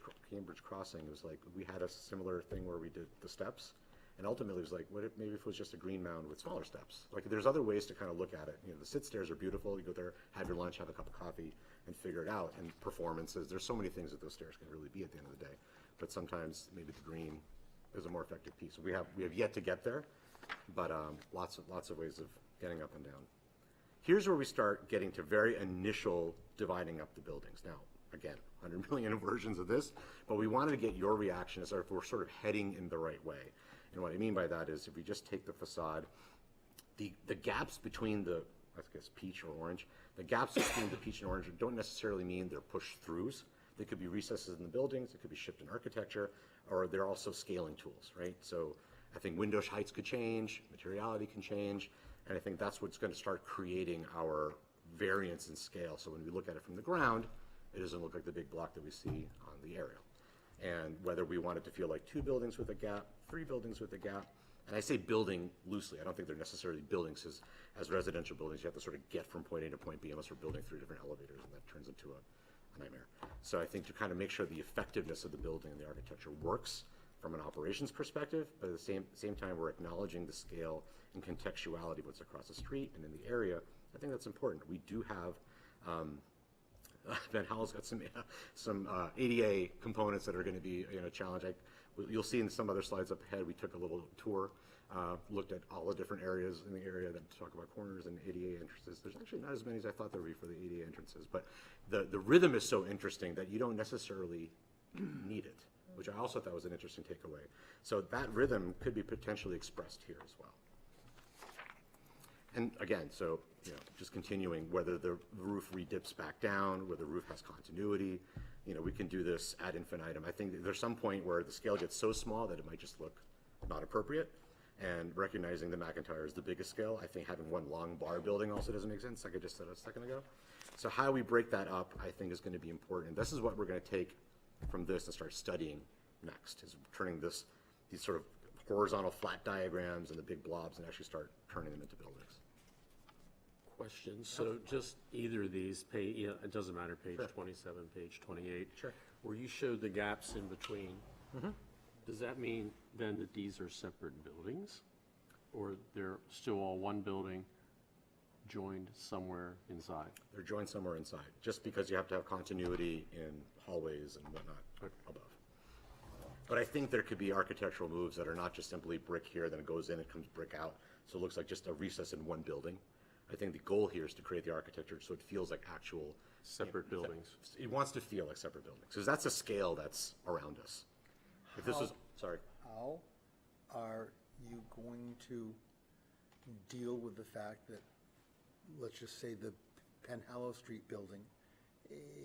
Crossing. It was like we had a similar thing where we did the steps, and ultimately it was like, what if maybe if it was just a green mound with smaller steps? Like there's other ways to kind of look at it. The sit stairs are beautiful. You go there, have your lunch, have a cup of coffee, and figure it out. And performances, there's so many things that those stairs can really be at the end of the day. But sometimes maybe the green is a more effective piece. We have yet to get there, but lots of ways of getting up and down. Here's where we start getting to very initial dividing up the buildings. Now, again, 100 million versions of this, but we wanted to get your reaction as if we're sort of heading in the right way. And what I mean by that is if we just take the facade, the gaps between the, I guess, peach or orange, the gaps between the peach and orange don't necessarily mean they're push-throughs. They could be recesses in the buildings, it could be shift in architecture, or they're also scaling tools, right? So I think window heights could change, materiality can change, and I think that's what's going to start creating our variance in scale. So when we look at it from the ground, it doesn't look like the big block that we see on the aerial. And whether we want it to feel like 2 buildings with a gap, 3 buildings with a gap, and I say building loosely, I don't think they're necessarily buildings as residential buildings. You have to sort of get from point A to point B unless we're building 3 different elevators, and that turns into a nightmare. So I think to kind of make sure the effectiveness of the building and the architecture works from an operations perspective, but at the same time we're acknowledging the scale and contextuality of what's across the street and in the area. I think that's important. We do have Van Howell's got some ADA components that are going to be a challenge. You'll see in some other slides up ahead, we took a little tour, looked at all the different areas in the area that talk about corners and ADA entrances. There's actually not as many as I thought there would be for the ADA entrances, but the rhythm is so interesting that you don't necessarily need it, which I also thought was an interesting takeaway. So that rhythm could be potentially expressed here as well. And again, so just continuing, whether the roof redips back down, whether the roof has continuity, we can do this ad infinitum. I think there's some point where the scale gets so small that it might just look not appropriate. And recognizing the McIntyre is the biggest scale, I think having one long bar building also doesn't make sense, like I just said a second ago. So how we break that up, I think, is going to be important. This is what we're going to take from this and start studying next, is turning these sort of horizontal flat diagrams and the big blobs and actually start turning them into buildings. Question, so just either of these, it doesn't matter, page 27, page 28. Sure. Where you showed the gaps in between, does that mean then that these are separate buildings? Or they're still all one building joined somewhere inside? They're joined somewhere inside, just because you have to have continuity in hallways and whatnot above. But I think there could be architectural moves that are not just simply brick here, then it goes in, it comes brick out, so it looks like just a recess in one building. I think the goal here is to create the architecture so it feels like actual Separate buildings. It wants to feel like separate buildings, because that's a scale that's around us. If this was, sorry. How are you going to deal with the fact that, let's just say, the Penn Hallow Street building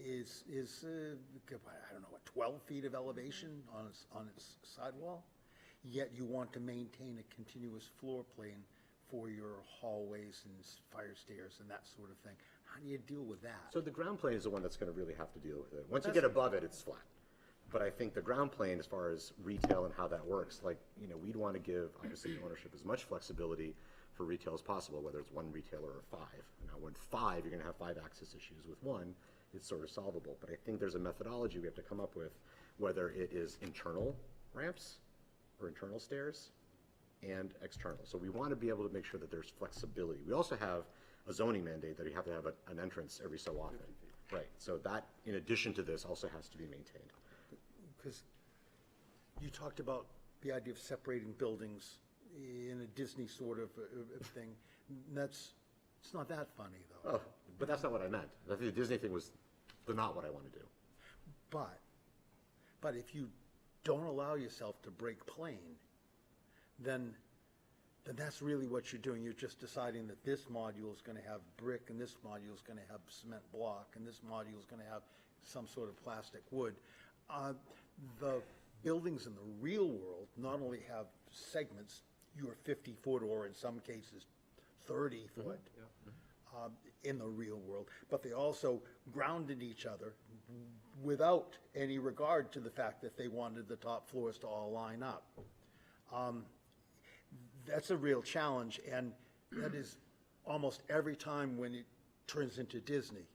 is I don't know, what, 12 feet of elevation on its sidewall? Yet you want to maintain a continuous floor plane for your hallways and fire stairs and that sort of thing. How do you deal with that? So the ground plane is the one that's going to really have to deal with it. Once you get above it, it's flat. But I think the ground plane, as far as retail and how that works, like, we'd want to give, obviously, ownership as much flexibility for retail as possible, whether it's one retailer or five. Now, when five, you're going to have 5 access issues. With one, it's sort of solvable. But I think there's a methodology we have to come up with, whether it is internal ramps or internal stairs and external. So we want to be able to make sure that there's flexibility. We also have a zoning mandate that you have to have an entrance every so often. Right, so that, in addition to this, also has to be maintained. Because you talked about the idea of separating buildings in a Disney sort of thing. It's not that funny, though. Oh, but that's not what I meant. I think the Disney thing was not what I want to do. But if you don't allow yourself to break plane, then that's really what you're doing. You're just deciding that this module is going to have brick, and this module is going to have cement block, and this module is going to have some sort of plastic wood. The buildings in the real world not only have segments, you're 50 foot or in some cases 30 foot in the real world, but they also grounded each other without any regard to the fact that they wanted the top floors to all line up. That's a real challenge, and that is almost every time when it turns into Disney.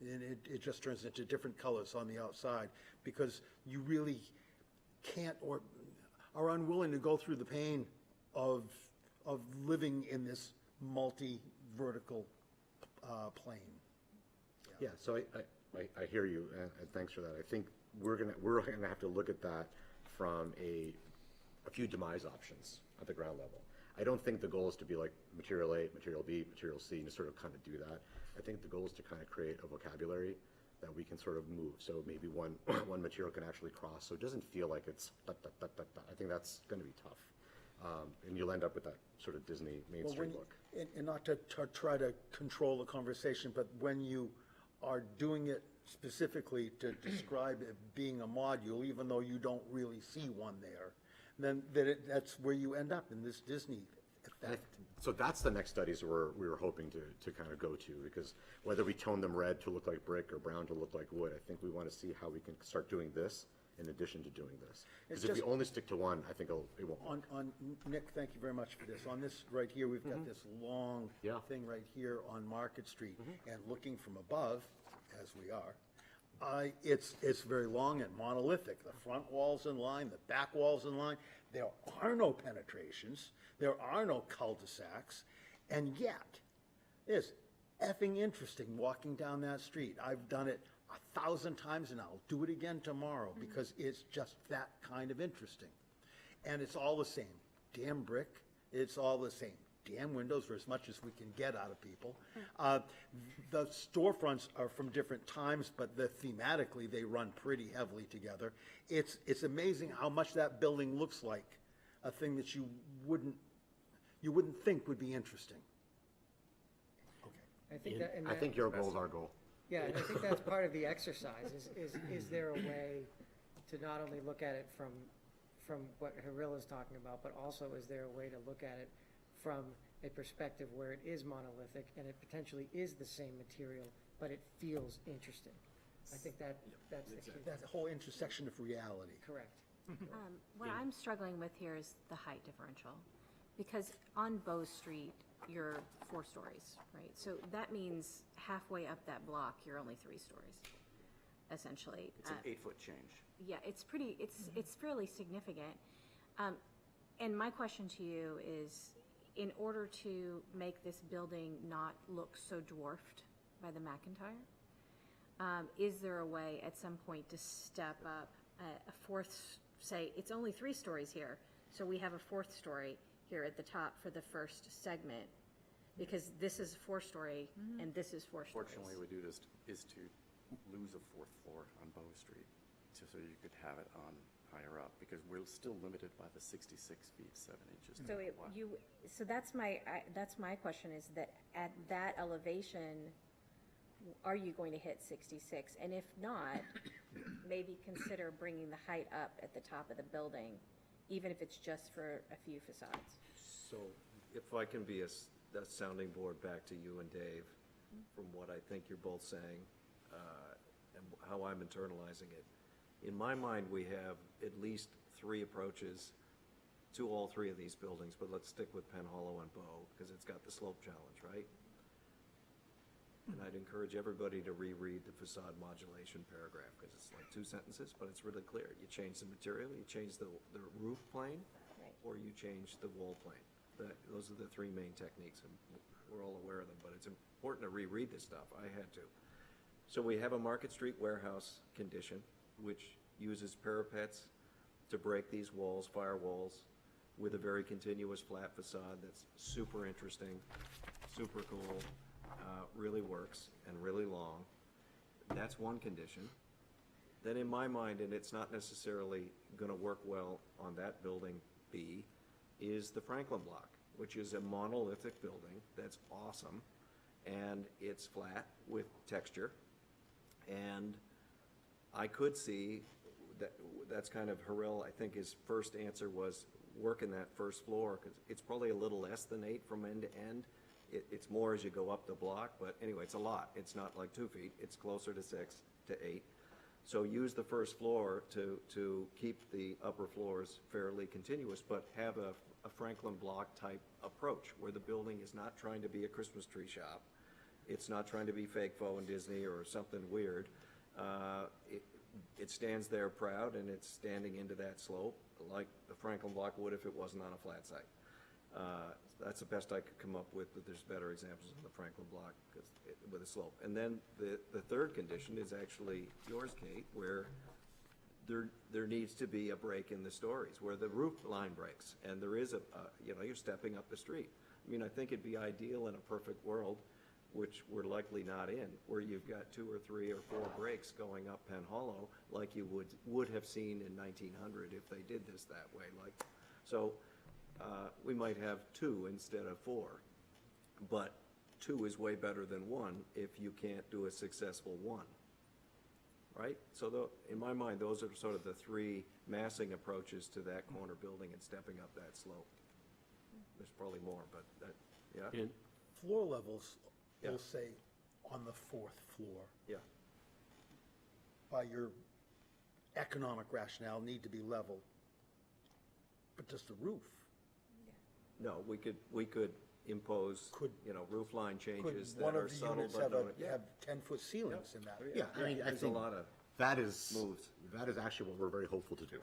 And it just turns into different colors on the outside, because you really can't or are unwilling to go through the pain of living in this multi-vertical plane. Yeah, so I hear you, and thanks for that. I think we're gonna have to look at that from a few demise options at the ground level. I don't think the goal is to be like material A, material B, material C, and to sort of kind of do that. I think the goal is to kind of create a vocabulary that we can sort of move. So maybe one material can actually cross, so it doesn't feel like it's da, da, da, da, da. I think that's going to be tough. And you'll end up with that sort of Disney Main Street look. And not to try to control the conversation, but when you are doing it specifically to describe it being a module, even though you don't really see one there, then that's where you end up in this Disney effect. So that's the next studies we were hoping to kind of go to, because whether we tone them red to look like brick or brown to look like wood, I think we want to see how we can start doing this in addition to doing this. Because if we only stick to one, I think it won't work. On Nick, thank you very much for this. On this right here, we've got this long thing right here on Market Street, and looking from above, as we are, it's very long and monolithic. The front wall's in line, the back wall's in line. There are no penetrations. There are no cul-de-sacs. And yet, it's effing interesting walking down that street. I've done it 1,000 times, and I'll do it again tomorrow because it's just that kind of interesting. And it's all the same. Damn brick. It's all the same. Damn windows, for as much as we can get out of people. The storefronts are from different times, but thematically they run pretty heavily together. It's amazing how much that building looks like a thing that you wouldn't think would be interesting. Okay. I think your goal is our goal. Yeah, and I think that's part of the exercise, is there a way to not only look at it from what Haril is talking about, but also is there a way to look at it from a perspective where it is monolithic and it potentially is the same material, but it feels interesting. I think that's the key. That's a whole intersection of reality. Correct. What I'm struggling with here is the height differential. Because on Bow Street, you're 4 stories, right? So that means halfway up that block, you're only 3 stories, essentially. It's an 8-foot change. Yeah, it's pretty, it's fairly significant. And my question to you is, in order to make this building not look so dwarfed by the McIntyre, is there a way at some point to step up a fourth, say, it's only 3 stories here, so we have a 4th story here at the top for the first segment, because this is 4-story and this is 4 stories. Fortunately, we do this is to lose a 4th floor on Bow Street, so you could have it on higher up, because we're still limited by the 66 feet 7 inches. So so that's my question, is that at that elevation, are you going to hit 66? And if not, maybe consider bringing the height up at the top of the building, even if it's just for a few facades. So if I can be a sounding board back to you and Dave, from what I think you're both saying, and how I'm internalizing it. In my mind, we have at least 3 approaches to all 3 of these buildings, but let's stick with Penn Hollow and Bow, because it's got the slope challenge, right? And I'd encourage everybody to reread the facade modulation paragraph, because it's like 2 sentences, but it's really clear. You change the material, you change the roof plane, or you change the wall plane. Those are the 3 main techniques, and we're all aware of them, but it's important to reread this stuff. I had to. So we have a Market Street warehouse condition, which uses parapets to break these walls, firewalls, with a very continuous flat facade that's super interesting, super cool, really works, and really long. That's one condition. Then in my mind, and it's not necessarily going to work well on that building B, is the Franklin Block, which is a monolithic building that's awesome, and it's flat with texture. And I could see that's kind of Harrell, I think his first answer was work in that first floor, because it's probably a little less than 8 from end to end. It's more as you go up the block, but anyway, it's a lot. It's not like 2 feet. It's closer to 6 to 8. So use the first floor to keep the upper floors fairly continuous, but have a Franklin Block type approach, where the building is not trying to be a Christmas tree shop. It's not trying to be fake faux and Disney or something weird. It stands there proud, and it's standing into that slope like the Franklin Block would if it wasn't on a flat site. That's the best I could come up with, but there's better examples of the Franklin Block with a slope. And then the third condition is actually yours, Kate, where there needs to be a break in the stories, where the roof line breaks, and there is you're stepping up the street. I mean, I think it'd be ideal in a perfect world, which we're likely not in, where you've got 2 or 3 or 4 breaks going up Penn Hollow, like you would have seen in 1900 if they did this that way. So we might have 2 instead of 4, but 2 is way better than 1 if you can't do a successful 1, right? So in my mind, those are sort of the 3 massing approaches to that corner building and stepping up that slope. There's probably more, but yeah. Floor levels Yeah. will say on the 4th floor. Yeah. By your economic rationale, need to be level. But just the roof. No, we could impose, roof line changes Could that one are of the subtle units but have don't. have 10-foot ceilings in that? Yeah, I mean, I There's a think lot of that is moves. That is actually what we're very hopeful to do.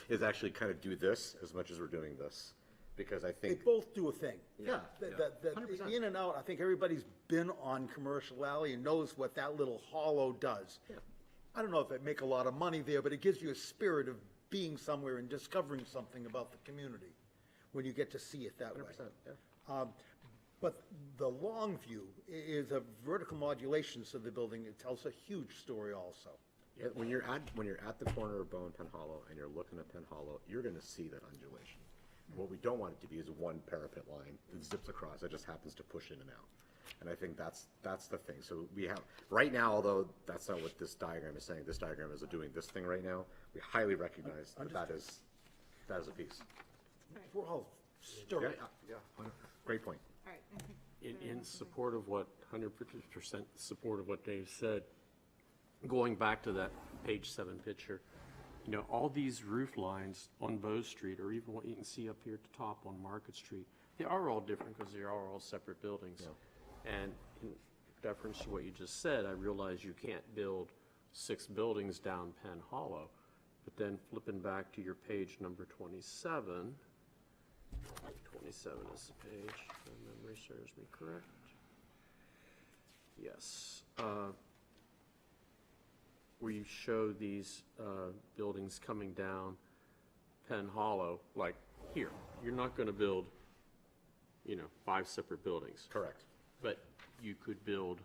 Is actually kind of do this as much as we're doing this, because I They think both do a thing. Yeah, The 100%. in and out, I think everybody's been on Commercial Alley and knows what that little hollow does. I don't know if it make a lot of money there, but it gives you a spirit of being somewhere and discovering something about the community when you get to see it that way. 100%, But the long view is a vertical modulation to the building. It tells a huge story also. yeah, when you're at the corner of Bow and Penn Hollow and you're looking at Penn Hollow, you're going to see that undulation. What we don't want it to be is one parapet line that zips across that just happens to push in and out. And I think that's the thing. So we have, right now, although that's not what this diagram is saying, this diagram is doing this thing right now, we highly recognize that is a piece. We're all stirred. Yeah. Great point. All right. In support of what, 100% support of what Dave said, going back to that page 7 picture, all these roof lines on Bow Street, or even what you can see up here at the top on Market Street, They are all different because they are all separate buildings. And in deference to what you just said, I realize you can't build 6 buildings down Penn Hollow. But then flipping back to your page number 27, 27 is the page, if my memory serves me correct. Yes. Where you show these buildings coming down Penn Hollow, like here. You're not going to build, 5 separate buildings. Correct. But you could build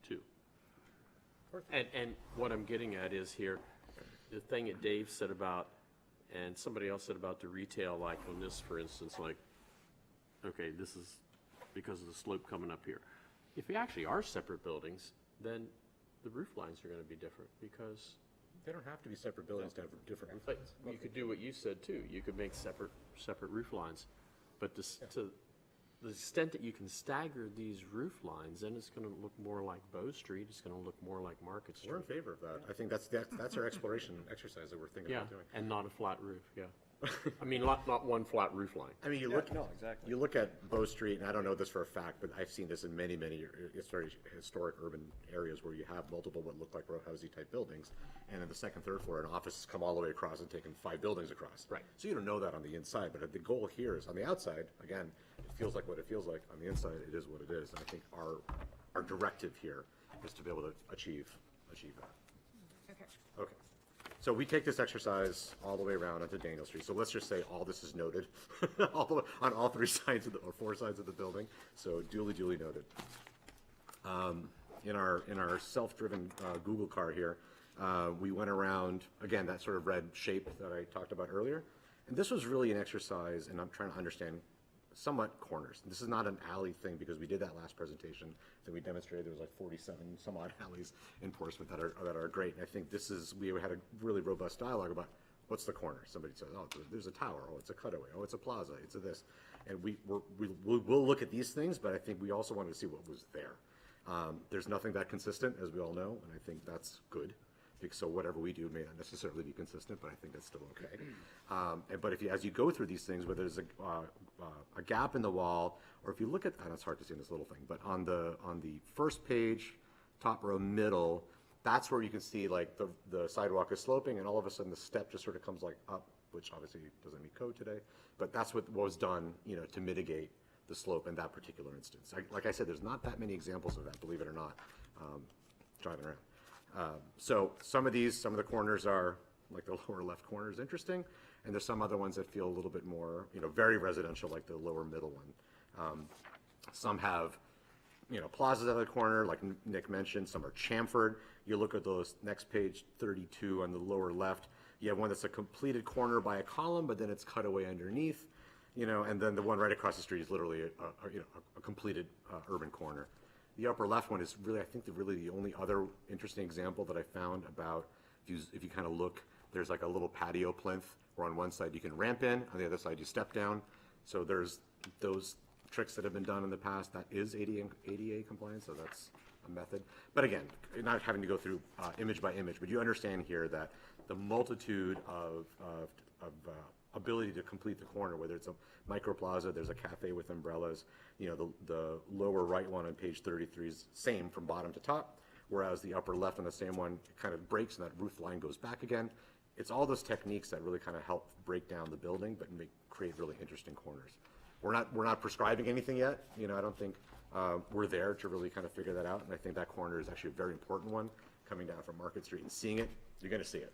2. And what I'm getting at is here, the thing that Dave said about, and somebody else said about the retail, like on this, for instance, like, okay, this is because of the slope coming up here. If they actually are separate buildings, then the roof lines are going to be different because They don't have to be separate buildings to have different roof but lines. you could do what you said too. You could make separate roof lines. But to the extent that you can stagger these roof lines, then it's going to look more like Bow Street. It's going to look more like Market Street. We're in favor of that. I think that's our exploration exercise that we're thinking Yeah, about doing. and not a flat roof, yeah. I mean, not one flat roof line. I mean, you look at Bow Street, and I don't know this for a fact, but I've seen this in many historic urban areas where you have multiple what look like row housey type buildings, and in the second, third floor, an office has come all the way across and taken 5 buildings across. Right. So you don't know that on the inside, but the goal here is on the outside. Again, it feels like what it feels like. On the inside, it is what it is. And I think our directive here is to be able to achieve that. Okay. Okay. So we take this exercise all the way around onto Daniel Street. So let's just say all this is noted on all 3 sides of or 4 sides of the building. So duly noted. In our self-driven Google car here, we went around, again, that sort of red shape that I talked about earlier. And this was really an exercise, and I'm trying to understand somewhat corners. This is not an alley thing because we did that last presentation that we demonstrated. There was like 47 some odd alleys in Portsmouth that are great. And I think we had a really robust dialogue about what's the corner. Somebody says, oh, there's a tower. Oh, it's a cutaway. Oh, it's a plaza. It's a this. And we'll look at these things, but I think we also wanted to see what was there. There's nothing that consistent, as we all know, and I think that's good. So whatever we do may not necessarily be consistent, but I think that's still okay. But as you go through these things, whether there's a gap in the wall, or if you look at, and it's hard to see in this little thing, but on the first page, top row, middle, that's where you can see like the sidewalk is sloping, and all of a sudden the step just sort of comes like up, which obviously doesn't meet code today, but that's what was done, to mitigate the slope in that particular instance. Like I said, there's not that many examples of that, believe it or not, driving around. So some of the corners are, like the lower left corner is interesting, and there's some other ones that feel a little bit more, very residential, like the lower middle one. Some have, plazas at the corner, like Nick mentioned. Some are chamfered. You look at those next page 32 on the lower left. You have one that's a completed corner by a column, but then it's cut away underneath, and then the one right across the street is literally a completed urban corner. The upper left one is really, I think, the only other interesting example that I found about, if you kind of look, there's like a little patio plinth where on one side you can ramp in, on the other side you step down. So there's those tricks that have been done in the past. That is ADA compliant, so that's a method. But again, not having to go through image by image, but you understand here that the multitude of ability to complete the corner, whether it's a micro plaza, there's a cafe with umbrellas, the lower right one on page 33 is same from bottom to top, whereas the upper left on the same one kind of breaks and that roof line goes back again. It's all those techniques that really kind of help break down the building, but create really interesting corners. We're not prescribing anything yet. I don't think we're there to really kind of figure that out, and I think that corner is actually a very important one coming down from Market Street and seeing it. You're going to see it.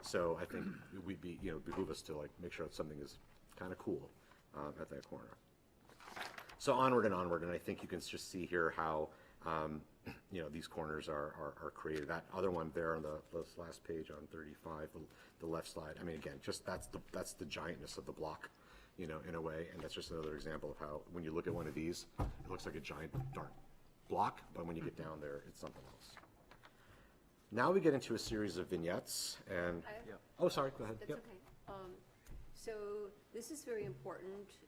So I think we'd behoove us to make sure that something is kind of cool at that corner. So onward, and I think you can just see here how these corners are created. That other one there on the last page on 35, the left slide. I mean, again, just that's the giantness of the block, in a way, and that's just another example of how when you look at one of these, it looks like a giant dark block, but when you get down there, it's something else. Now we get into a series of vignettes, and oh, sorry, go ahead. That's okay. So this is very important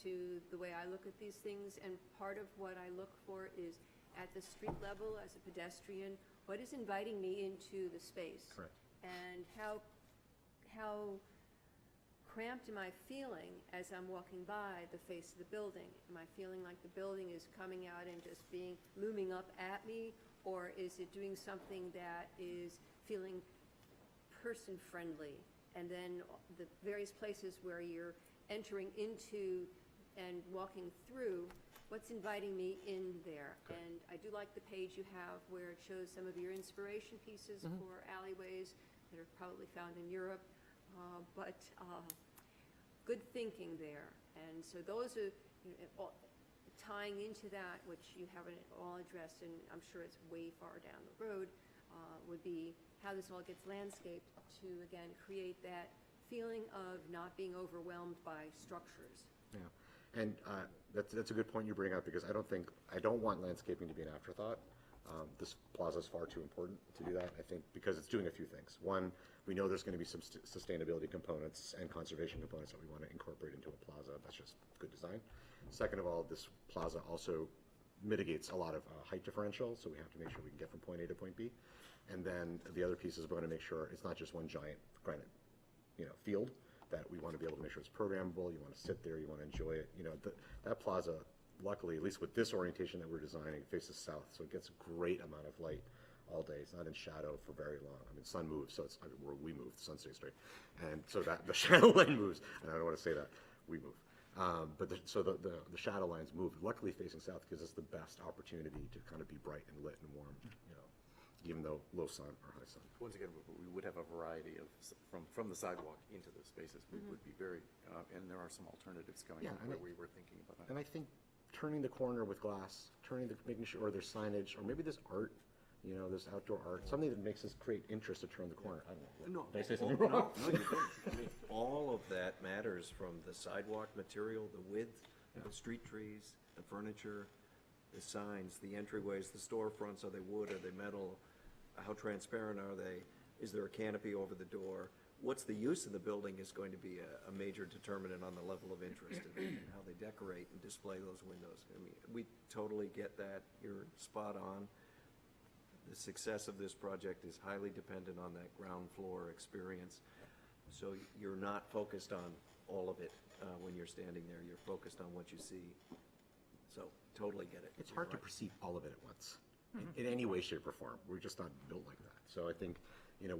to the way I look at these things, and part of what I look for is at the street level as a pedestrian, what is inviting me into the space? Correct. And how cramped am I feeling as I'm walking by the face of the building? Am I feeling like the building is coming out and just looming up at me? Or is it doing something that is feeling person-friendly? And then the various places where you're entering into and walking through, what's inviting me in there? And I do like the page you have where it shows some of your inspiration pieces for alleyways that are probably found in Europe. But good thinking there. And so those are, tying into that, which you haven't all addressed, and I'm sure it's way far down the road, would be how this all gets landscaped to, again, create that feeling of not being overwhelmed by structures. Yeah, and that's a good point you bring up, because I don't want landscaping to be an afterthought. This plaza is far too important to do that, I think, because it's doing a few things. One, we know there's going to be some sustainability components and conservation components that we want to incorporate into a plaza. That's just good design. Second of all, this plaza also mitigates a lot of height differential, so we have to make sure we can get from point A to point B. And then the other piece is we want to make sure it's not just one giant granite, field, that we want to be able to make sure it's programmable. You want to sit there, you want to enjoy it. That plaza, luckily, at least with this orientation that we're designing, faces south, so it gets a great amount of light all day. It's not in shadow for very long. I mean, sun moves, so we move, the sun stays straight. And so that the shadow line moves, and I don't want to say that, we move. But the shadow lines move. Luckily, facing south gives us the best opportunity to kind of be bright and lit and warm, even though low sun or high sun. Once again, we would have a variety of, from the sidewalk into the spaces. We would be very, and there are some alternatives coming up where we were thinking about that. And I think turning the corner with glass, making sure, or there's signage, or maybe there's art, there's outdoor art, something that makes us create interest to turn the corner. I don't know. Did I say something wrong? No, you didn't. I mean, all of that matters, from the sidewalk material, the width, the street trees, the furniture, the signs, the entryways, the storefronts. Are they wood? Are they metal? How transparent are they? Is there a canopy over the door? What's the use of the building is going to be a major determinant on the level of interest and how they decorate and display those windows. I mean, we totally get that. You're spot on. The success of this project is highly dependent on that ground floor experience. So you're not focused on all of it when you're standing there. You're focused on what you see. So totally get it. It's hard to perceive all of it at once, in any way, shape, or form. We're just not built like that. So I think,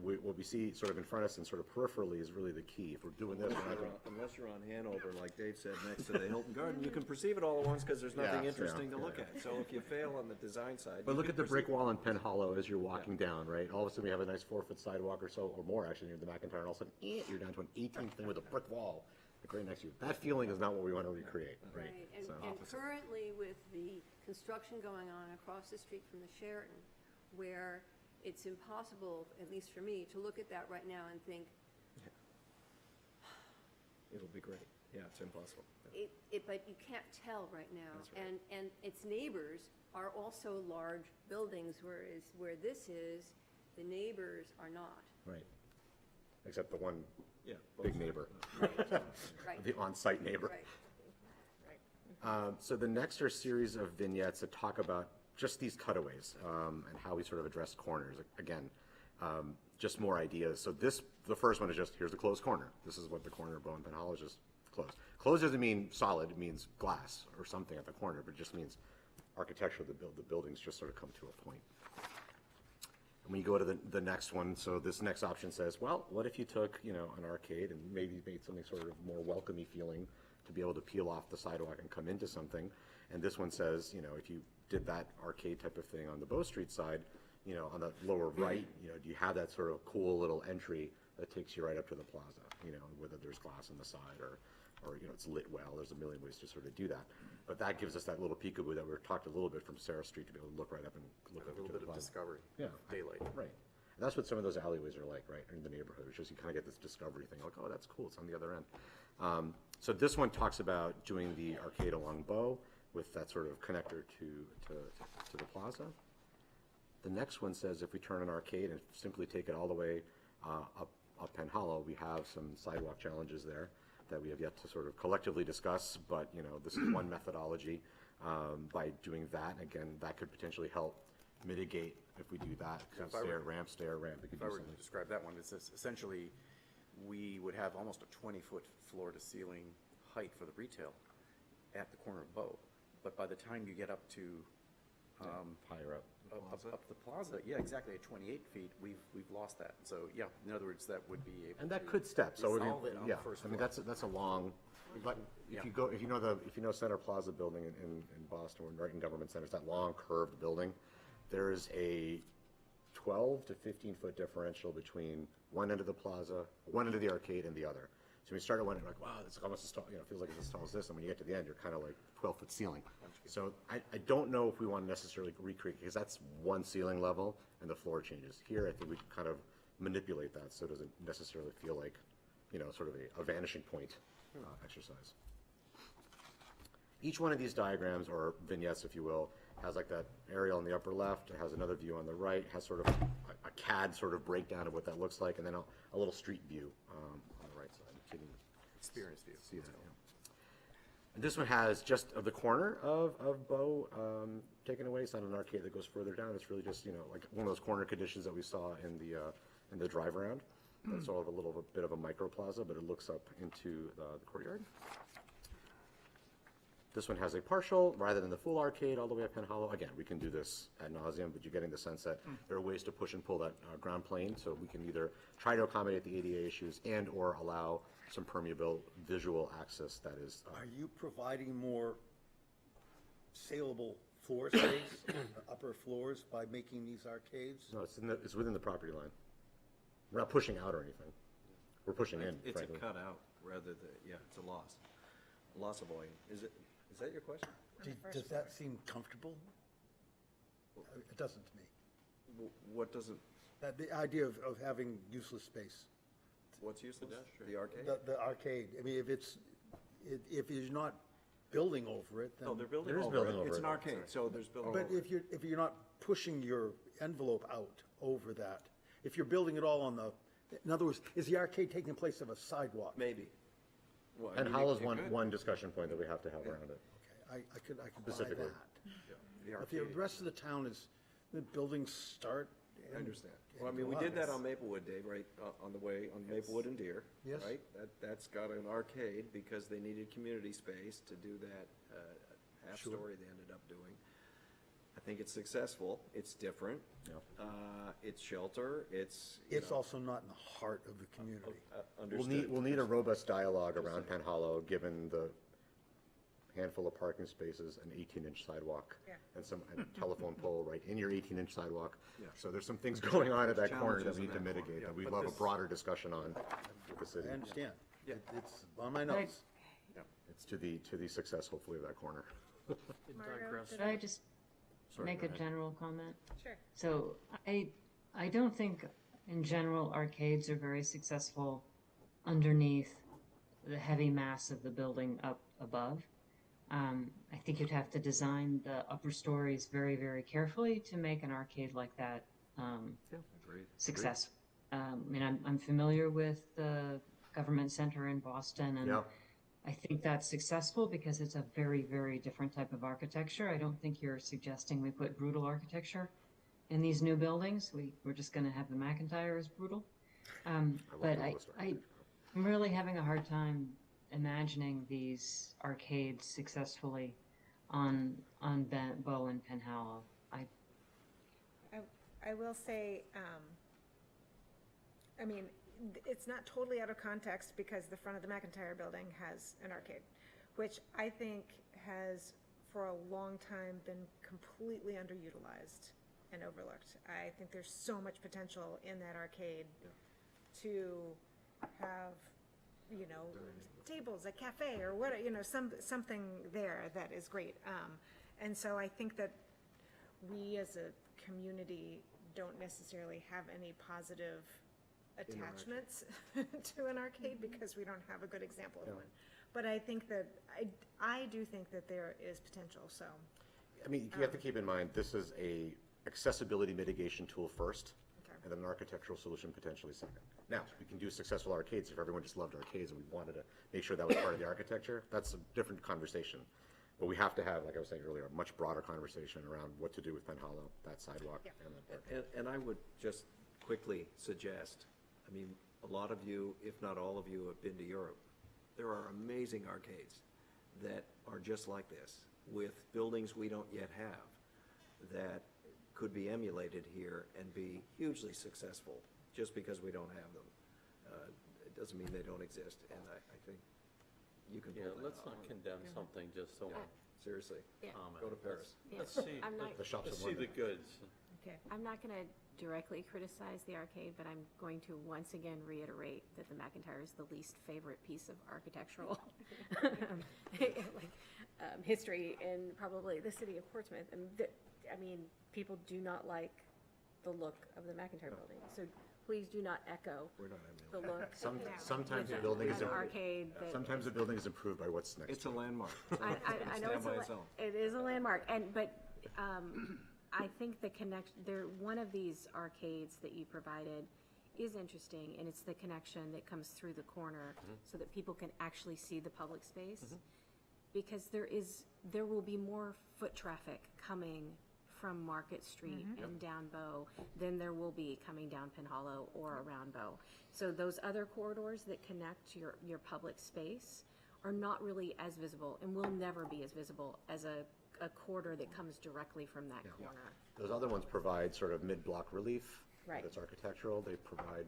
what we see sort of in front of us and sort of peripherally is really the key. If we're doing this, Unless you're on Hanover, like Dave said, next to the Hilton Garden, you can perceive it all at once because there's nothing interesting to look at. So if you fail on the design side. But look at the brick wall in Penn Hollow as you're walking down, right? All of a sudden we have a nice 4-foot sidewalk or so, or more actually, near the McIntyre, and all of a sudden, you're down to an 18th thing with a brick wall right next to you. That feeling is not what we want to recreate, right? And currently, with the construction going on across the street from the Sheraton, where it's impossible, at least for me, to look at that right now and think, It'll be great. Yeah, it's impossible. but you can't tell right now. That's right. And its neighbors are also large buildings, whereas where this is, the neighbors are not. Right. Except the one Yeah, big neighbor. Right. The on-site neighbor. Right. So the next are a series of vignettes that talk about just these cutaways and how we sort of address corners. Again, just more ideas. So the first one is just, here's the closed corner. This is what the corner of Bow and Penn Hollow is, just closed. Closed doesn't mean solid, it means glass or something at the corner, but it just means architecturally the buildings just sort of come to a point. And when you go to the next one, so this next option says, well, what if you took, an arcade and maybe made something sort of more welcomey feeling to be able to peel off the sidewalk and come into something. And this one says, if you did that arcade type of thing on the Bow Street side, on the lower right, do you have that sort of cool little entry that takes you right up to the plaza, whether there's glass on the side or it's lit well. There's a million ways to sort of do that. But that gives us that little peekaboo that we talked a little bit from Sarah Street to be able to look right up and look up to the plaza. A little bit of discovery. Yeah. Daylight. Right. And that's what some of those alleyways are like, right, in the neighborhood. It's just you kind of get this discovery thing, like, oh, that's cool, it's on the other end. So this one talks about doing the arcade along Bow with that sort of connector to the plaza. The next one says if we turn an arcade and simply take it all the way up Penn Hollow, we have some sidewalk challenges there that we have yet to sort of collectively discuss, but this is one methodology. By doing that, again, that could potentially help mitigate if we do that. If Stair ramp. I were to describe that one, it's essentially we would have almost a 20-foot floor-to-ceiling height for the retail at the corner of Bow. But by the time you get up to higher up. up the plaza, yeah, exactly, at 28 feet, we've lost that. So, yeah, in other words, that would be able And that to could step, so, resolve it on yeah, the first I mean, floor. that's a long, but if you know Center Plaza building in Boston, or right in Government Center, it's that long curved building, there is a 12 to 15-foot differential between one end of the plaza, one end of the arcade, and the other. So when you start at one end, you're like, wow, it's almost as tall, feels like it's as tall as this, and when you get to the end, you're kind of like 12-foot ceiling. So I don't know if we want to necessarily recreate, because that's one ceiling level, and the floor changes. Here, I think we can kind of manipulate that, so it doesn't necessarily feel like, sort of a vanishing point exercise. Each one of these diagrams, or vignettes, if you will, has like that aerial on the upper left, it has another view on the right, has sort of a CAD sort of breakdown of what that looks like, and then a little street view on the right side. You can experience view. See that, yeah. And this one has just of the corner of Bow taken away. It's not an arcade that goes further down. It's really just, like one of those corner conditions that we saw in the drive around. It's sort of a bit of a micro plaza, but it looks up into the courtyard. This one has a partial, rather than the full arcade all the way up Penn Hollow. Again, we can do this ad nauseum, but you're getting the sense that there are ways to push and pull that ground plane, so we can either try to accommodate the ADA issues and or allow some permeable visual access that is. Are you providing more saleable floor space, upper floors, by making these arcades? No, it's within the property line. We're not pushing out or anything. We're pushing in, It's a frankly. cutout rather than, it's a loss of volume. Is that your question? Does that seem comfortable? It doesn't to me. What doesn't, The idea of having useless space. what's useless? The arcade? The arcade, I mean, if you're not building over it, then. No, they're building There is over building it. over It's it. an arcade, so there's building But over it. if you're not pushing your envelope out over that, if you're building it all on in other words, is the arcade taking place of a sidewalk? Maybe. Well, I And mean, Hollow's it could. one discussion point that we have to have around it. Okay, I could buy Specifically. that. If the rest of the town is, the buildings start. I understand. and Well, I mean, we go did up. that on Maplewood Day, right, on the way, on Maplewood and Deer, Yes. right? That's got an arcade because they needed community space to do that half-story they ended up doing. I think it's successful. It's different. It's shelter. It's, It's also not in the heart of the community. understood. We'll need a robust dialogue around Penn Hollow, given the handful of parking spaces, an 18-inch sidewalk, Yeah. and a telephone pole right in your 18-inch sidewalk. Yeah. So there's some things going on at that corner that Challenges we in need to that corner, mitigate, yeah, that we'd but love a this- broader discussion on with the city. I understand. Yeah. It's on my notes. It's to the success, hopefully, of that corner. Margot, Should I just Sorry, make go a ahead. general comment? Sure. So I don't think in general arcades are very successful underneath the heavy mass of the building up above. I think you'd have to design the upper stories very, very carefully to make an arcade like that Agreed. successful. I mean, I'm familiar with the Government Center in Boston, and Yeah. I think that's successful because it's a very, very different type of architecture. I don't think you're suggesting we put brutal architecture in these new buildings. We're just going to have the McIntyre as brutal. But I'm really having a hard time imagining these arcades successfully on Bow and Penn Hollow. I will say, I mean, it's not totally out of context because the front of the McIntyre building has an arcade, which I think has for a long time been completely underutilized and overlooked. I think there's so much potential in that arcade to have, tables, a cafe or what, something there that is great. And so I think that we as a community don't necessarily have any positive attachments to an arcade because we don't have a good example of one. But I think that, I do think that there is potential, so. I mean, you have to keep in mind, this is a accessibility mitigation tool first, and then an architectural solution potentially second. Now, we can do successful arcades if everyone just loved arcades and we wanted to make sure that was part of the architecture. That's a different conversation. But we have to have, like I was saying earlier, a much broader conversation around what to do with Penn Hollow, that sidewalk, and that park. And I would just quickly suggest, I mean, a lot of you, if not all of you, have been to Europe. There are amazing arcades that are just like this, with buildings we don't yet have, that could be emulated here and be hugely successful, just because we don't have them. It doesn't mean they don't exist, and I think you can pull Yeah, that let's off. not condemn something just so. Seriously, Yeah. go to Paris. Let's see, I'm not- The shops let's in see the London. goods. Okay. I'm not going to directly criticize the arcade, but I'm going to once again reiterate that the McIntyre is the least favorite piece of architectural history in probably the city of Portsmouth. I mean, people do not like the look of the McIntyre building, so please do not echo the look. Sometimes the with building is an arcade. sometimes the building is improved by what's next. It's a landmark. I know it is a landmark, but I think the one of these arcades that you provided is interesting, and it's the connection that comes through the corner so that people can actually see the public space. Because there will be more foot traffic coming from Market Street and down Bow than there will be coming down Penn Hollow or around Bow. So those other corridors that connect your public space are not really as visible and will never be as visible as a corridor that comes directly from that corner. Those other ones provide sort of mid-block relief. Right. That's architectural. They provide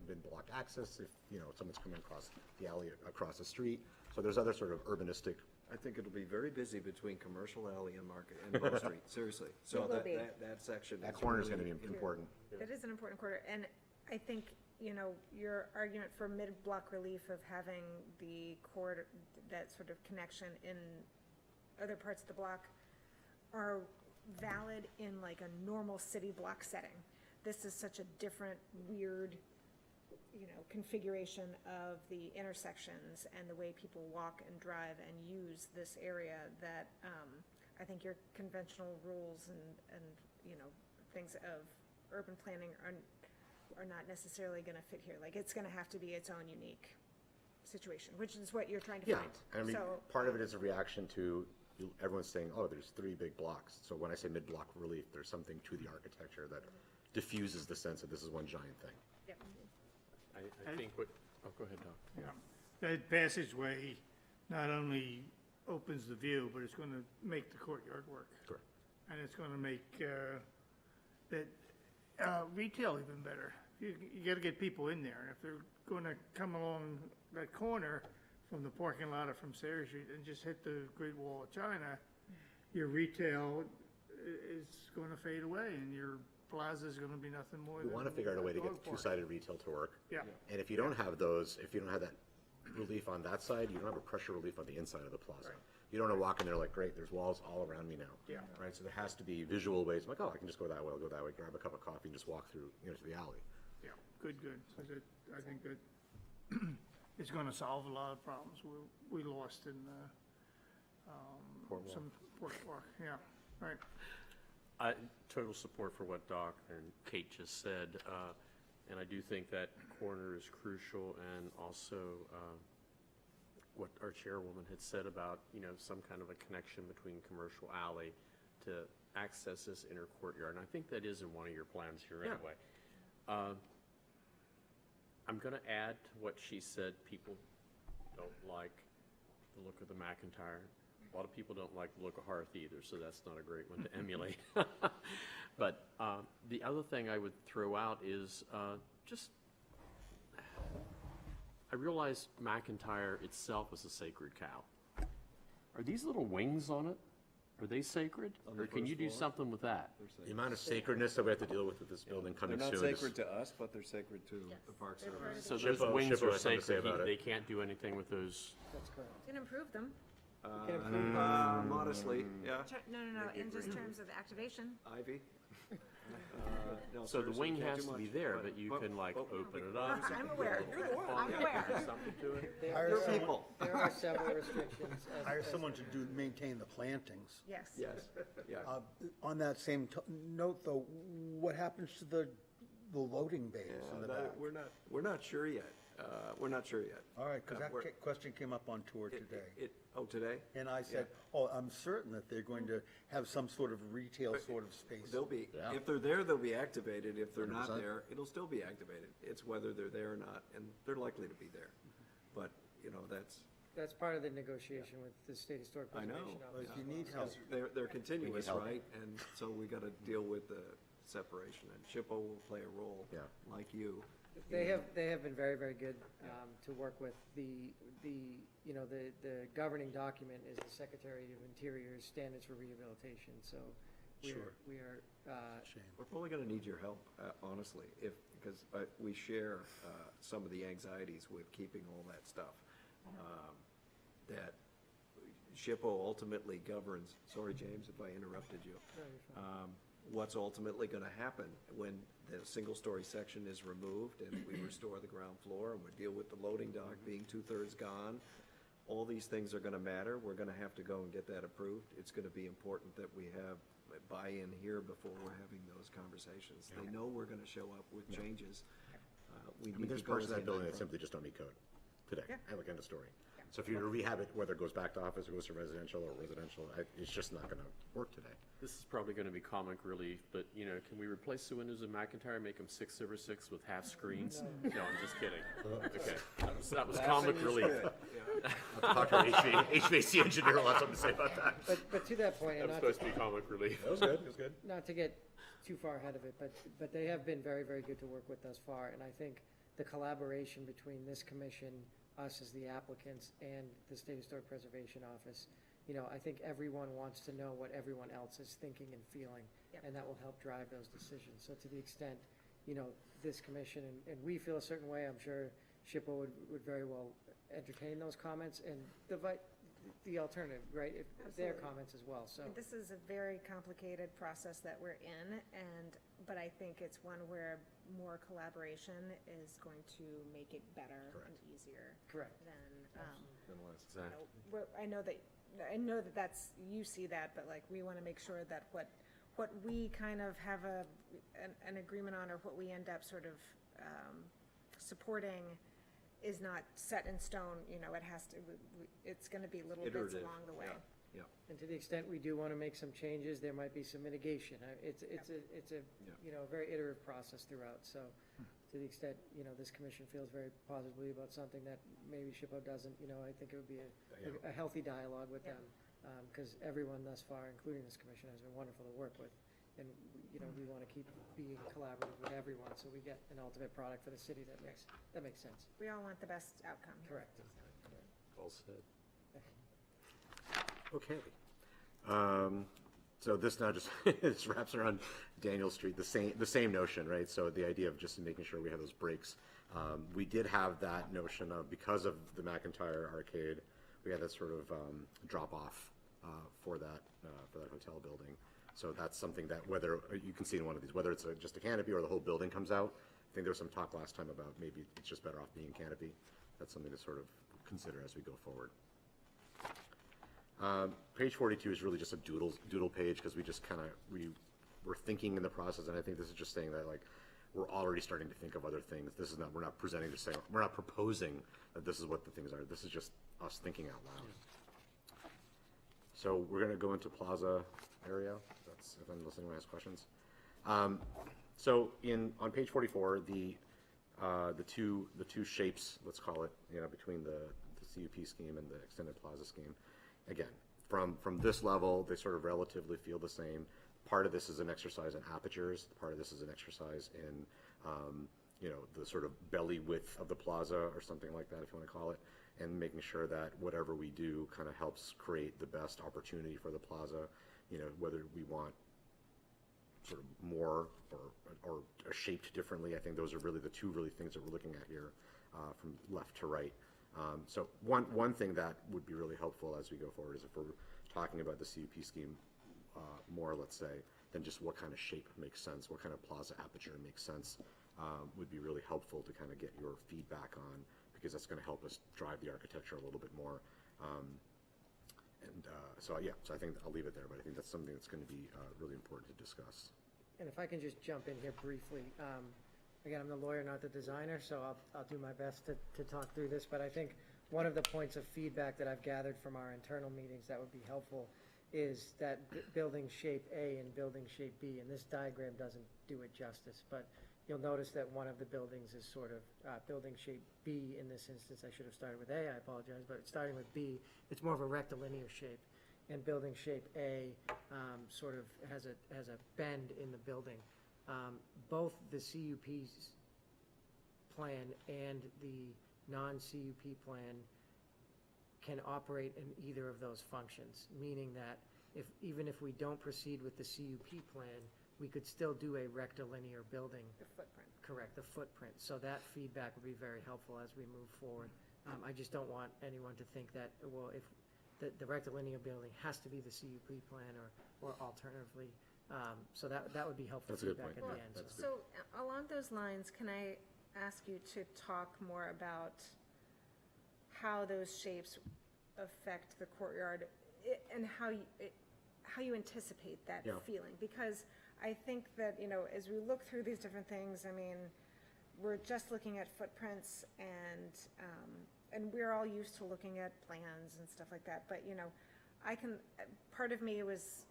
mid-block access if, someone's coming across the alley, across the street. So there's other sort of urbanistic. I think it'll be very busy between Commercial Alley and Market and Bow Street, seriously. So It will be. that section. That is corner is really going to be important. That is an important quarter, and I think, your argument for mid-block relief of having the corridor, that sort of connection in other parts of the block are valid in like a normal city block setting. This is such a different, weird, configuration of the intersections and the way people walk and drive and use this area that I think your conventional rules and things of urban planning are not necessarily going to fit here. Like, it's going to have to be its own unique situation, which is what you're trying to Yeah, find. I mean, So, part of it is a reaction to everyone's saying, oh, there's 3 big blocks. So when I say mid-block relief, there's something to the architecture that diffuses the sense that this is one giant thing. yeah. I think go ahead, Doc. Yeah, that passageway not only opens the view, but it's going to make the courtyard work. Correct. And it's going to make that retail even better. You got to get people in there. And if they're going to come along that corner from the parking lot or from Sayre Street and just hit the Great Wall of China, your retail is going to fade away, and your plaza is going to be nothing more We than want to figure out a way to dog get park. two-sided retail to work. Yeah. And if you don't have those, if you don't have that relief on that side, you don't have a pressure relief on the inside of the plaza. You don't want to walk in there like, great, there's walls all around me now. Yeah. Right, so there has to be visual ways, like, oh, I can just go that way, I'll go that way, grab a cup of coffee and just walk through, to the alley. Yeah, good. I think that it's going to solve a lot of problems we lost in some Port Park. Yeah, right. Total support for what Doc and Kate just said, and I do think that corner is crucial, and also what our chairwoman had said about, some kind of a connection between Commercial Alley to access this inner courtyard, and I think that is in one of your plans here Yeah. anyway. I'm going to add to what she said. People don't like the look of the McIntyre. A lot of people don't like the look of Hearth either, so that's not a great one to emulate. But the other thing I would throw out is I realize McIntyre itself is a sacred cow. Are these little wings on it? Are they sacred? the Or can you first do floor? something with that? The amount of sacredness that we have to deal with this building They're coming not soon is. sacred to us, but they're sacred to the Park Service. So those Shippo wings are has something to say sacred. about it. They can't do anything with those. That's correct. Can improve them. Modestly, yeah. No, in just terms of activation. Ivy? No, So the seriously, wing can't has do to be much. there, but you can open it up. I'm aware. I'm aware. Something to it. There They're people. There are several restrictions. Hire someone to maintain the plantings. Yes. Yes, yeah. On that same note, though, what happens to the loading bays in the back? We're not sure yet. We're not sure yet. All right, because that We're- question came up on tour today. Oh, today? And I said, oh, I'm certain that they're going to have some sort of retail sort of space. They'll be, Yeah. if they're there, they'll be activated. If they're not 100%. there, it'll still be activated. It's whether they're there or not, and they're likely to be there. But, That's part of the negotiation with the State Historic I know. Preservation Office. If you need help, They're continuous, help. right? And so we gotta deal with the separation, and SHPO will play a role, Yeah. like you. They have been very, very good to work with. The governing document is the Secretary of Interior's Standards for Rehabilitation, so we are, We're probably gonna need your help, honestly, because we share some of the anxieties with keeping all that stuff. That SHPO ultimately governs, sorry, James, if I interrupted you. What's ultimately gonna happen when the single-story section is removed and we restore the ground floor and we deal with the loading dock being 2/3 gone. All these things are gonna matter. We're gonna have to go and get that approved. It's gonna be important that we have buy-in here before we're having those conversations. They know we're gonna show up with changes. We I mean, need there's to go parts of as that a building that united simply just don't meet code today. Yeah. I look end of story. So if you rehab it, whether it goes back to office or goes to residential, it's just not gonna work today. This is probably gonna be comic relief, but, can we replace the windows in McIntyre, and make them 6/6 with half screens? No, I'm just kidding. Okay, that was comic relief. I'll talk to our HVAC engineer, will have something to say about that. but to that point, That and was not to, supposed to be comic relief. That was good, it was good. not to get too far ahead of it, but they have been very, very good to work with thus far, and I think the collaboration between this commission, us as the applicants, and the State Historic Preservation Office, I think everyone wants to know what everyone else is thinking and feeling, Yep. and that will help drive those decisions. So to the extent, this commission, and we feel a certain way, I'm sure SHPO would very well entertain those comments, and the alternative, right, their Absolutely. comments as well, so. And this is a very complicated process that we're in, but I think it's one where more collaboration is going to make it better and easier. Correct. Than, Exactly. I know that that's, you see that, but like, we want to make sure that what we kind of have an agreement on, or what we end up sort of supporting is not set in stone, it has to, it's going to be little bits Iterative, along the way. Yeah. And to the extent we do want to make some changes, there might be some mitigation. It's a very iterative process throughout, so to the extent, this commission feels very positively about something that maybe SHPO doesn't, I think it would be a healthy dialogue with them, because everyone thus far, including this commission, has been wonderful to work with. And, we want to keep being collaborative with everyone, so we get an ultimate product for the city that makes sense. We all want the best outcome. Correct. Well said. Okay. So this now just it wraps around Daniel Street, the same notion, right? So the idea of just making sure we have those breaks. We did have that notion of, because of the McIntyre Arcade, we had that sort of drop off for that hotel building. So that's something that, whether you can see in one of these, whether it's just a canopy or the whole building comes out. I think there was some talk last time about maybe it's just better off being canopy. That's something to sort of consider as we go forward. Page 42 is really just a doodle page, because we just kind of, we're thinking in the process, and I think this is just saying that, like, we're already starting to think of other things. This is not, we're not presenting, just saying, we're not proposing that this is what the things are. This is just us thinking out loud. So we're going to go into plaza area. That's, if anyone has questions. So on page 44, the two shapes, let's call it, between the CUP scheme and the extended plaza scheme. Again, from this level, they sort of relatively feel the same. Part of this is an exercise in apertures. Part of this is an exercise in, the sort of belly width of the plaza, or something like that, if you want to call it, and making sure that whatever we do kind of helps create the best opportunity for the plaza. Whether we want sort of more or shaped differently. I think those are really the two things that we're looking at here, from left to right. So one thing that would be really helpful as we go forward is if we're talking about the CUP scheme more, let's say, than just what kind of shape makes sense, what kind of plaza aperture makes sense, would be really helpful to kind of get your feedback on, because that's going to help us drive the architecture a little bit more. So I think I'll leave it there, but I think that's something that's going to be really important to discuss. And if I can just jump in here briefly, again, I'm the lawyer, not the designer, so I'll do my best to talk through this, but I think one of the points of feedback that I've gathered from our internal meetings that would be helpful is that building shape A and building shape B, and this diagram doesn't do it justice, but you'll notice that one of the buildings is sort of building shape B in this instance. I should have started with A, I apologize, but starting with B, it's more of a rectilinear shape. And building shape A sort of has a bend in the building. Both the CUP's plan and the non-CUP plan can operate in either of those functions, meaning that even if we don't proceed with the CUP plan, we could still do a rectilinear building. The footprint. Correct, the footprint. So that feedback would be very helpful as we move forward. I just don't want anyone to think that, well, if the rectilinear building has to be the CUP plan or alternatively, so that would be helpful That's a good feedback point. at the end. That's So- So along those lines, can I ask you to talk more about how those shapes affect the courtyard and how you anticipate that Yeah. feeling? Because I think that, as we look through these different things, I mean, we're just looking at footprints and we're all used to looking at plans and stuff like that. But, part of me was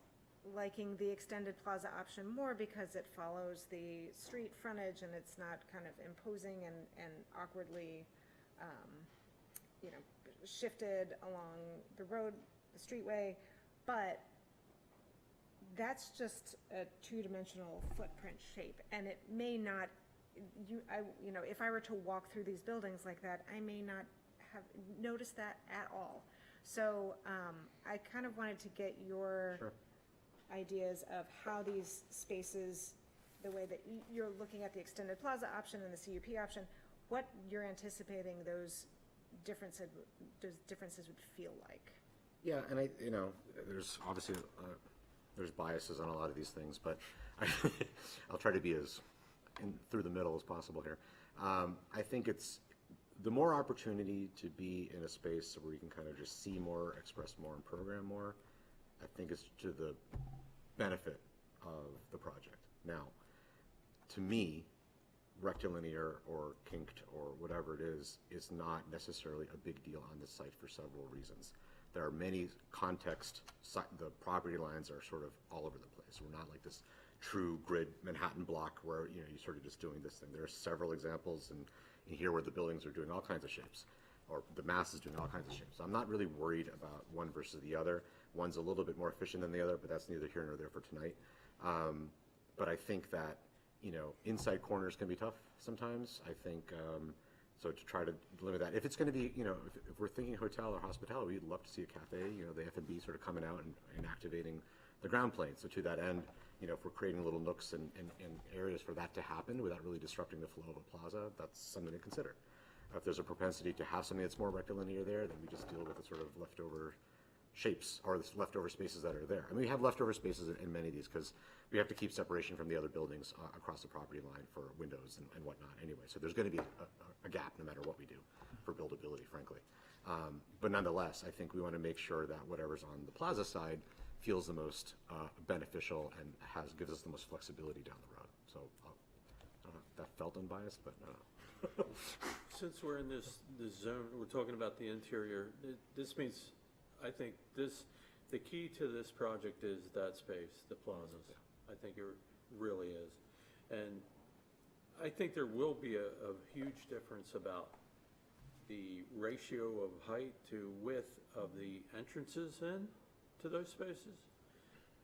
liking the extended plaza option more because it follows the street frontage and it's not kind of imposing and awkwardly, shifted along the road, the streetway. But that's just a two-dimensional footprint shape, and it may not, if I were to walk through these buildings like that, I may not have noticed that at all. So I kind of wanted to get your Sure. ideas of how these spaces, the way that you're looking at the extended plaza option and the CUP option, what you're anticipating those differences would feel like. Yeah, and there's obviously, there's biases on a lot of these things, but I'll try to be as through the middle as possible here. I think it's the more opportunity to be in a space where you can kind of just see more, express more, and program more, I think it's to the benefit of the project. Now, to me, rectilinear or kinked or whatever it is not necessarily a big deal on this site for several reasons. There are many the property lines are sort of all over the place. We're not like this true grid Manhattan block where, you're sort of just doing this thing. There are several examples in here where the buildings are doing all kinds of shapes, or the mass is doing all kinds of shapes. So I'm not really worried about one versus the other. One's a little bit more efficient than the other, but that's neither here nor there for tonight. But I think that, inside corners can be tough sometimes. I think, so to try to limit that. If it's going to be, if we're thinking hotel or hospitality, we'd love to see a cafe, the F&B sort of coming out and activating the ground plane. So to that end, if we're creating little nooks and areas for that to happen without really disrupting the flow of a plaza, that's something to consider. If there's a propensity to have something that's more rectilinear there, then we just deal with the sort of leftover shapes or the leftover spaces that are there. I mean, we have leftover spaces in many of these because we have to keep separation from the other buildings across the property line for windows and whatnot anyway. So there's going to be a gap no matter what we do for buildability, frankly. But nonetheless, I think we want to make sure that whatever's on the plaza side feels the most beneficial and gives us the most flexibility down the road. So I don't know if that felt unbiased, but Since we're in this zone, we're talking about the interior, this means, I think the key to this project is that space, the plazas. I think it really is. And I think there will be a huge difference about the ratio of height to width of the entrances in to those spaces.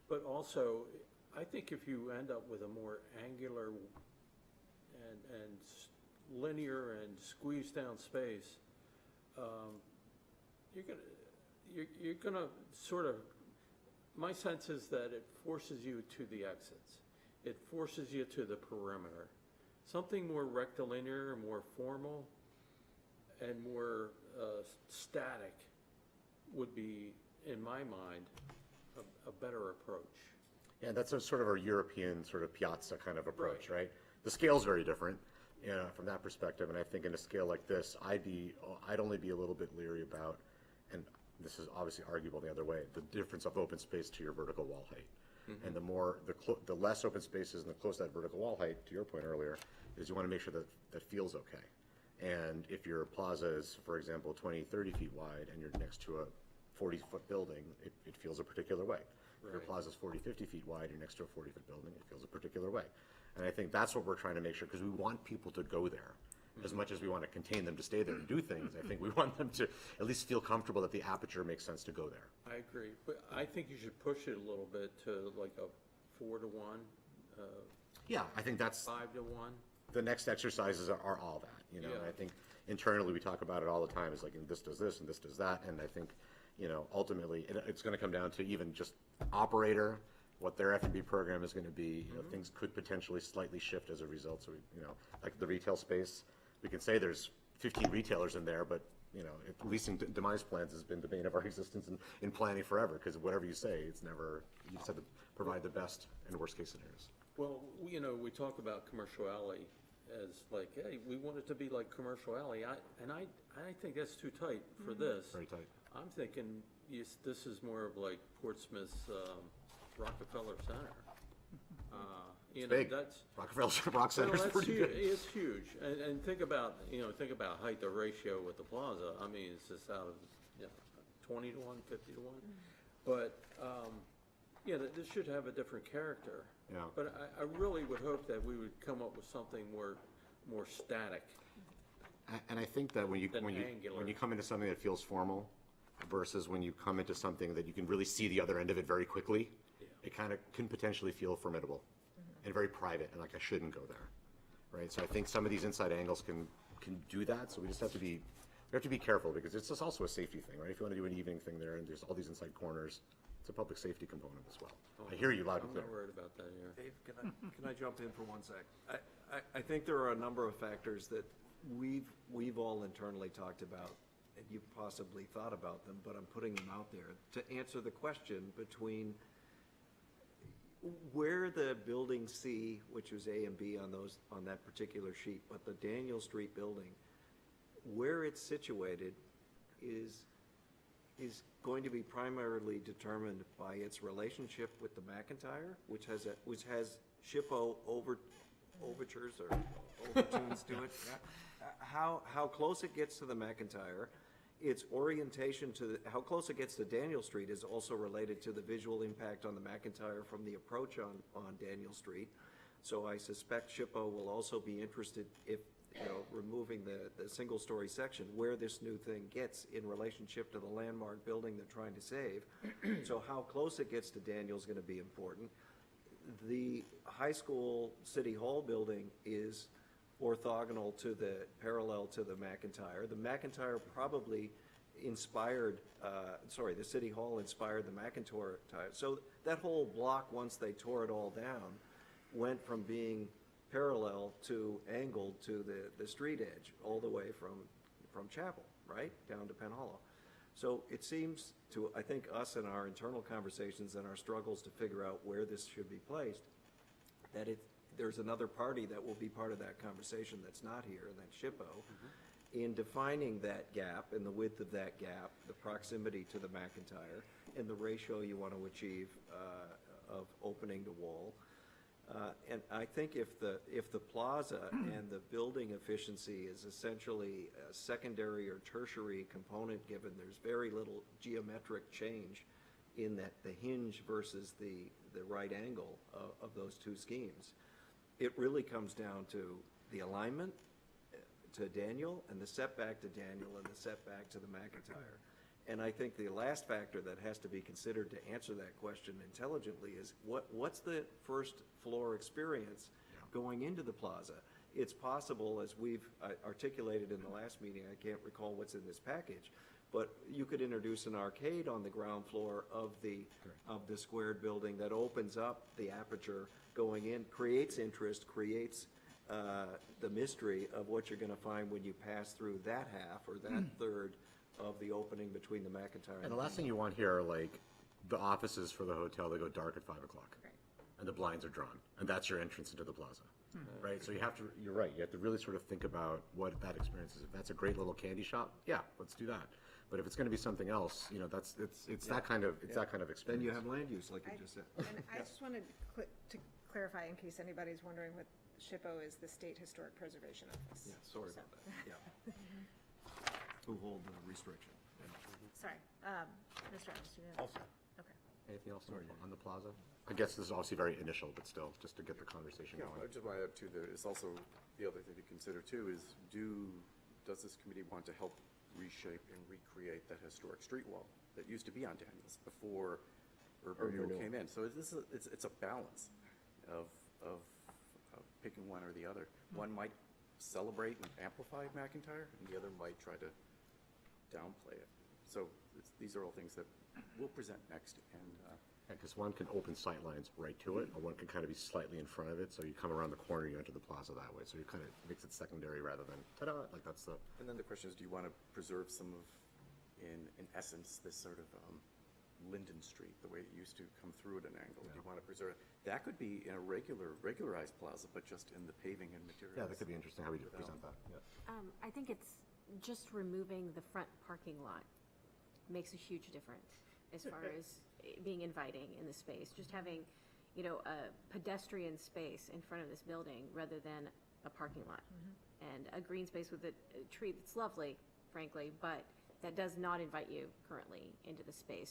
But also, I think if you end up with a more angular and linear and squeezed down space, you're gonna sort of, my sense is that it forces you to the exits. It forces you to the perimeter. Something more rectilinear, more formal, and more static would be, in my mind, a better approach. yeah, that's a sort of a European sort of piazza kind of approach, right? The scale's very different. From that perspective, and I think in a scale like this, I'd only be a little bit leery about, and this is obviously arguable the other way, the difference of open space to your vertical wall height. And the less open spaces and the closer that vertical wall height, to your point earlier, is you want to make sure that that feels okay. And if your plaza is, for example, 20, 30 feet wide and you're next to a 40-foot building, it feels a particular way. If your plaza is 40, 50 feet wide, you're next to a 40-foot building, it feels a particular way. And I think that's what we're trying to make sure, because we want people to go there. As much as we want to contain them to stay there and do things, I think we want them to at least feel comfortable that the aperture makes sense to go there. I agree, but I think you should push it a little bit to like a 4 to 1. Yeah, I think that's 5 to 1. the next exercises are all that, you know. Yeah. And I think internally we talk about it all the time. It's like, this does this and this does that, and I think, you know, ultimately it's going to come down to even just operator, what their F&B program is going to be. You know, things could potentially slightly shift as a result. So, you know, like the retail space, we can say there's 15 retailers in there, but, you know, leasing demise plans has been the bane of our existence in planning forever, because whatever you say, it's never, you just have to provide the best and worst case scenarios. Well, you know, we talk about Commercial Alley as like, hey, we want it to be like Commercial Alley. I think that's too tight for this. Very tight. I'm thinking this is more of like Portsmouth's Rockefeller Center. You know, big. that's Rockefeller Rock Center is pretty huge. big. It's huge, and think about height to ratio with the plaza. I mean, it's just out of 20 to 1, 50 to 1. But yeah, this should have a different character. Yeah. But I really would hope that we would come up with something more static. And I think that when you angular. come into something that feels formal versus when you come into something that you can really see the other end of it very quickly, it kind of can potentially feel formidable and very private, and like I shouldn't go there, right? So I think some of these inside angles can do that. So we just have to be careful, because it's just also a safety thing, right? If you want to do an evening thing there and there's all these inside corners, it's a public safety component as well. I hear you loud and I'm clear. not worried about that here. Dave, can I jump in for 1 sec? I think there are a number of factors that we've all internally talked about, and you've possibly thought about them, but I'm putting them out there to answer the question between where the building C, which was A and B on that particular sheet, but the Daniel Street building, where it's situated is going to be primarily determined by its relationship with the McIntyre, which has SHPO overtures or overtunes to it. How close it gets to the McIntyre, its orientation to how close it gets to Daniel Street is also related to the visual impact on the McIntyre from the approach on Daniel Street. So I suspect SHPO will also be interested, if removing the single-story section, where this new thing gets in relationship to the landmark building they're trying to save. So how close it gets to Daniel is going to be important. The high school City Hall building is orthogonal to parallel to the McIntyre. The McIntyre probably inspired, the City Hall inspired the McIntyre. So that whole block, once they tore it all down, went from being parallel to angled to the street edge, all the way from Chapel, right, down to Penn Hollow. So it seems to, I think, us in our internal conversations and our struggles to figure out where this should be placed, that there's another party that will be part of that conversation that's not here, and that's SHPO, in defining that gap and the width of that gap, the proximity to the McIntyre, and the ratio you want to achieve of opening to wall. And I think if the plaza and the building efficiency is essentially a secondary or tertiary component, given there's very little geometric change in the hinge versus the right angle of those two schemes, it really comes down to the alignment to Daniel and the setback to Daniel and the setback to the McIntyre. And I think the last factor that has to be considered to answer that question intelligently is what's the first floor experience going into the plaza? It's possible, as we've articulated in the last meeting, I can't recall what's in this package, but you could introduce an arcade on the ground floor of the squared building that opens up the aperture going in, creates interest, creates the mystery of what you're going to find when you pass through that half or that third of the opening between the McIntyre And the last thing you want here are like the offices for the hotel, they go dark at 5 o'clock. Right. And the blinds are drawn, and that's your entrance into the plaza, right? So you're right, you have to really sort of think about what that experience is. If that's a great little candy shop, yeah, let's do that. But if it's gonna be something else, you know, it's that kind of, that kind of Then expense. you have land use, like you just said. And I just wanted to clarify, in case anybody's wondering, what SHPO is, the State Historic Preservation Office. Yeah, sorry about that, yeah. Who hold the restriction. Sorry, Mr. Adams, do you All have? set. Okay. Anything else on the plaza? I guess this is obviously very initial, but still, just to get the conversation Yeah, I going. just want to add to there is also, the other thing to consider too is does this committee want to help reshape and recreate that historic street wall that used to be on Daniels before urban renewal came in? So it's a balance of picking one or the other. One might celebrate and amplify McIntyre, and the other might try to downplay it. So these are all things that we'll present next, and Because one can open sight lines right to it, or one can kind of be slightly in front of it, so you come around the corner, you enter the plaza that way. So you kind of makes it secondary rather than ta-da, like that's the. And then the question is, do you want to preserve some of, in essence, this sort of Linden Street, the way it used to come through at an angle? Do you want to preserve, that could be in a regularized plaza, but just in the paving and materials. Yeah, that could be interesting how we do present that, yeah. I think it's just removing the front parking lot makes a huge difference as far as being inviting in the space. Just having, you know, a pedestrian space in front of this building rather than a parking lot. And a green space with a tree that's lovely, frankly, but that does not invite you currently into the space.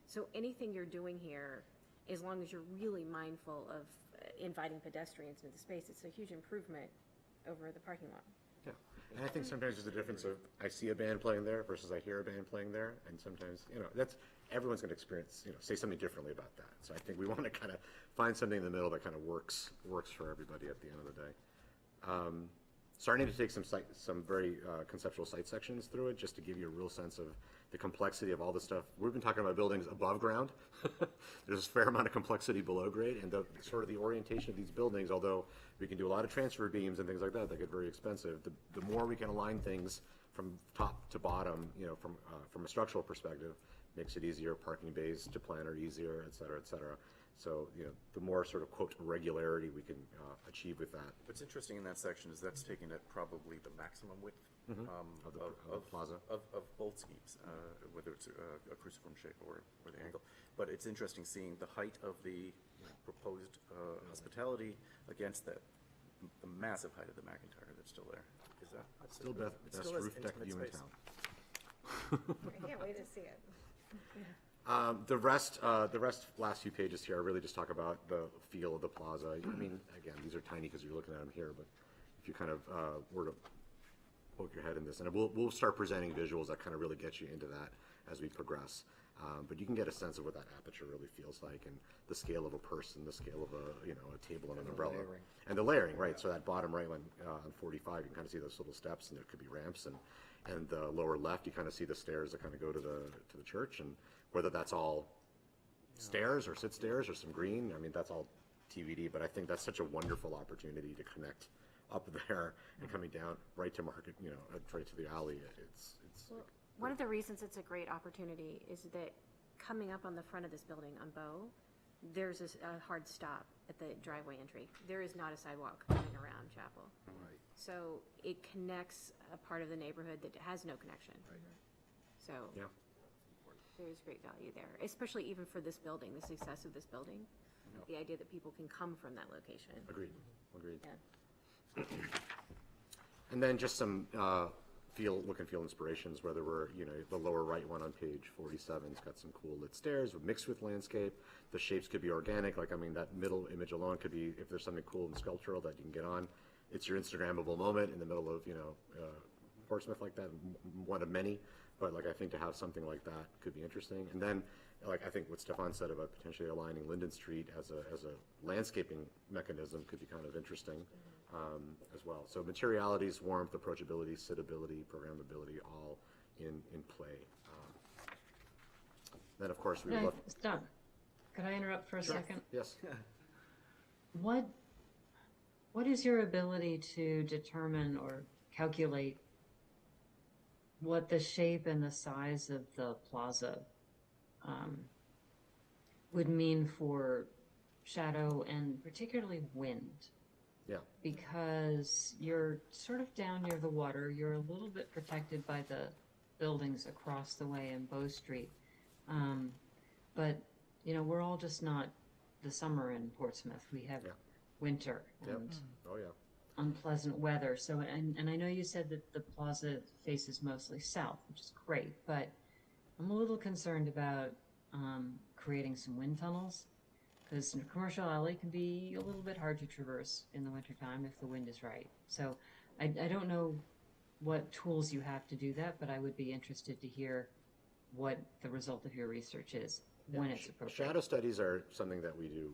So anything you're doing here, as long as you're really mindful of inviting pedestrians into the space, it's a huge improvement over the parking lot. Yeah, and I think sometimes there's a difference of, I see a band playing there versus I hear a band playing there, and sometimes, you know, everyone's gonna experience, you know, say something differently about that. So I think we wanna kind of find something in the middle that kind of works for everybody at the end of the day. Starting to take some very conceptual site sections through it, just to give you a real sense of the complexity of all the stuff. We've been talking about buildings above ground. There's a fair amount of complexity below grade, and the sort of the orientation of these buildings, although we can do a lot of transfer beams and things like that get very expensive. The more we can align things from top to bottom, you know, from a structural perspective, makes it easier. Parking bays to plan are easier, et cetera, et cetera. So, you know, the more sort of, quote, regularity we can achieve with that. What's interesting in that section is that's taken at probably the maximum width of the plaza. Of both schemes, whether it's a cruciform shape or the angle. But it's interesting seeing the height of the proposed hospitality against the massive height of the McIntyre that's still there. Is that? Still best roof deck view in town. I can't wait to see it. The rest, last few pages here, I really just talk about the feel of the plaza. I mean, again, these are tiny because you're looking at them here, but if you kind of were to poke your head in this, and we'll start presenting visuals that kind of really get you into that as we progress. But you can get a sense of what that aperture really feels like, and the scale of a person, the scale of a table and an umbrella, and the layering, right? So that bottom right one on 45, you can kind of see those little steps, and there could be ramps, and the lower left, you kind of see the stairs that kind of go to the church, and whether that's all stairs or sit stairs or some green, I mean, that's all TBD, but I think that's such a wonderful opportunity to connect up there and coming down right to Market, you know, right to the alley. It's One of the reasons it's a great opportunity is that coming up on the front of this building on Bow, there's a hard stop at the driveway entry. There is not a sidewalk coming around Chapel. Right. So it connects a part of the neighborhood that has no connection. So yeah. There's great value there, especially even for this building, the success of this building. The idea that people can come from that location. Agreed. Yeah. And then just some look and feel inspirations, whether we're, you know, the lower right one on page 47's got some cool lit stairs mixed with landscape. The shapes could be organic, like, I mean, that middle image alone could be, if there's something cool and sculptural that you can get on, it's your Instagrammable moment in the middle of, you know, Portsmouth like that, one of many, but like, I think to have something like that could be interesting. And then, like, I think what Stefan said about potentially aligning Linden Street as a landscaping mechanism could be kind of interesting as well. So materialities, warmth, approachability, sittability, programmability, all in play. Then, of course, we would love... Stop. Could I interrupt for a second? Yes. What is your ability to determine or calculate what the shape and the size of the plaza would mean for shadow and particularly wind? Yeah. Because you're sort of down near the water, you're a little bit protected by the buildings across the way in Bow Street. But, you know, we're all just not the summer in Portsmouth. We have winter Yep. and Oh, yeah. unpleasant weather. So, and I know you said that the plaza faces mostly south, which is great, but I'm a little concerned about creating some wind tunnels, because commercial alley can be a little bit hard to traverse in the wintertime if the wind is right. So I don't know what tools you have to do that, but I would be interested to hear what the result of your research is when it's appropriate. Shadow studies are something that we do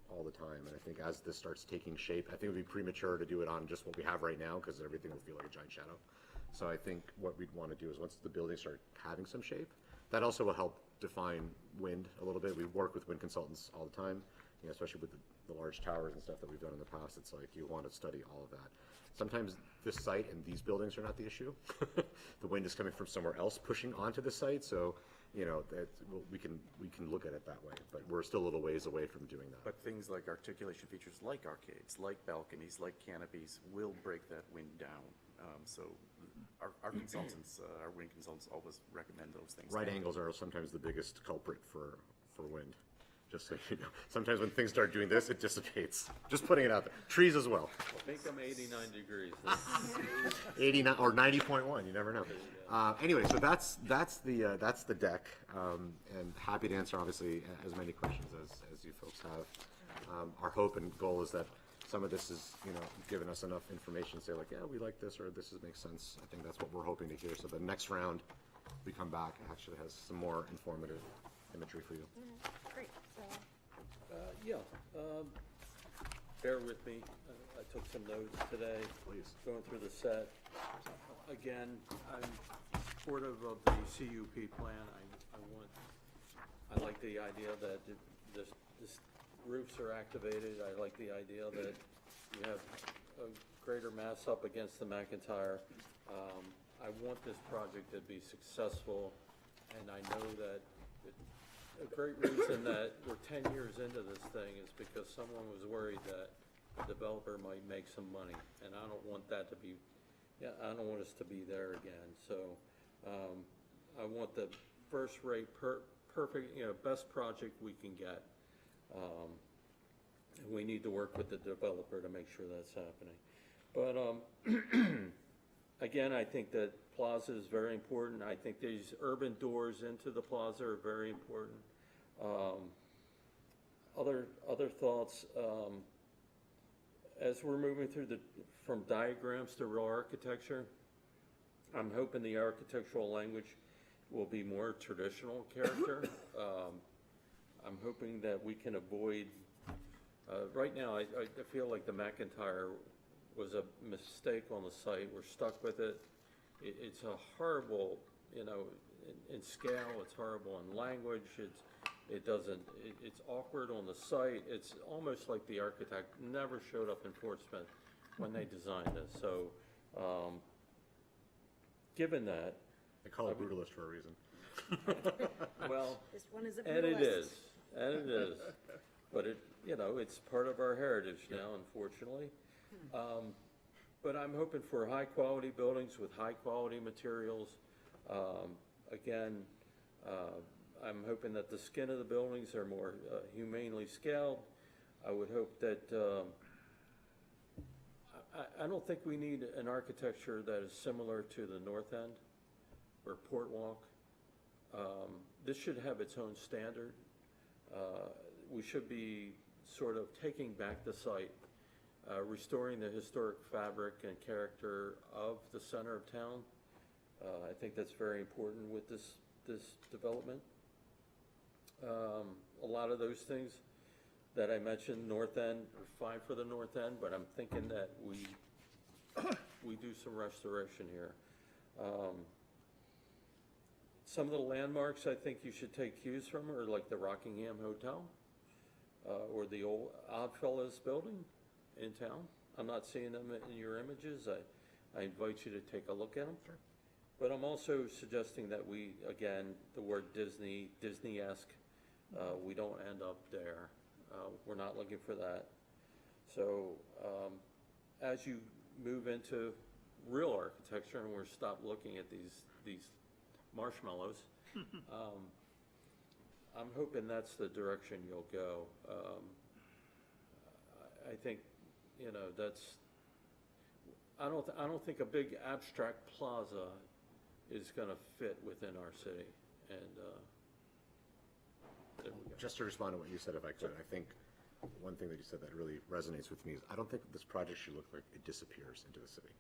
all the time, and I think as this starts taking shape, I think it would be premature to do it on just what we have right now, because everything will feel like a giant shadow. So I think what we'd want to do is once the buildings start having some shape, that also will help define wind a little bit. We work with wind consultants all the time, you know, especially with the large towers and stuff that we've done in the past. It's like you want to study all of that. Sometimes this site and these buildings are not the issue. The wind is coming from somewhere else pushing onto the site, so you know that we can look at it that way. But we're still a little ways away from doing that. But things like articulation features, like arcades, like balconies, like canopies, will break that wind down. So our consultants, our wind consultants, always recommend those things. Right angles are sometimes the biggest culprit for wind. Just so you know, sometimes when things start doing this, it dissipates. Just putting it out there. Trees as well. Make them 89 degrees. 89 or 90.1. You never know. Anyway, so that's the deck, and happy to answer obviously as many questions as you folks have. Our hope and goal is that some of this is, you know, giving us enough information to say like, yeah, we like this, or this makes sense. I think that's what we're hoping to hear. So the next round we come back actually has some more informative imagery for you. Great, so. Bear with me. I took some notes today. Please. Going through the set. Again, I'm supportive of the CUP plan. I like the idea that this roofs are activated. I like the idea that you have a greater mass up against the McIntyre. I want this project to be successful, and I know that a great reason that we're 10 years into this thing is because someone was worried that a developer might make some money, and I don't want that to be, I don't want us to be there again. So I want the first-rate, perfect, best project we can get. And we need to work with the developer to make sure that's happening. But again, I think that plaza is very important. I think these urban doors into the plaza are very important. Other thoughts, as we're moving through from diagrams to real architecture, I'm hoping the architectural language will be more traditional character. I'm hoping that we can avoid, right now I feel like the McIntyre was a mistake on the site. We're stuck with it. It's a horrible, in scale, it's horrible in language. It's awkward on the site. It's almost like the architect never showed up in Portsmouth when they designed this. So, given that. They call it brutalist for a reason. Well, This one is a and it brutalist. is, but it's part of our heritage now, unfortunately. But I'm hoping for high-quality buildings with high-quality materials. Again, I'm hoping that the skin of the buildings are more humanely scaled. I would hope that, I don't think we need an architecture that is similar to the North End or Port Walk. This should have its own standard. We should be sort of taking back the site, restoring the historic fabric and character of the center of town. I think that's very important with this development. A lot of those things that I mentioned, North End, are fine for the North End, but I'm thinking that we do some restoration here. Some of the landmarks I think you should take cues from are like the Rockingham Hotel or the old Oddfellows building in town. I'm not seeing them in your images. I invite you to take a look at them. Sure. But I'm also suggesting that we, again, the word Disney-esque, we don't end up there. We're not looking for that. So as you move into real architecture and we're stop looking at these marshmallows. I'm hoping that's the direction you'll go. I think, you know, I don't think a big abstract plaza is going to fit within our city. And there we go. Just to respond to what you said, if I could, I think one thing that you said that really resonates with me is I don't think this project should look like it disappears into the city.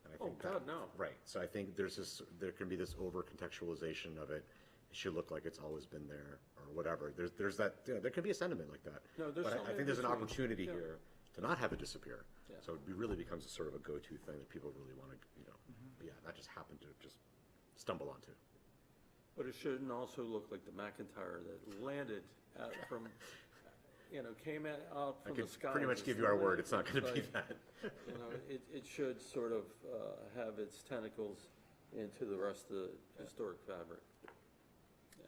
And I think God, no. Right. So I think there can be this over contextualization of it. It should look like it's always been there or whatever. There's that, you know, there could be a sentiment like that. No, there's but some I think there's an in-between. opportunity Yeah. here to not have it disappear. Yeah. So it really becomes a sort of a go-to thing that people really want to, you know, yeah, not just happen to just stumble onto. But it shouldn't also look like the McIntyre that landed out from, you know, came out I from can the sky. pretty much just give you our landed. word, it's not going to be Like, that. You know, it should sort of have its tentacles into the rest of the historic fabric.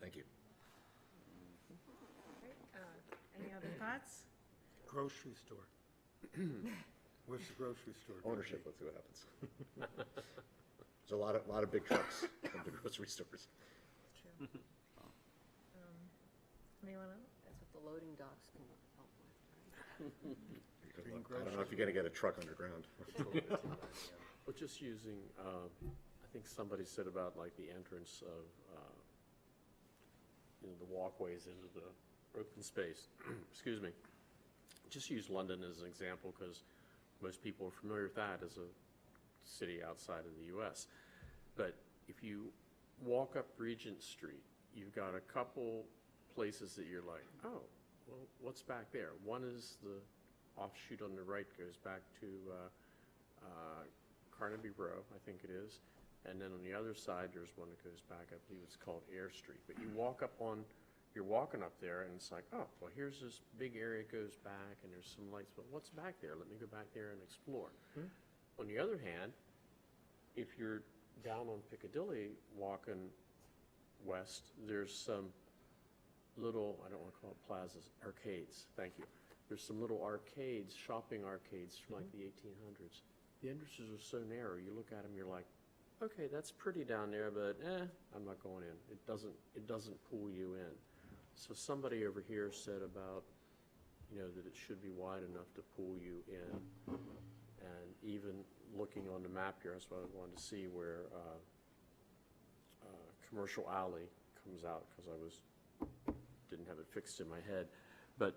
Thank you. Any other thoughts? Grocery store. Where's the grocery store? gonna Ownership, be? let's see what happens. There's a lot of big trucks at the grocery stores. True. Anyone else? That's what the loading docks can help with. I don't know if you're going to get a truck underground. But just using, I think somebody said about like the entrance of, you know, the walkways into the open space. Excuse me. Just use London as an example because most people are familiar with that as a city outside of the U.S. But if you walk up Regent Street, you've got a couple places that you're like, oh, well, what's back there? One is the offshoot on the right goes back to Carnaby Row, I think it is. And then on the other side, there's one that goes back, I believe it's called Air Street. But you walk up on, you're walking up there and it's like, oh, well, here's this big area that goes back and there's some lights, but what's back there? Let me go back there and explore. On the other hand, if you're down on Piccadilly walking west, there's some little, I don't want to call it plazas, arcades, thank you. There's some little arcades, shopping arcades from like the 1800s. The entrances are so narrow, you look at them, you're like, okay, that's pretty down there, but I'm not going in. It doesn't pull you in. So somebody over here said about, you know, that it should be wide enough to pull you in. And even looking on the map here, that's what I wanted to see where Commercial Alley comes out because I didn't have it fixed in my head. But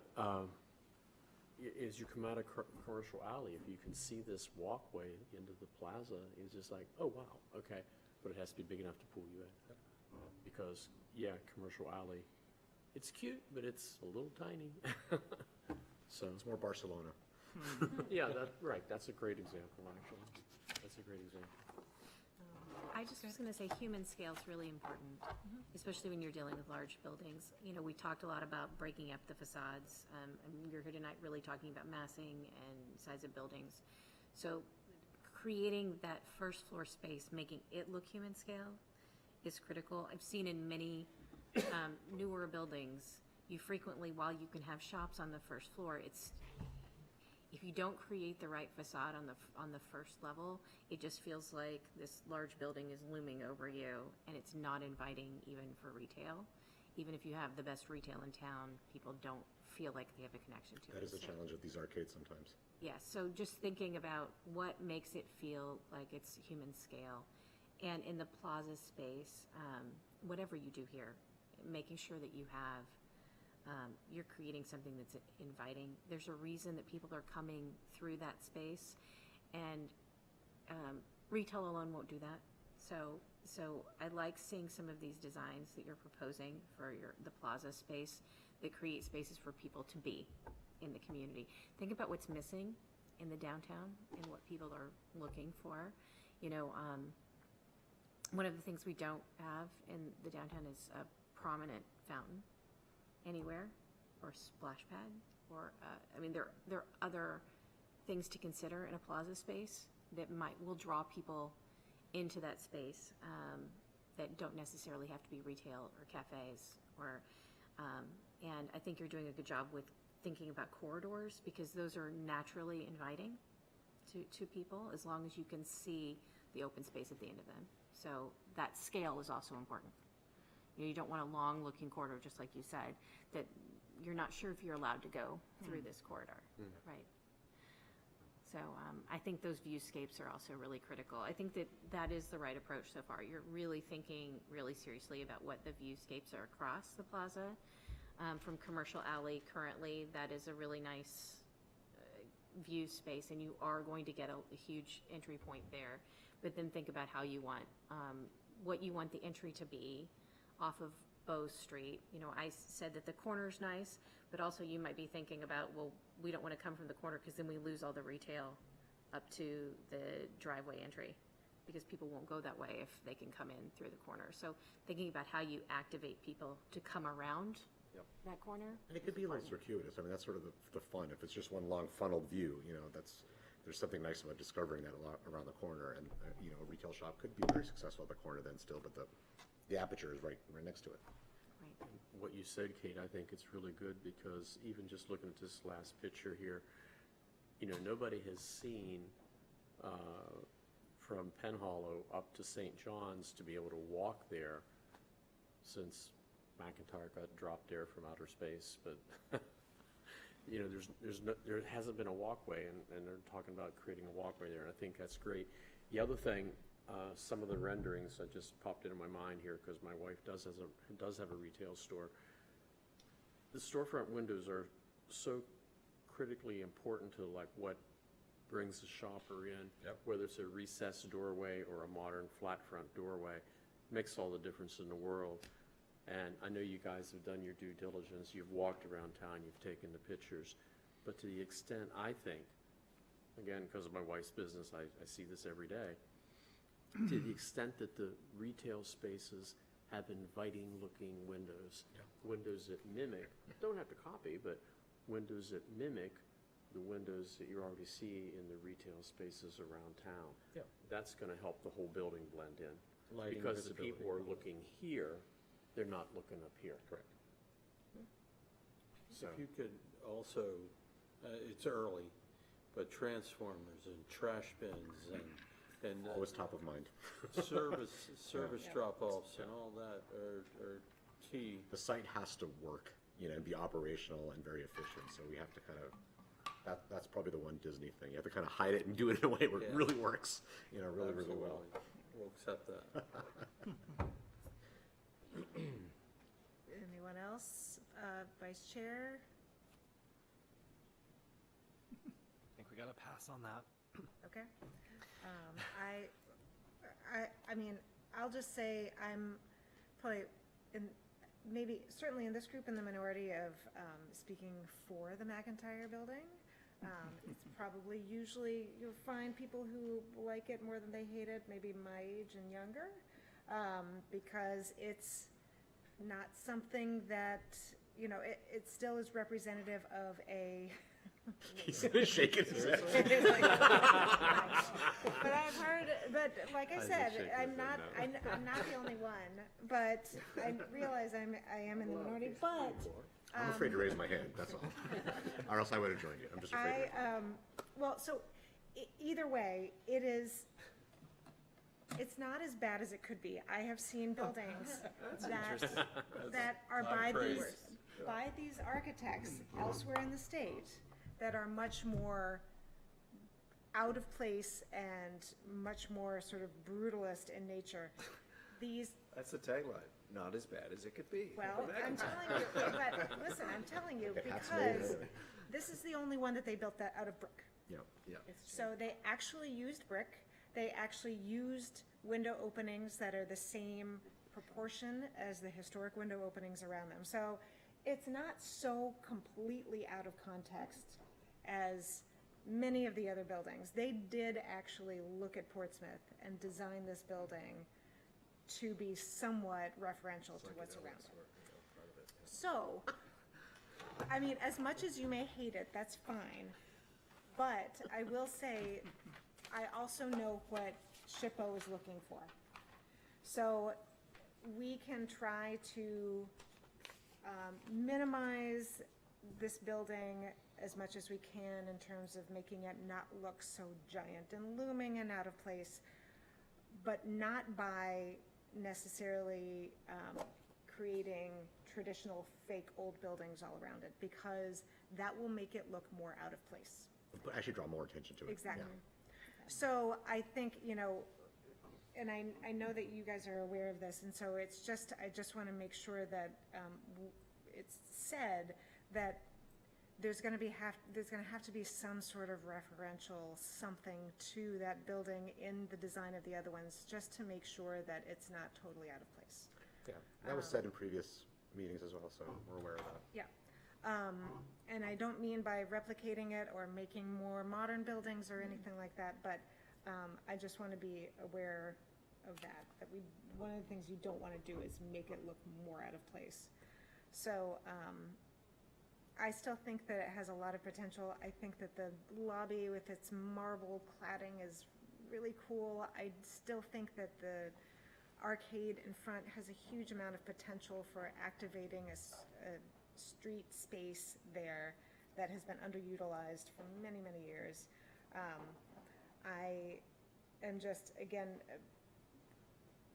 as you come out of Commercial Alley, if you can see this walkway into the plaza, it's just like, oh, wow, okay. But it has to be big enough to pull you in. Because, yeah, Commercial Alley, it's cute, but it's a little tiny. So it's more Barcelona. Yeah, right. That's a great example, actually. That's a great example. I just was going to say human scale is really important, especially when you're dealing with large buildings. You know, we talked a lot about breaking up the facades. And we're here tonight really talking about massing and size of buildings. So creating that first floor space, making it look human scale is critical. I've seen in many newer buildings, you frequently, while you can have shops on the first floor, if you don't create the right facade on the first level, it just feels like this large building is looming over you, and it's not inviting even for retail. Even if you have the best retail in town, people don't feel like they have a connection to it. That is a So- challenge with these arcades sometimes. Yeah, so just thinking about what makes it feel like it's human scale. And in the plaza space, whatever you do here, making sure that you have you're creating something that's inviting. There's a reason that people are coming through that space, and retail alone won't do that. So I like seeing some of these designs that you're proposing for the plaza space that create spaces for people to be in the community. Think about what's missing in the downtown and what people are looking for. You know, one of the things we don't have in the downtown is a prominent fountain anywhere, or splash pad, or I mean, there are other things to consider in a plaza space that will draw people into that space that don't necessarily have to be retail or cafes, or and I think you're doing a good job with thinking about corridors, because those are naturally inviting to people, as long as you can see the open space at the end of them. So that scale is also important. You don't want a long-looking corridor, just like you said, that you're not sure if you're allowed to go through this corridor, right? So I think those viewscapes are also really critical. I think that is the right approach so far. You're really thinking really seriously about what the viewscapes are across the plaza. From Commercial Alley currently, that is a really nice view space, and you are going to get a huge entry point there. But then think about how you want, what you want the entry to be off of Bow Street. You know, I said that the corner's nice, but also you might be thinking about, well, we don't want to come from the corner because then we lose all the retail up to the driveway entry, because people won't go that way if they can come in through the corner. So thinking about how you activate people to come around that corner. And it could be a little circuitous. I mean, that's sort of the fun. If it's just one long funneled view, you know, there's something nice about discovering that a lot around the corner. And, you know, a retail shop could be very successful at the corner then still, but the aperture is right next to it. What you said, Kate, I think it's really good, because even just looking at this last picture here, you know, nobody has seen from Penn Hollow up to St. John's to be able to walk there since McIntyre got dropped there from outer space. But you know, there hasn't been a walkway, and they're talking about creating a walkway there, and I think that's great. The other thing, some of the renderings that just popped into my mind here, because my wife does have a retail store. The storefront windows are so critically important to like what brings the shopper in, whether it's a recessed doorway or a modern flat front doorway, makes all the difference in the world. And I know you guys have done your due diligence. You've walked around town, you've taken the pictures, but to the extent, I think, again, because of my wife's business, I see this every day. To the extent that the retail spaces have inviting looking windows, windows that mimic, don't have to copy, but windows that mimic the windows that you already see in the retail spaces around town. That's going to help the whole building blend in. Lighting, because the visibility. people are looking here, they're not looking up here. Correct. So If you could also, it's early, but transformers and trash bins and Always top of mind. service drop-offs and all that are key. The site has to work, you know, and be operational and very efficient. So we have to kind of, that's probably the one Disney thing. You have to kind of hide it and do it in a way where it really works, you know, really, really well. Absolutely. We'll accept that. Anyone else? Vice Chair? I think we got to pass on that. Okay. I mean, I'll just say I'm probably certainly in this group in the minority of speaking for the McIntyre building. It's probably usually you'll find people who like it more than they hate it, maybe my age and younger, because it's not something that, you know, it still is representative of a He's shaking his head. But I've heard, but like I said, I'm not the only one, but I realize I am in the minority, but. I'm afraid to raise my hand, that's all. Or else I would have joined you. I'm just afraid. Well, so either way, it's not as bad as it could be. I have seen buildings that are by these architects elsewhere in the state that are much more out of place and much more sort of brutalist in nature. That's the tagline, not as bad as it could be. Well, I'm telling you, but listen, I'm telling you, because this is the only one that they built that out of brick. Yeah. So they actually used brick. They actually used window openings that are the same proportion as the historic window openings around them. So it's not so completely out of context as many of the other buildings. They did actually look at Portsmouth and design this building to be somewhat referential to what's around it. So, I mean, as much as you may hate it, that's fine. But I will say, I also know what SHPO is looking for. So we can try to minimize this building as much as we can in terms of making it not look so giant and looming and out of place, but not by necessarily creating traditional fake old buildings all around it, because that will make it look more out of place. But actually draw more attention to it. Exactly. Yeah. So I think, and I know that you guys are aware of this, and so I just want to make sure that it's said that there's going to have to be some sort of referential something to that building in the design of the other ones, just to make sure that it's not totally out of place. Yeah, that was said in previous meetings as well, so we're aware of that. Yeah. And I don't mean by replicating it or making more modern buildings or anything like that, but I just want to be aware of that one of the things you don't want to do is make it look more out of place. So I still think that it has a lot of potential. I think that the lobby with its marble cladding is really cool. I still think that the arcade in front has a huge amount of potential for activating a street space there that has been underutilized for many, many years. I am just, again,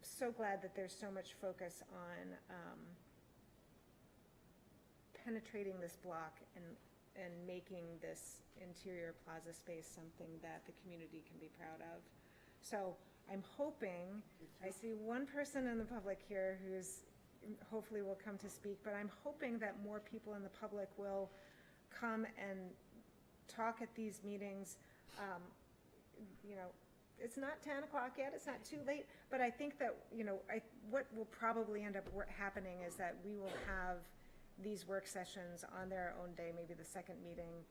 so glad that there's so much focus on penetrating this block and making this interior plaza space something that the community can be proud of. So I'm hoping, I see one person in the public here who's hopefully will come to speak, but I'm hoping that more people in the public will come and talk at these meetings. It's not 10 o'clock yet, it's not too late, but I think that, what will probably end up happening is that we will have these work sessions on their own day, maybe the second meeting,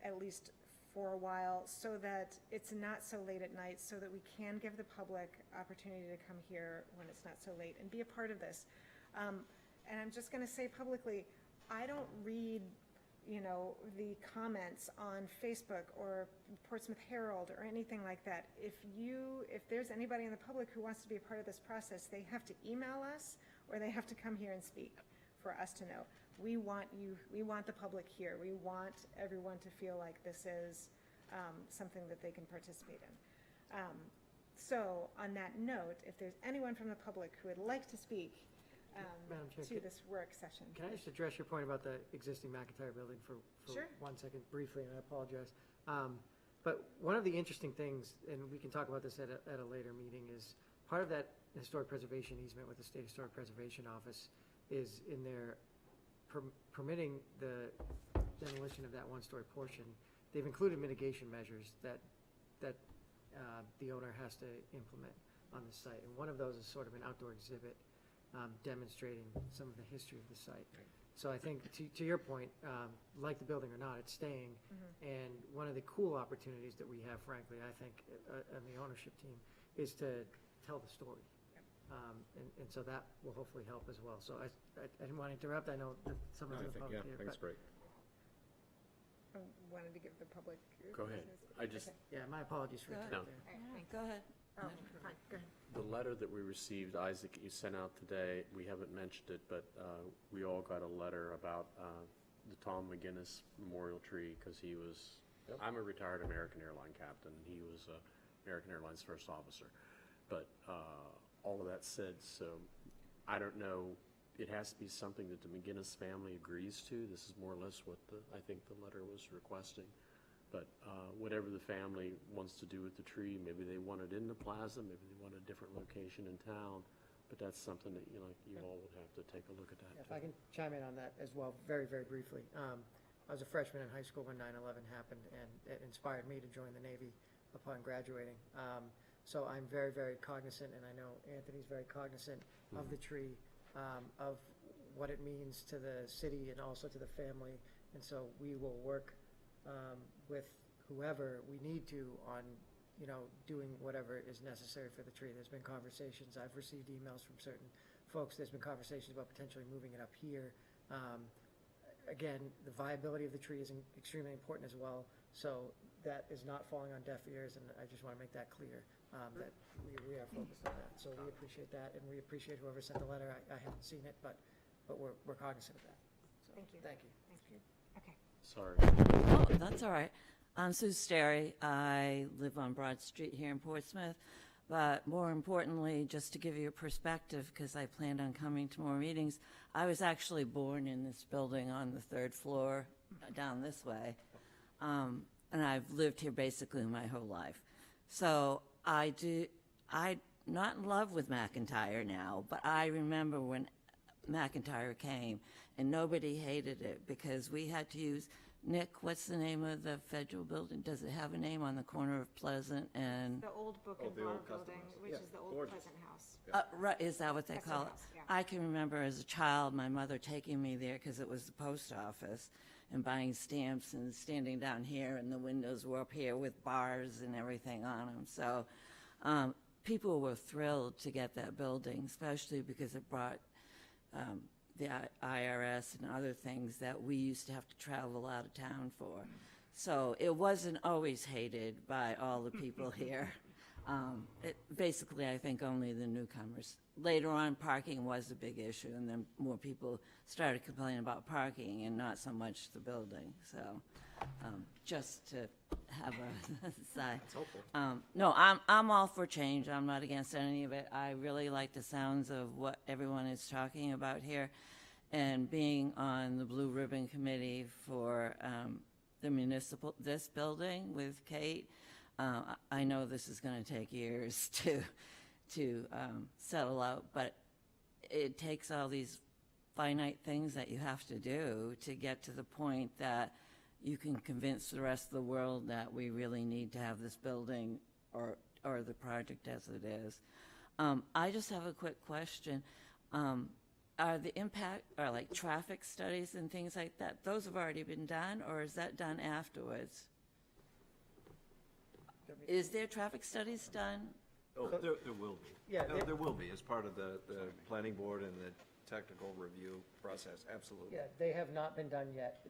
at least for a while, so that it's not so late at night, so that we can give the public opportunity to come here when it's not so late and be a part of this. And I'm just going to say publicly, I don't read, the comments on Facebook or Portsmouth Herald or anything like that. If there's anybody in the public who wants to be a part of this process, they have to email us or they have to come here and speak for us to know. We want the public here. We want everyone to feel like this is something that they can participate in. So on that note, if there's anyone from the public who would like to speak Madam Chair, to this work session. Can I just address your point about the existing McIntyre building for Sure. 1 second briefly, and I apologize. But one of the interesting things, and we can talk about this at a later meeting, is part of that historic preservation easement with the State Historic Preservation Office is in their permitting the demolition of that one-story portion. They've included mitigation measures that the owner has to implement on the site. And one of those is sort of an outdoor exhibit demonstrating some of the history of the site. Right. So I think to your point, like the building or not, it's staying. Mm-hmm. And one of the cool opportunities that we have, frankly, I think, on the ownership team, is to tell the story. And so that will hopefully help as well. So I didn't want to interrupt. I know that some of the public here. I think it's great. I wanted to give the public. Go ahead. Yeah, my apologies for interrupting. Go ahead. Oh, fine, go ahead. The letter that we received, Isaac, you sent out today, we haven't mentioned it, but we all got a letter about the Tom McGinnis Memorial Tree, because he was, I'm a retired American Airline captain, and he was American Airlines first officer. But all of that said, so I don't know, it has to be something that the McGinnis family agrees to. This is more or less what I think the letter was requesting. But whatever the family wants to do with the tree, maybe they want it in the plaza, maybe they want a different location in town, but that's something that, you all would have to take a look at that. If I can chime in on that as well, very, very briefly. I was a freshman in high school when 9/11 happened, and it inspired me to join the Navy upon graduating. So I'm very, very cognizant, and I know Anthony's very cognizant of the tree, of what it means to the city and also to the family. And so we will work with whoever we need to on, doing whatever is necessary for the tree. There's been conversations. I've received emails from certain folks. There's been conversations about potentially moving it up here. Again, the viability of the tree is extremely important as well. So that is not falling on deaf ears, and I just want to make that clear, that we are focused on that. So we appreciate that, and we appreciate whoever sent the letter. I haven't seen it, but we're cognizant of that. So, Thank you. Thank you. Thank you. Okay. Sorry. Oh, that's all right. I'm Sue Sterry. I live on Broad Street here in Portsmouth. But more importantly, just to give you a perspective, because I planned on coming to more meetings, I was actually born in this building on the 3rd floor down this way. And I've lived here basically my whole life. So I'm not in love with McIntyre now, but I remember when McIntyre came and nobody hated it because we had to use, Nick, what's the name of the federal building? Does it have a name on the corner of Pleasant and? The old Book and Bar building, which is the old Pleasant House. Right, is that what they That's call our it? house, yeah. I can remember as a child, my mother taking me there because it was the post office and buying stamps and standing down here and the windows were up here with bars and everything on them. So people were thrilled to get that building, especially because it brought the IRS and other things that we used to have to travel out of town for. So it wasn't always hated by all the people here. Basically, I think only the newcomers. Later on, parking was a big issue, and then more people started complaining about parking and not so much the building. So just to have a side. That's helpful. No, I'm all for change. I'm not against any of it. I really like the sounds of what everyone is talking about here. And being on the Blue Ribbon Committee for this building with Kate, I know this is going to take years to settle out, but it takes all these finite things that you have to do to get to the point that you can convince the rest of the world that we really need to have this building or the project as it is. I just have a quick question. Are the impact, or like traffic studies and things like that, those have already been done, or is that done afterwards? Is there traffic studies done? Oh, there will be. Yeah, No, there will be, as part of the planning board and the technical review process, absolutely. Yeah, they have not been done yet.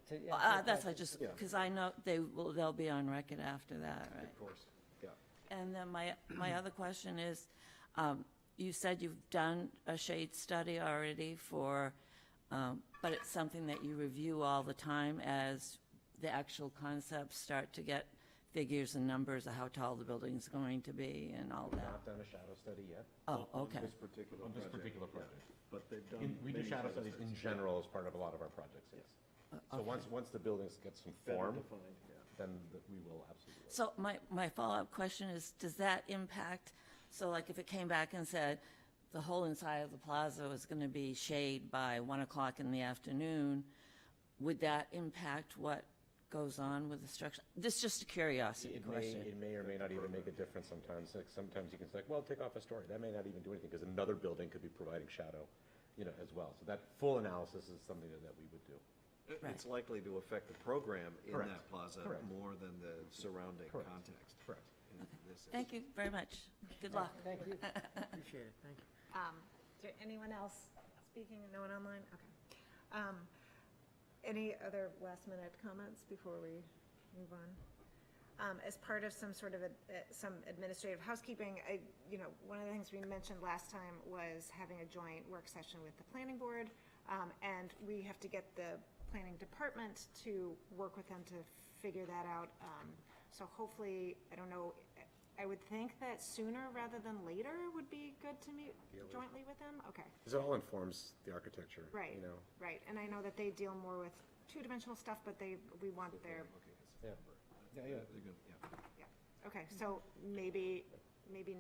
That's because I know they'll be on record after that, right? Of course, yeah. And then my other question is, you said you've done a shade study already but it's something that you review all the time as the actual concepts start to get figures and numbers of how tall the building's going to be and all that. Not done a shadow study yet. Oh, okay. On this particular project. But they've done. We do many shadow studies in general as part of a lot of our projects, yes. So once the buildings get some form, then we will absolutely. So my follow-up question is, does that impact, so like if it came back and said the whole inside of the plaza was going to be shade by 1 o'clock in the afternoon, would that impact what goes on with the structure? This is just a curiosity question. It may or may not even make a difference sometimes. Like sometimes you can say, well, take off a story. That may not even do anything because another building could be providing shadow, as well. So that full analysis is something that we would do. It's likely to affect the program in Correct. that plaza Correct. more than the surrounding Correct. context. Correct. Thank you very much. Good luck. Thank you. Appreciate it. Thank you. Is there anyone else speaking? No one online? Okay. Any other last-minute comments before we move on? As part of some sort of some administrative housekeeping, one of the things we mentioned last time was having a joint work session with the planning board, and we have to get the planning department to work with them to figure that out. So hopefully, I don't know, I would think that sooner rather than later would be good to meet jointly with them. Okay. Because it all informs the architecture. Right. Right. And I know that they deal more with two-dimensional stuff, but we want their. Yeah. They're good, yeah. Yeah. Okay. So maybe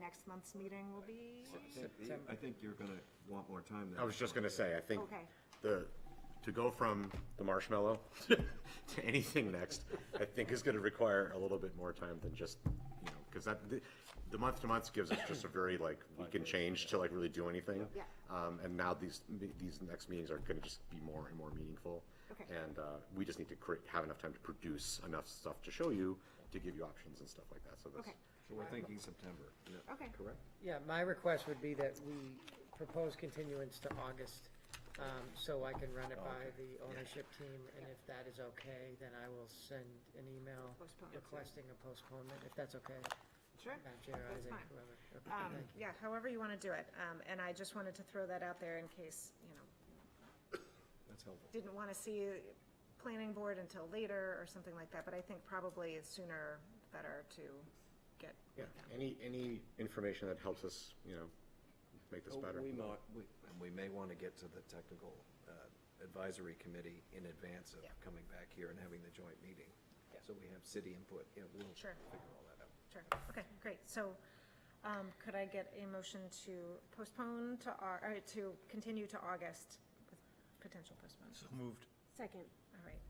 next month's meeting will be. I think you're gonna want more time than. I was just going to say, I think Okay. to go from the marshmallow to anything next, I think is going to require a little bit more time than just, because the month to month gives us just a very we can change to really do anything. Yeah. And now these next meetings are going to just be more and more meaningful. Okay. And we just need to have enough time to produce enough stuff to show you, to give you options and stuff like that. So Okay. So we're thinking September. Okay. Correct? Yeah, my request would be that we propose continuance to August, so I can run it by the ownership team, and if that is okay, then I will send an email requesting a postponement, if that's okay. Sure. Madam Chair, That's Isaac, fine. whoever. Okay, thank you. Yeah, however you want to do it. And I just wanted to throw that out there in case, That's helpful. didn't want to see planning board until later or something like that, but I think probably it's sooner better to get. Yeah, any information that helps us, make this better. We may want to get to the technical advisory committee in advance of coming back here and having the joint meeting. So we have city input, we'll Sure. figure all that out. Sure, okay, great. So, could I get a motion to postpone to continue to August with potential postponement? So moved. Second. All right.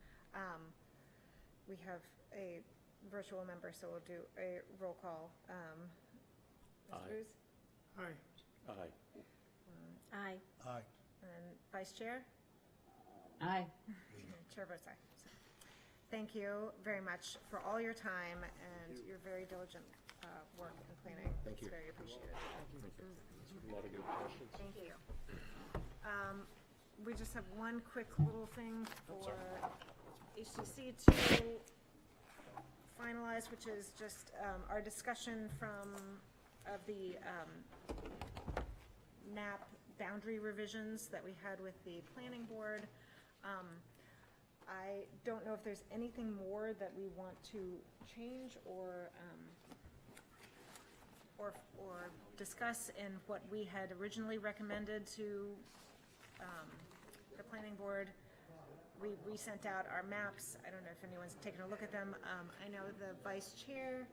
We have a virtual member, so we'll do a roll call. Mr. Aye. Booth? Aye. Aye. Aye. Aye. And Vice Chair? Aye. Chair votes aye. So, thank you very much for all your time and your very diligent work in planning. Thank you. It's very appreciated. A lot of good questions. Thank you. We just have one quick little thing for HTC to finalize, which is just our discussion of the NAP boundary revisions that we had with the planning board. I don't know if there's anything more that we want to change or discuss in what we had originally recommended to the planning board. We sent out our maps. I don't know if anyone's taken a look at them. I know the vice chair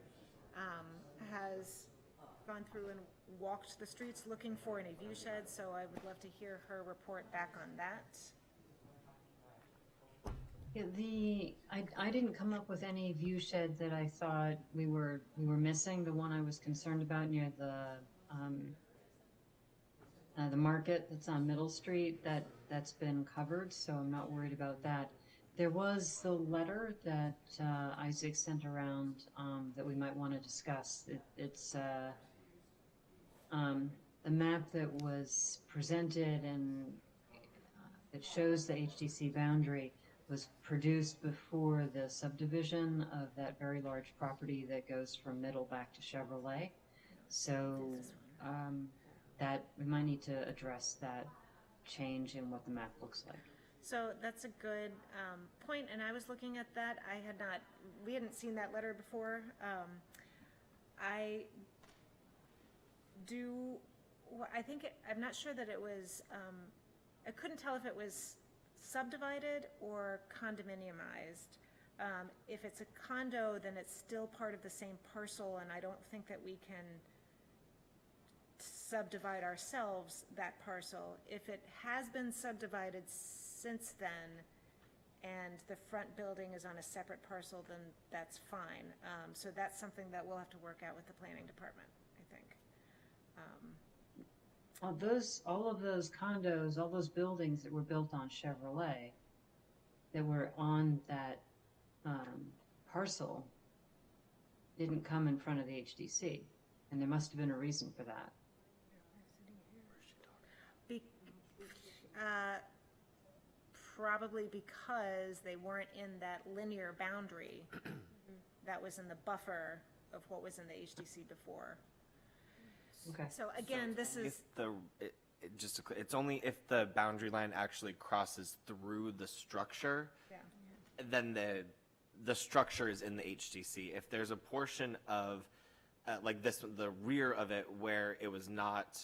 has gone through and walked the streets looking for any view sheds, so I would love to hear her report back on that. Yeah, I didn't come up with any view shed that I thought we were missing. The one I was concerned about near the market that's on Middle Street, that's been covered, so I'm not worried about that. There was the letter that Isaac sent around that we might want to discuss. It's the map that was presented and it shows the HDC boundary was produced before the subdivision of that very large property that goes from Middle back to Chevrolet. So that we might need to address that change in what the map looks like. So that's a good point, and I was looking at that. We hadn't seen that letter before. I'm not sure that it was, I couldn't tell if it was subdivided or condominiumized. If it's a condo, then it's still part of the same parcel, and I don't think that we can subdivide ourselves that parcel. If it has been subdivided since then, and the front building is on a separate parcel, then that's fine. So that's something that we'll have to work out with the planning department, I think. All of those condos, all those buildings that were built on Chevrolet, that were on that parcel, didn't come in front of the HDC, and there must have been a reason for that. Probably because they weren't in that linear boundary that was in the buffer of what was in the HDC before. Okay. So again, this is, It's only if the boundary line actually crosses through the structure, then the structure is in the HDC. If there's a portion of the rear of it where it was not,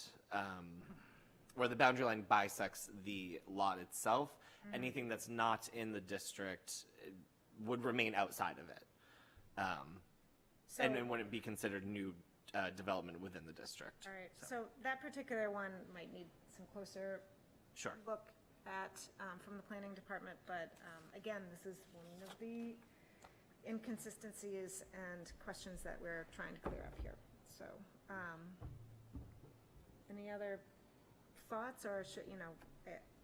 where the boundary line bisects the lot itself, anything that's not in the district would remain outside of it. And it wouldn't be considered new development within the district. all right, so that particular one might need some closer Sure. look at from the planning department, but again, this is one of the inconsistencies and questions that we're trying to clear up here. So, any other thoughts, or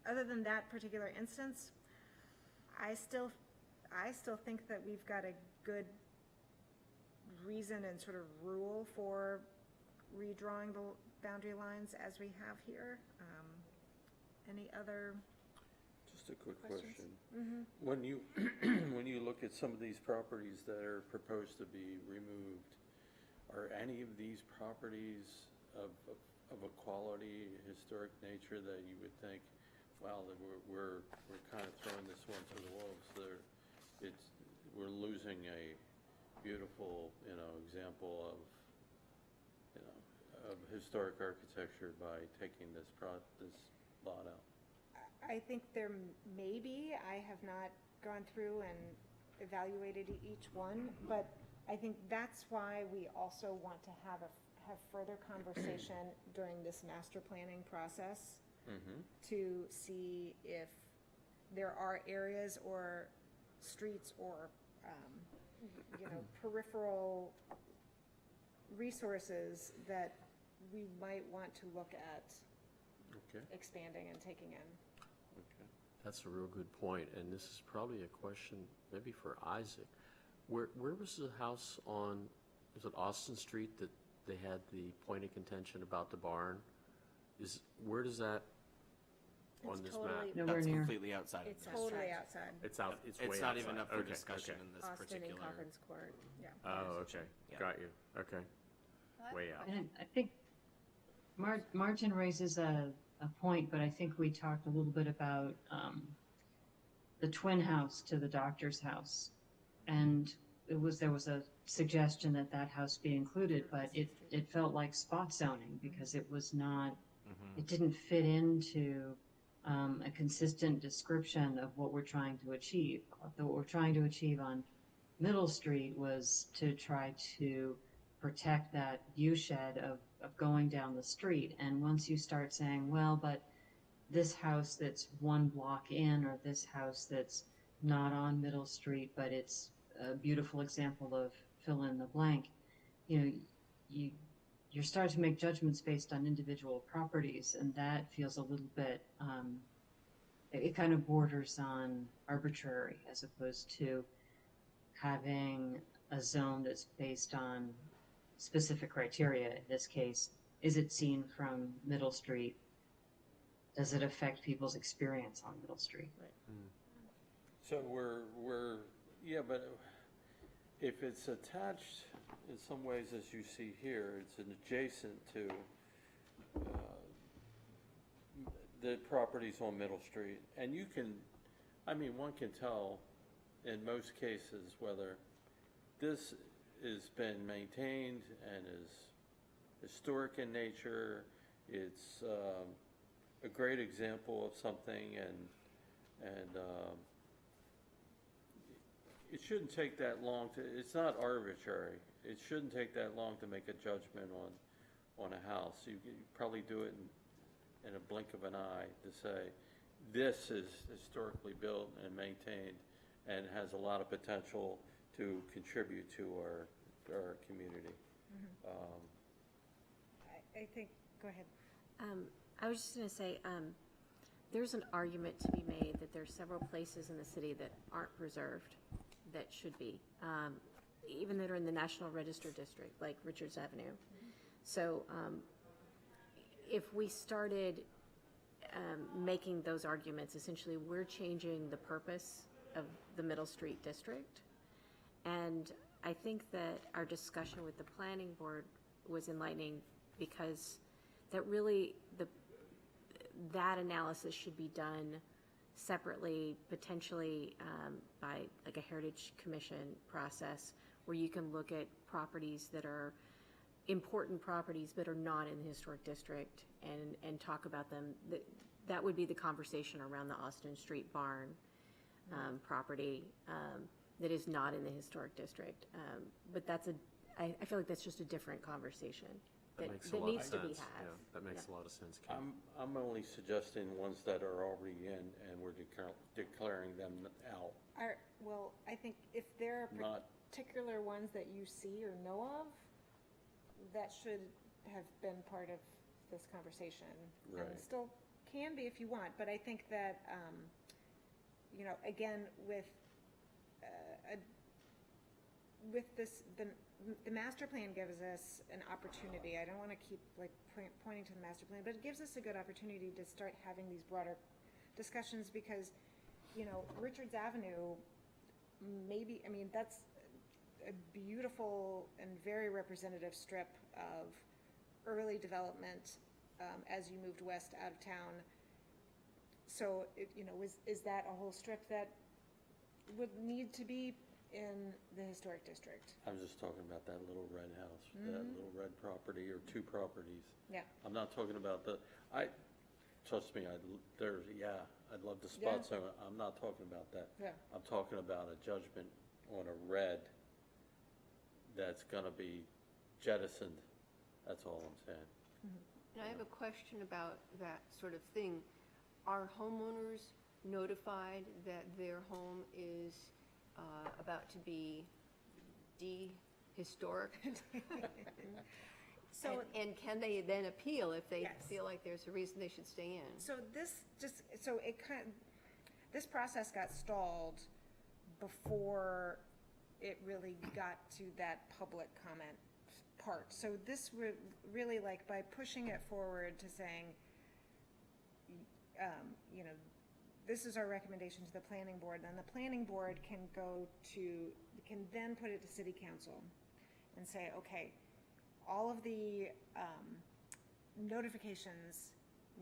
other than that particular instance, I still think that we've got a good reason and sort of rule for redrawing the boundary lines as we have here. Any other Just a quick questions? question. When you, when you look at some of these properties that are proposed to be removed, are any of these properties of a quality, historic nature that you would think well, we're kind of throwing this one to the wolves. We're losing a beautiful, example of historic architecture by taking this lot out. I think there may be, I have not gone through and evaluated each one, but I think that's why we also want to have further conversation during this master planning process to see if there are areas or streets or peripheral resources that we might want to look at expanding and taking in. That's a real good point, and this is probably a question maybe for Isaac. Where was the house on, was it Austin Street that they had the point of contention about the barn? Where does that on It's this totally- map? That's Nowhere near. completely outside of It's this. totally outside. It's out. It's way It's not outside. even up for Okay, discussion okay. in this Austin and particular. Coppins Court, yeah. Oh, okay. Yeah. Got you. Okay. Way out. And I think Martin raises a point, but I think we talked a little bit about the twin house to the doctor's house. And there was a suggestion that that house be included, but it felt like spot zoning because it was not, it didn't fit into a consistent description of what we're trying to achieve. What we're trying to achieve on Middle Street was to try to protect that view shed of going down the street. And once you start saying, well, but this house that's one block in, or this house that's not on Middle Street, but it's a beautiful example of fill in the blank, you're starting to make judgments based on individual properties, and that feels a little bit, it kind of borders on arbitrary as opposed to having a zone that's based on specific criteria. In this case, is it seen from Middle Street? Does it affect people's experience on Middle Street? So but if it's attached in some ways, as you see here, it's adjacent to the properties on Middle Street. And one can tell in most cases whether this has been maintained and is historic in nature. It's a great example of something, and it shouldn't take that long it's not arbitrary. It shouldn't take that long to make a judgment on a house. You probably do it in a blink of an eye to say, this is historically built and maintained and has a lot of potential to contribute to our community. I think, go ahead. I was just going to say, there's an argument to be made that there's several places in the city that aren't preserved that should be, even that are in the National Register District, like Richards Avenue. So if we started making those arguments, essentially we're changing the purpose of the Middle Street District. And I think that our discussion with the planning board was enlightening, because that really, that analysis should be done separately, potentially by like a Heritage Commission process, where you can look at properties that are important properties but are not in the historic district and talk about them. That would be the conversation around the Austin Street barn property that is not in the historic district. But I feel like that's just a different conversation that needs to be had. Yeah, that makes a lot of sense, Ken. I'm only suggesting ones that are already in, and we're declaring them out. Well, I think if there are particular ones that you see or know of, that should have been part of this conversation. Right. And still can be if you want, but I think that, again, with this, the master plan gives us an opportunity. I don't want to keep pointing to the master plan, but it gives us a good opportunity to start having these broader discussions, because, Richards Avenue, that's a beautiful and very representative strip of early development as you moved west out of town. So, is that a whole strip that would need to be in the historic district? I'm just talking about that little red house, that little red property or two properties. Yeah. I'm not talking about trust me, I'd love to Yeah. spot some, I'm not talking about that. Yeah. I'm talking about a judgment on a red that's gonna be jettisoned. That's all I'm saying. And I have a question about that sort of thing. Are homeowners notified that their home is about to be dehistoric? So, And can they then appeal if they Yes. feel like there's a reason they should stay in? so this process got stalled before it really got to that public comment part. So this really, like, by pushing it forward to saying, this is our recommendation to the planning board, then the planning board can then put it to city council and say, okay, all of the notifications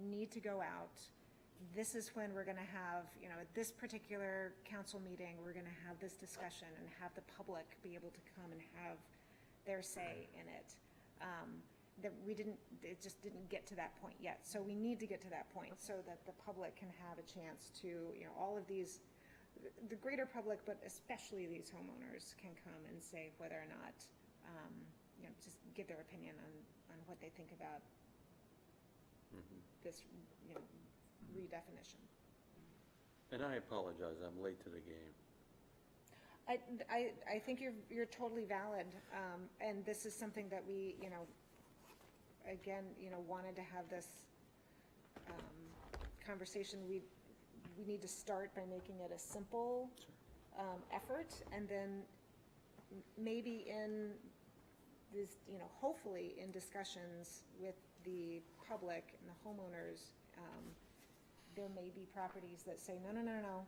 need to go out. This is when we're gonna have, at this particular council meeting, we're gonna have this discussion and have the public be able to come and have their say in it. It just didn't get to that point yet. So we need to get to that point so that the public can have a chance to, all of these, the greater public, but especially these homeowners can come and say whether or not, just give their opinion on what they think about this, redefinition. And I apologize, I'm late to the game. I think you're totally valid, and this is something that we, again, wanted to have this conversation. We need to start by making it a simple effort, and then maybe in this, hopefully in discussions with the public and the homeowners, there may be properties that say, no,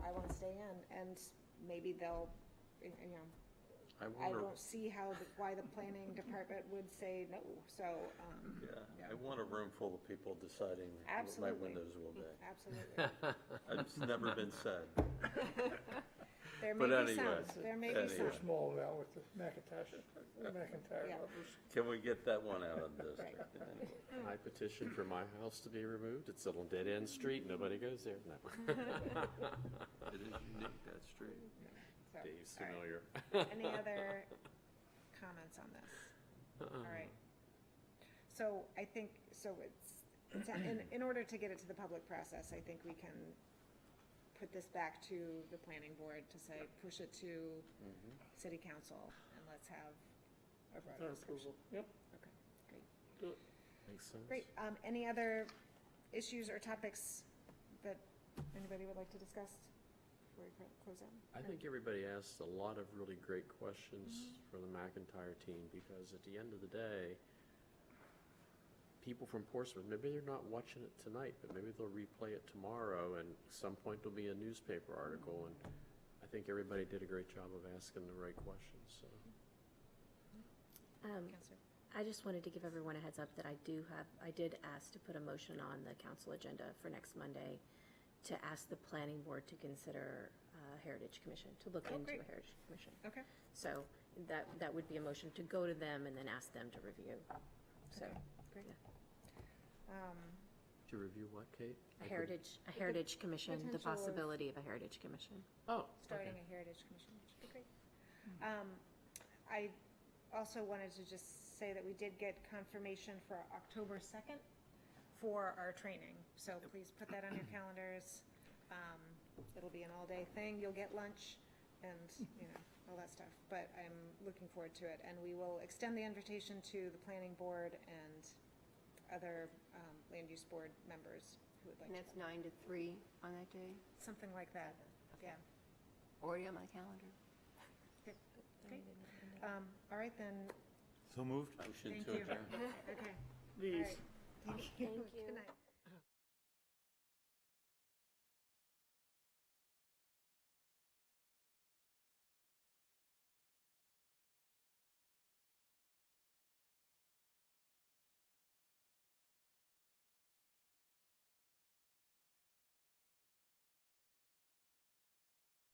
I want to stay in, and maybe they'll, I don't see why the planning department would say no, so. I want a room full of people deciding what my Absolutely. windows will be. Absolutely. It's never been said. There But may be some, anyways, there may be some. anyway. Small now with the McIntyre Yeah. lovers. Can we get that one out of the district? Right. Anyway. I petitioned for my house to be removed. It's a little dead-end street. Nobody goes there. No. It is unique, that street. So, Dave's all right. familiar. Any other comments on this? All right. So I think, in order to get it to the public process, I think we can put this back to the planning board to say, push it to city council, and let's have a broad Their discussion. approval, yep. Okay, great. Do it. Makes sense. Great. Any other issues or topics that anybody would like to discuss before we close out? I think everybody asked a lot of really great questions for the McIntyre team, because at the end of the day, people from Portsmouth, maybe they're not watching it tonight, but maybe they'll replay it tomorrow, and at some point there'll be a newspaper article, and I think everybody did a great job of asking the right questions, so. Counselor? I just wanted to give everyone a heads up that I did ask to put a motion on the council agenda for next Monday to ask the planning board to consider Heritage Commission, to look into great. a Heritage Commission. Okay. So that would be a motion to go to them and then ask them to review. So, Great. yeah. To review what, Kate? A Heritage Commission, the potential of- possibility of a Heritage Commission. Oh, Starting a heritage commission, which would be great. I also wanted to just say that we did get confirmation for October 2nd for our training. So please put that on your calendars. It'll be an all-day thing. You'll get lunch and, all that stuff. But I'm looking forward to it. And we will extend the invitation to the planning board and other land use board members who would like And to. that's 9 to 3 on that day? Something like that, yeah. Already on my calendar. Great. All right, then. So moved? Motion Thank to you. adjourn. Okay. These. All right. Thank you. Thank you. Good night.